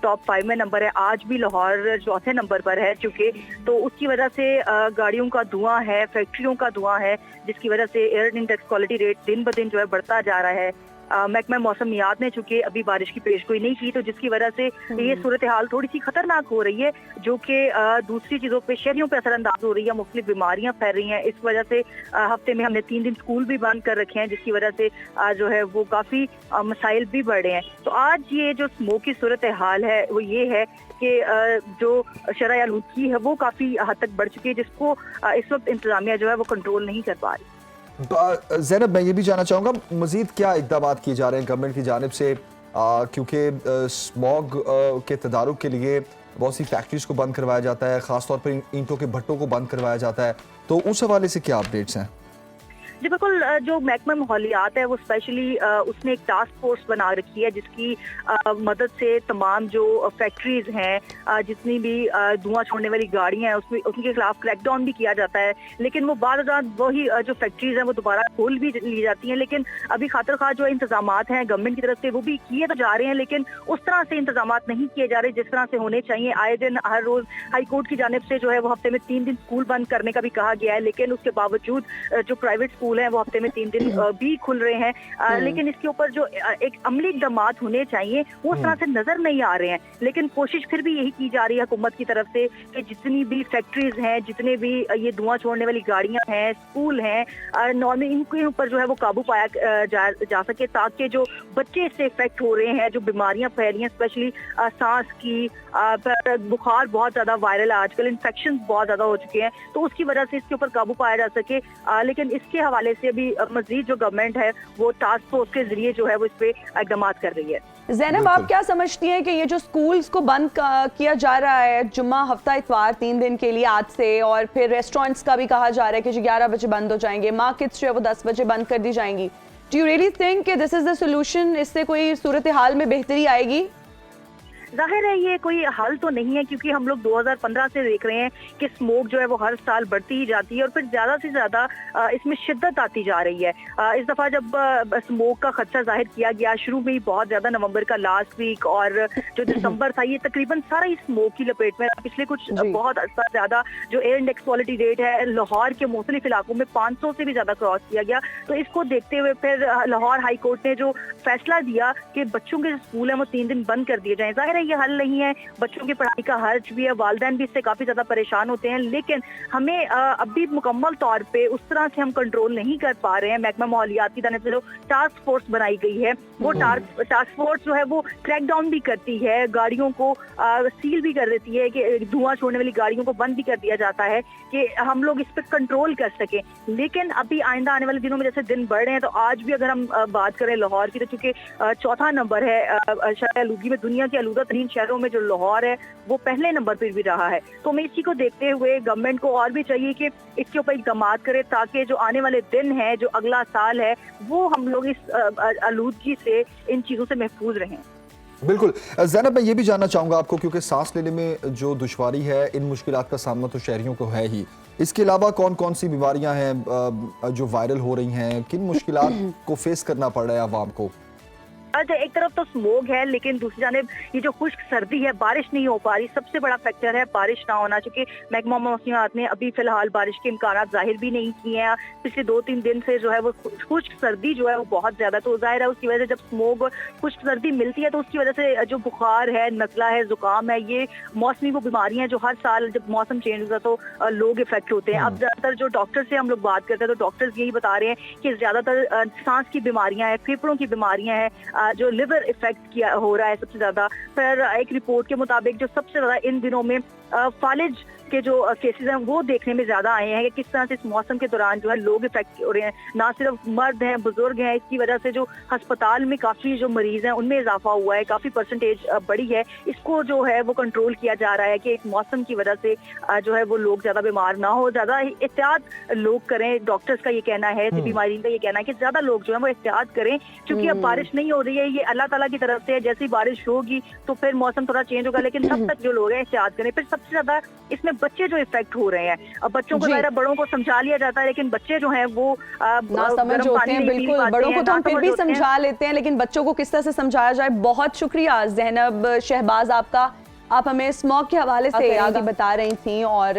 टॉप 5 में नंबर है, आज भी लाहौर चौथे नंबर पर है चूँकि। तो उसकी वजह से गाड़ियों का धुआं है, फैक्ट्रियों का धुआं है, जिसकी वजह से एयर इंडेक्स क्वालिटी रेट दिन ब दिन जो है बढ़ता जा रहा है। महकमा मौसमियात ने चूंकि अभी बारिश की पेशगोई नहीं की, तो जिसकी वजह से ये सूरत हाल थोड़ी सी खतरनाक हो रही है, जो कि दूसरी चीज़ों पे शहरियों पे असरअंदाज हो रही है। मुख्तलिफ बीमारियां फैल रही हैं। इस वजह से हफ्ते में हमने 3 दिन स्कूल भी बंद कर रखे हैं, जिसकी वजह से जो है वो काफ़ी मसाइल भी बढ़ रहे हैं। तो आज ये जो स्मोक की सूरत हाल है वो ये है कि जो शराय आलूदगी है वो काफ़ी हद तक बढ़ चुकी है, जिसको इस वक्त इंतजामिया जो है वो कंट्रोल नहीं कर पा रही। ज़ैनब, मैं ये भी जानना चाहूँगा मज़ीद क्या इक़दाम किए जा रहे हैं गवर्नमेंट की जानिब से, क्योंकि स्मॉग के तदारुक के लिए बहुत सी फैक्ट्रीज़ को बंद करवाया जाता है, ख़ासतौर पर ईंटों के भट्टों को बंद करवाया जाता है, तो उस हवाले से क्या अपडेट्स हैं? जी बिल्कुल, जो महकमा माहौलियात है वो स्पेशली उसने एक टास्क फोर्स बना रखी है, जिसकी मदद से तमाम जो फैक्ट्रीज हैं, जितनी भी धुआं छोड़ने वाली गाड़ियां हैं, उसमें उनके खिलाफ क्रैकडाउन भी किया जाता है। लेकिन वो बाद वही जो फैक्ट्रीज हैं वो दोबारा खोल भी ली जाती हैं। लेकिन अभी खातिर खा जो इंतजाम हैं गवर्नमेंट की तरफ से वो भी किए तो जा रहे हैं, लेकिन उस तरह से इंतजाम नहीं किए जा रहे जिस तरह से होने चाहिए। आए दिन हर रोज हाई कोर्ट की जानिब से जो है वो हफ्ते में 3 दिन स्कूल बंद करने का भी कहा गया है, लेकिन उसके बावजूद जो प्राइवेट स्कूल है वो हफ्ते में 3 दिन भी खुल रहे हैं। लेकिन इसके ऊपर जो एक अमली इक़दामात होने चाहिए वो उस तरह से नजर नहीं आ रहे हैं। लेकिन कोशिश फिर भी यही की जा रही है हुकूमत की तरफ से कि जितनी भी फैक्ट्रीज हैं, जितने भी ये धुआं छोड़ने वाली गाड़ियां हैं, स्कूल हैं, नॉर्मल इनके ऊपर जो है वो काबू पाया जा सके, ताकि जो बच्चे इससे इफेक्ट हो रहे हैं, जो बीमारियां फैल रही हैं, स्पेशली सांस की, बुखार बहुत ज्यादा वायरल है आजकल, इन्फेक्शन बहुत ज्यादा हो चुके हैं, तो उसकी वजह से इसके ऊपर काबू पाया जा सके। लेकिन इसके हवाले हवाले से अभी मजीद जो गवर्नमेंट है वो टास्क फोर्स के जरिए जो है वो इस पे इकदाम कर रही है। ज़ैनब, आप क्या समझती हैं कि ये जो स्कूल्स को बंद किया जा रहा है जुम्मा हफ्ता इतवार 3 दिन के लिए आज से, और फिर रेस्टोरेंट्स का भी कहा जा रहा है कि जो 11 बजे बंद हो जाएंगे, मार्केट्स जो है वो 10 बजे बंद कर दी जाएंगी, डू यू रियली थिंक कि दिस इज द सोल्यूशन? इससे कोई सूरत हाल में बेहतरी आएगी? जाहिर है ये कोई हल तो नहीं है, क्योंकि हम लोग 2015 से देख रहे हैं कि स्मोक जो है वो हर साल बढ़ती ही जाती है और फिर ज़्यादा से ज़्यादा इसमें शिद्दत आती जा रही है। इस दफ़ा जब स्मोक का खदशा जाहिर किया गया शुरू में ही बहुत ज़्यादा, नवंबर का लास्ट वीक और जो दिसंबर था, ये तकरीबन सारा ही स्मोक की लपेट में। पिछले कुछ बहुत अर्सा ज़्यादा जो एयर इंडेक्स क्वालिटी रेट है लाहौर के मुख्तलिफ इलाकों में 500 से भी ज़्यादा क्रॉस किया गया। तो इसको देखते हुए फिर लाहौर हाई कोर्ट ने जो फैसला दिया कि बच्चों के स्कूल हैं वो 3 दिन बंद कर दिए जाएँ। जाहिर ये हल नहीं है, बच्चों की पढ़ाई का खर्च भी है, वालिदैन भी इससे काफी ज्यादा परेशान होते हैं, लेकिन हमें अभी मुकम्मल तौर पे उस तरह से हम कंट्रोल नहीं कर पा रहे हैं। महकमा माहौलियात की तरफ से जो टास्क फोर्स बनाई गई है वो टास्क फोर्स जो है वो क्रैक डाउन भी करती है, गाड़ियों को सील भी कर देती है कि धुआं छोड़ने वाली गाड़ियों को बंद भी कर दिया जाता है कि हम लोग इस पर कंट्रोल कर सकें। लेकिन अभी आइंदा आने वाले दिनों में जैसे दिन बढ़ रहे हैं, तो आज भी अगर हम बात करें लाहौर की, तो चूंकि 4था नंबर है शरह आलूगी में, दुनिया के आलूदा तरीन शहरों में जो लाहौर है वो पहले नंबर पर भी रहा है। तो हमें इसी को देखते हुए गवर्नमेंट को और भी चाहिए कि इसके ऊपर इक़दाम करे, ताकि जो आने वाले दिन है, जो अगला साल है, वो हम लोग इस आलूदगी से, इन चीज़ों से महफूज रहें। बिल्कुल ज़ैनब, मैं ये भी जानना चाहूँगा आपको, क्योंकि सांस लेने में जो दुश्वारी है, इन मुश्किलात का सामना तो शहरियों को है ही, इसके अलावा कौन कौन सी बीमारियां हैं जो वायरल हो रही हैं, किन मुश्किलात को फेस करना पड़ रहा है आवाम को? अच्छा, एक तरफ तो स्मोक है, लेकिन दूसरी जानिब ये जो खुश्क सर्दी है, बारिश नहीं हो पा रही, सबसे बड़ा फैक्टर है बारिश ना होना। चूंकि महकमा मौसमियात ने अभी फिलहाल बारिश के इम्कान जाहिर भी नहीं किए हैं। पिछले 2-3 दिन से जो है वो खुश्क सर्दी जो है वो बहुत ज्यादा, तो जाहिर है उसकी वजह से जब स्मोक खुश्क सर्दी मिलती है तो उसकी वजह से जो बुखार है, नज़ला है, जुकाम है, ये मौसमी वो बीमारियां जो हर साल जब मौसम चेंज होता है तो लोग इफेक्ट होते हैं। अब ज्यादातर जो डॉक्टर से हम लोग बात करते हैं तो डॉक्टर्स यही बता रहे हैं कि ज्यादातर सांस की बीमारियां हैं, फेफड़ों की बीमारियां हैं, जो लिवर इफेक्ट किया हो रहा है सबसे ज्यादा। फिर एक रिपोर्ट के मुताबिक जो सबसे ज्यादा इन दिनों में फालिज के जो केसेस हैं वो देखने में ज्यादा आए हैं कि किस तरह से इस मौसम के दौरान जो है लोग इफेक्ट हो रहे हैं। ना सिर्फ मर्द हैं, बुजुर्ग हैं, इसकी वजह से जो अस्पताल में काफी जो मरीज हैं उनमें इजाफा हुआ है, काफी परसेंटेज बढ़ी है। इसको जो है वो कंट्रोल किया जा रहा है कि इस मौसम की वजह से जो है वो लोग ज्यादा बीमार ना हो, ज्यादा एहतियात लोग करें। डॉक्टर्स का ये कहना है, बीमारी का ये कहना है कि ज्यादा लोग जो है वो एहतियात करें, क्योंकि अब बारिश नहीं हो रही है, ये अल्लाह ताला की तरफ से है। जैसी बारिश होगी तो फिर मौसम थोड़ा चेंज होगा, लेकिन तब तक जो लोग हैं एहतियात करें। फिर सबसे ज्यादा इसमें बच्चे जो इफेक्ट हो रहे हैं, अब बच्चों को ज़ाहिर बड़ों को समझा लिया जाता है, लेकिन बच्चे जो हैं वो ना समझ होते हैं। बिल्कुल, बड़ों को तो हम फिर भी समझा लेते हैं, लेकिन बच्चों को किस तरह से समझाया जाए। बहुत शुक्रिया ज़ैनब शहबाज आपका, आप हमें स्मोक के हवाले से आगे बता रही थी। और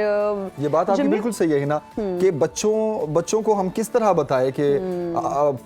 ये बात आपकी बिल्कुल सही है ना कि बच्चों को हम किस तरह बताएं कि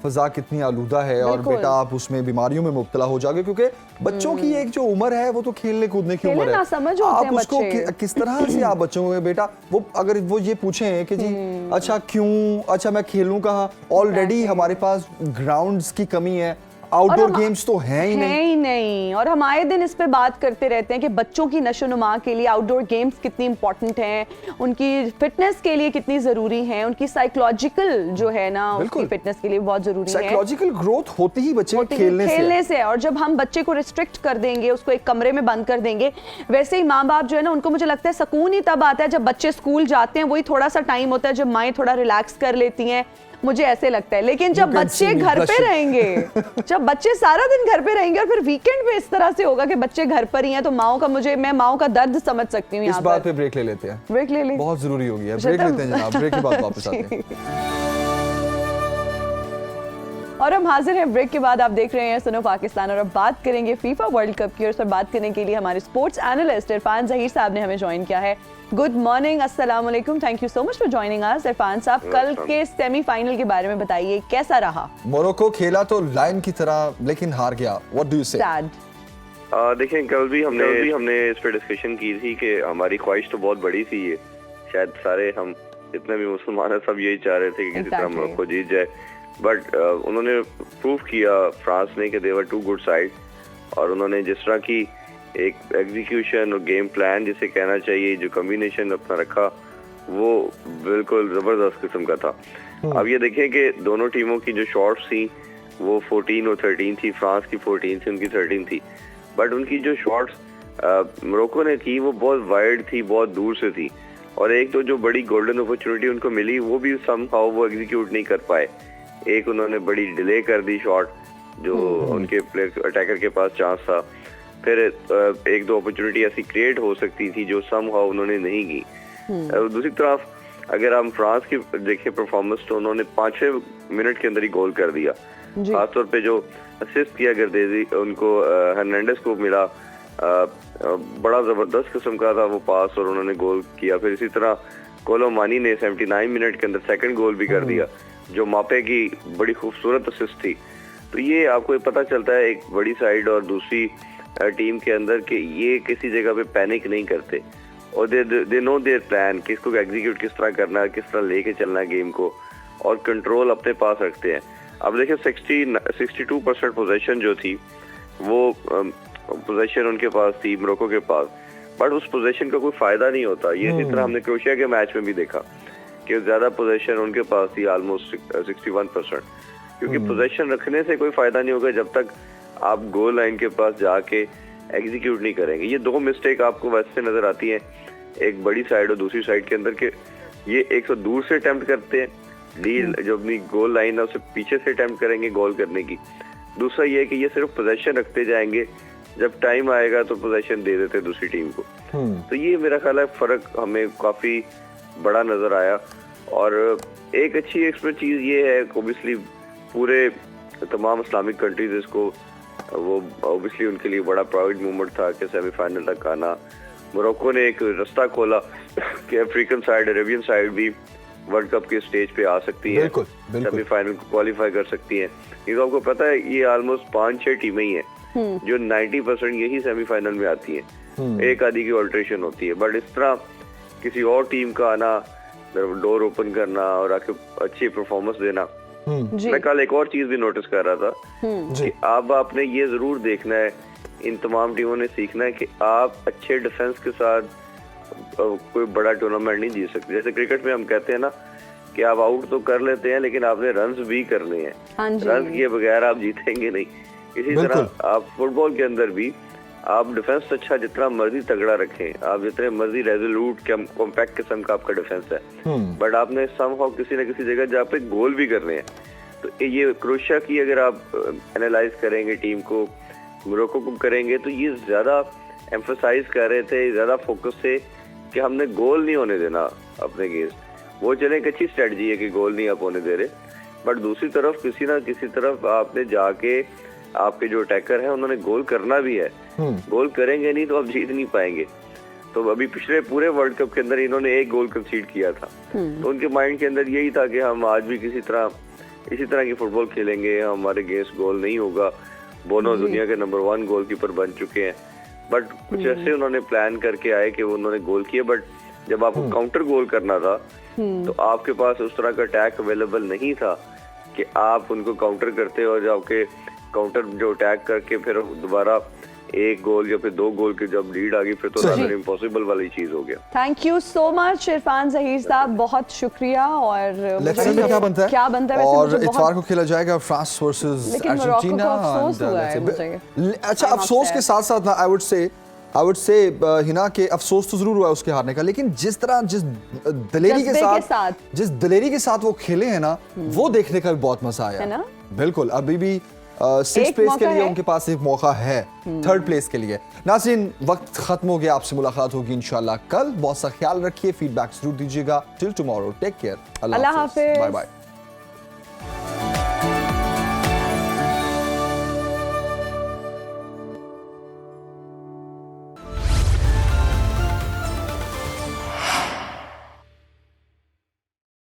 फिजा कितनी आलूदा है और बेटा आप उसमें बीमारियों में मुब्तला हो जाओगे, क्योंकि बच्चों की एक जो उम्र है वो तो खेलने कूदने की उम्र है। समझ आप उसको किस तरह से आप बच्चों को बेटा वो अगर वो ये पूछें कि जी अच्छा क्यों, अच्छा मैं खेलूं कहाँ, ऑलरेडी हमारे पास ग्राउंड्स की कमी है, आउटडोर गेम्स तो हैं ही नहीं। और हम आए दिन इस पे बात करते रहते हैं कि बच्चों की नशोनुमा के लिए आउटडोर गेम्स कितनी इंपॉर्टेंट हैं, उनकी फिटनेस के लिए कितनी जरूरी हैं, उनकी साइकोलॉजिकल जो है ना उसकी फिटनेस के लिए बहुत जरूरी है। साइकोलॉजिकल ग्रोथ होती ही बच्चे खेलने से। और जब हम बच्चे को रिस्ट्रिक्ट कर देंगे, उसको एक कमरे में बंद कर देंगे, वैसे ही माँ बाप जो है ना उनको मुझे लगता है सुकून ही तब आता है जब बच्चे स्कूल जाते हैं। वही थोड़ा सा टाइम होता है जब माएँ थोड़ा रिलैक्स कर लेती हैं, मुझे ऐसे लगता है। लेकिन जब बच्चे घर पे रहेंगे, जब बच्चे सारा दिन घर पे रहेंगे और फिर वीकेंड पे इस तरह से होगा कि बच्चे घर पर ही हैं, तो मैं माओ का दर्द समझ सकती हूँ। इस बात पे ब्रेक ले लेते हैं, ब्रेक ले लें, बहुत जरूरी होगी है। ब्रेक लेते हैं जनाब, ब्रेक के बाद वापस आते हैं। और हम हाजिर हैं ब्रेक के बाद। आप देख रहे हैं सुनो पाकिस्तान और अब बात करेंगे फीफा वर्ल्ड कप की। और इस पर बात करने के लिए हमारे स्पोर्ट्स एनालिस्ट इरफान जहीर साहब ने हमें ज्वाइन किया है। गुड मॉर्निंग, अस्सलाम वालेकुम, thank you so much for joining us. Irfan साहब, कल के सेमीफाइनल के बारे में बताइए, कैसा रहा? मोरक्को खेला तो लायन की तरह लेकिन हार गया, व्हाट डू यू से? देखें, कल भी हमने इस पर डिस्कशन की थी कि हमारी ख्वाहिश तो बहुत बड़ी थी, ये शायद सारे हम जितने भी मुसलमान हैं सब यही चाह रहे थे कि किसी तरह मोरक्को जीत जाए, बट उन्होंने प्रूव किया फ्रांस ने कि दे वर टू गुड साइड, और उन्होंने जिस तरह की एक एग्जीक्यूशन और गेम प्लान जिसे कहना चाहिए, जो कॉम्बिनेशन अपना रखा, वो बिल्कुल ज़बरदस्त किस्म का था। अब ये देखें कि दोनों टीमों की जो शॉट्स थी वो 14 और 13 थी, फ्रांस की 14 थी, उनकी 13 थी, बट उनकी जो शॉट्स मोरक्को ने की वो बहुत वाइड थी, बहुत दूर से थी, और एक तो जो बड़ी गोल्डन अपॉर्चुनिटी उनको मिली वो भी समहाउ वो एग्जीक्यूट नहीं कर पाए। एक उन्होंने बड़ी डिले कर दी शॉट जो उनके प्लेयर अटैकर के पास चांस था, फिर एक दो अपॉर्चुनिटी ऐसी क्रिएट हो सकती थी जो समहाउ उन्होंने नहीं की। दूसरी तरफ अगर हम फ्रांस की देखें परफॉर्मेंस तो उन्होंने 5-6 मिनट के अंदर ही गोल कर दिया। खासतौर पे जो असिस्ट किया गर्देजी उनको हर्नांडेस को मिला, बड़ा जबरदस्त किस्म का था वो पास और उन्होंने गोल किया। फिर इसी तरह कोलोमानी ने 79 मिनट के अंदर सेकंड गोल भी कर दिया जो मापे की बड़ी खूबसूरत असिस्ट थी। तो ये आपको पता चलता है एक बड़ी साइड और दूसरी टीम के अंदर कि ये किसी जगह पे पैनिक नहीं करते और दे नो देयर प्लान कि इसको एग्जीक्यूट किस तरह करना है, किस तरह लेके चलना है गेम को, और कंट्रोल अपने पास रखते हैं। अब देखिए 62% पोजीशन जो थी वो पोजीशन उनके पास थी मोरक्को के पास, बट उस पोजीशन का कोई फायदा नहीं होता। ये इस तरह हमने क्रोएशिया के मैच में भी देखा कि ज्यादा पोजीशन उनके पास थी, ऑलमोस्ट 61%, क्योंकि पोजीशन रखने से कोई फायदा नहीं होगा जब तक आप गोल लाइन के पास जाके एग्जीक्यूट नहीं करेंगे। ये दो मिस्टेक आपको वैसे नजर आती है, एक बड़ी साइड और दूसरी साइड के अंदर के ये एक तो दूर से अटेम्प्ट करते हैं, लीड जो अपनी गोल लाइन है उसे पीछे से अटेम्प्ट करेंगे गोल करने की। दूसरा ये है कि ये सिर्फ पोजीशन रखते जाएंगे, जब टाइम आएगा तो पोजीशन दे देते दूसरी टीम को। तो ये मेरा ख्याल है फर्क हमें काफी बड़ा नजर आया। और एक अच्छी इसमें चीज ये है ओबियसली पूरे तमाम इस्लामिक कंट्रीज इसको वो ओबियसली उनके लिए बड़ा प्राउड मोमेंट था कि सेमीफाइनल तक आना। मोरक्को ने एक रास्ता खोला कि अफ्रीकन साइड, अरेबियन साइड भी वर्ल्ड कप के स्टेज पे आ सकती है, सेमीफाइनल को क्वालिफाई कर सकती है। ये तो आपको पता है ये ऑलमोस्ट 5-6 टीमें ही हैं जो 90% यही सेमीफाइनल में आती हैं, एक आधी की ऑल्ट्रेशन होती है। बट इस तरह किसी और टीम का आना, डोर ओपन करना और आके अच्छी परफॉर्मेंस देना। मैं कल एक और चीज भी नोटिस कर रहा था कि अब आपने ये जरूर देखना है, इन तमाम टीमों ने सीखना है कि आप अच्छे डिफेंस के साथ कोई बड़ा टूर्नामेंट नहीं जीत सकते। जैसे क्रिकेट में हम कहते हैं ना कि आप आउट तो कर लेते हैं लेकिन आपने रन्स भी करने हैं, रन्स किए बगैर आप जीतेंगे नहीं। इसी तरह आप फुटबॉल के अंदर भी आप डिफेंस अच्छा जितना मर्जी तगड़ा रखें, आप जितने मर्जी रेजोल्यूट कॉम्पैक्ट किस्म का आपका डिफेंस है, बट आपने समहाउ किसी न किसी जगह जहाँ पे गोल भी करने हैं। तो ये क्रोएशिया की अगर आप एनालाइज करेंगे टीम को, मोरक्को को करेंगे, तो ये ज्यादा एम्फसाइज कर रहे थे, ज्यादा फोकस थे कि हमने गोल नहीं होने देना अपने अगेंस्ट। वो चले एक अच्छी स्ट्रेटजी है कि गोल नहीं आप होने दे रहे, बट दूसरी तरफ किसी ना किसी तरफ आपने जाके आपके जो अटैकर हैं उन्होंने गोल करना भी है। गोल करेंगे नहीं तो आप जीत नहीं पाएंगे। तो अभी पिछले पूरे वर्ल्ड कप के अंदर इन्होंने एक गोल कंसीड किया था, तो उनके माइंड के अंदर यही था कि हम आज भी इसी तरह की फुटबॉल खेलेंगे, हमारे अगेंस्ट गोल नहीं होगा। बोनो दुनिया के नंबर 1 गोलकीपर बन चुके हैं, बट कुछ ऐसे उन्होंने प्लान करके आए कि वो उन्होंने गोल किए, बट जब आपको काउंटर गोल करना था तो आपके पास उस तरह का अटैक अवेलेबल नहीं था कि आप उनको काउंटर करते और जब आपके काउंटर जो अटैक करके फिर दोबारा एक गोल या फिर 2 गोल की जब लीड आ गई फिर तो इम्पॉसिबल वाली चीज हो गया। Thank you so much Irfan Zaheer साहब, बहुत शुक्रिया। और क्या बनता है और इतवार को खेला जाएगा फ्रांस वर्सेस अर्जेंटीना। अच्छा, अफसोस के साथ साथ ना आई वुड से हिना के अफसोस तो जरूर हुआ उसके हारने का, लेकिन जिस दलेरी के साथ वो खेले हैं ना, वो देखने का भी बहुत मजा आया है ना। बिल्कुल, अभी भी 6th प्लेस के लिए उनके पास एक मौका है 3rd प्लेस के लिए। नाज़रीन, वक्त खत्म हो गया, आपसे मुलाकात होगी इंशाल्लाह कल। बहुत सा ख्याल रखिए, फीडबैक जरूर दीजिएगा। टिल टुमारो, टेक केयर, अल्लाह हाफिज़, बाय बाय।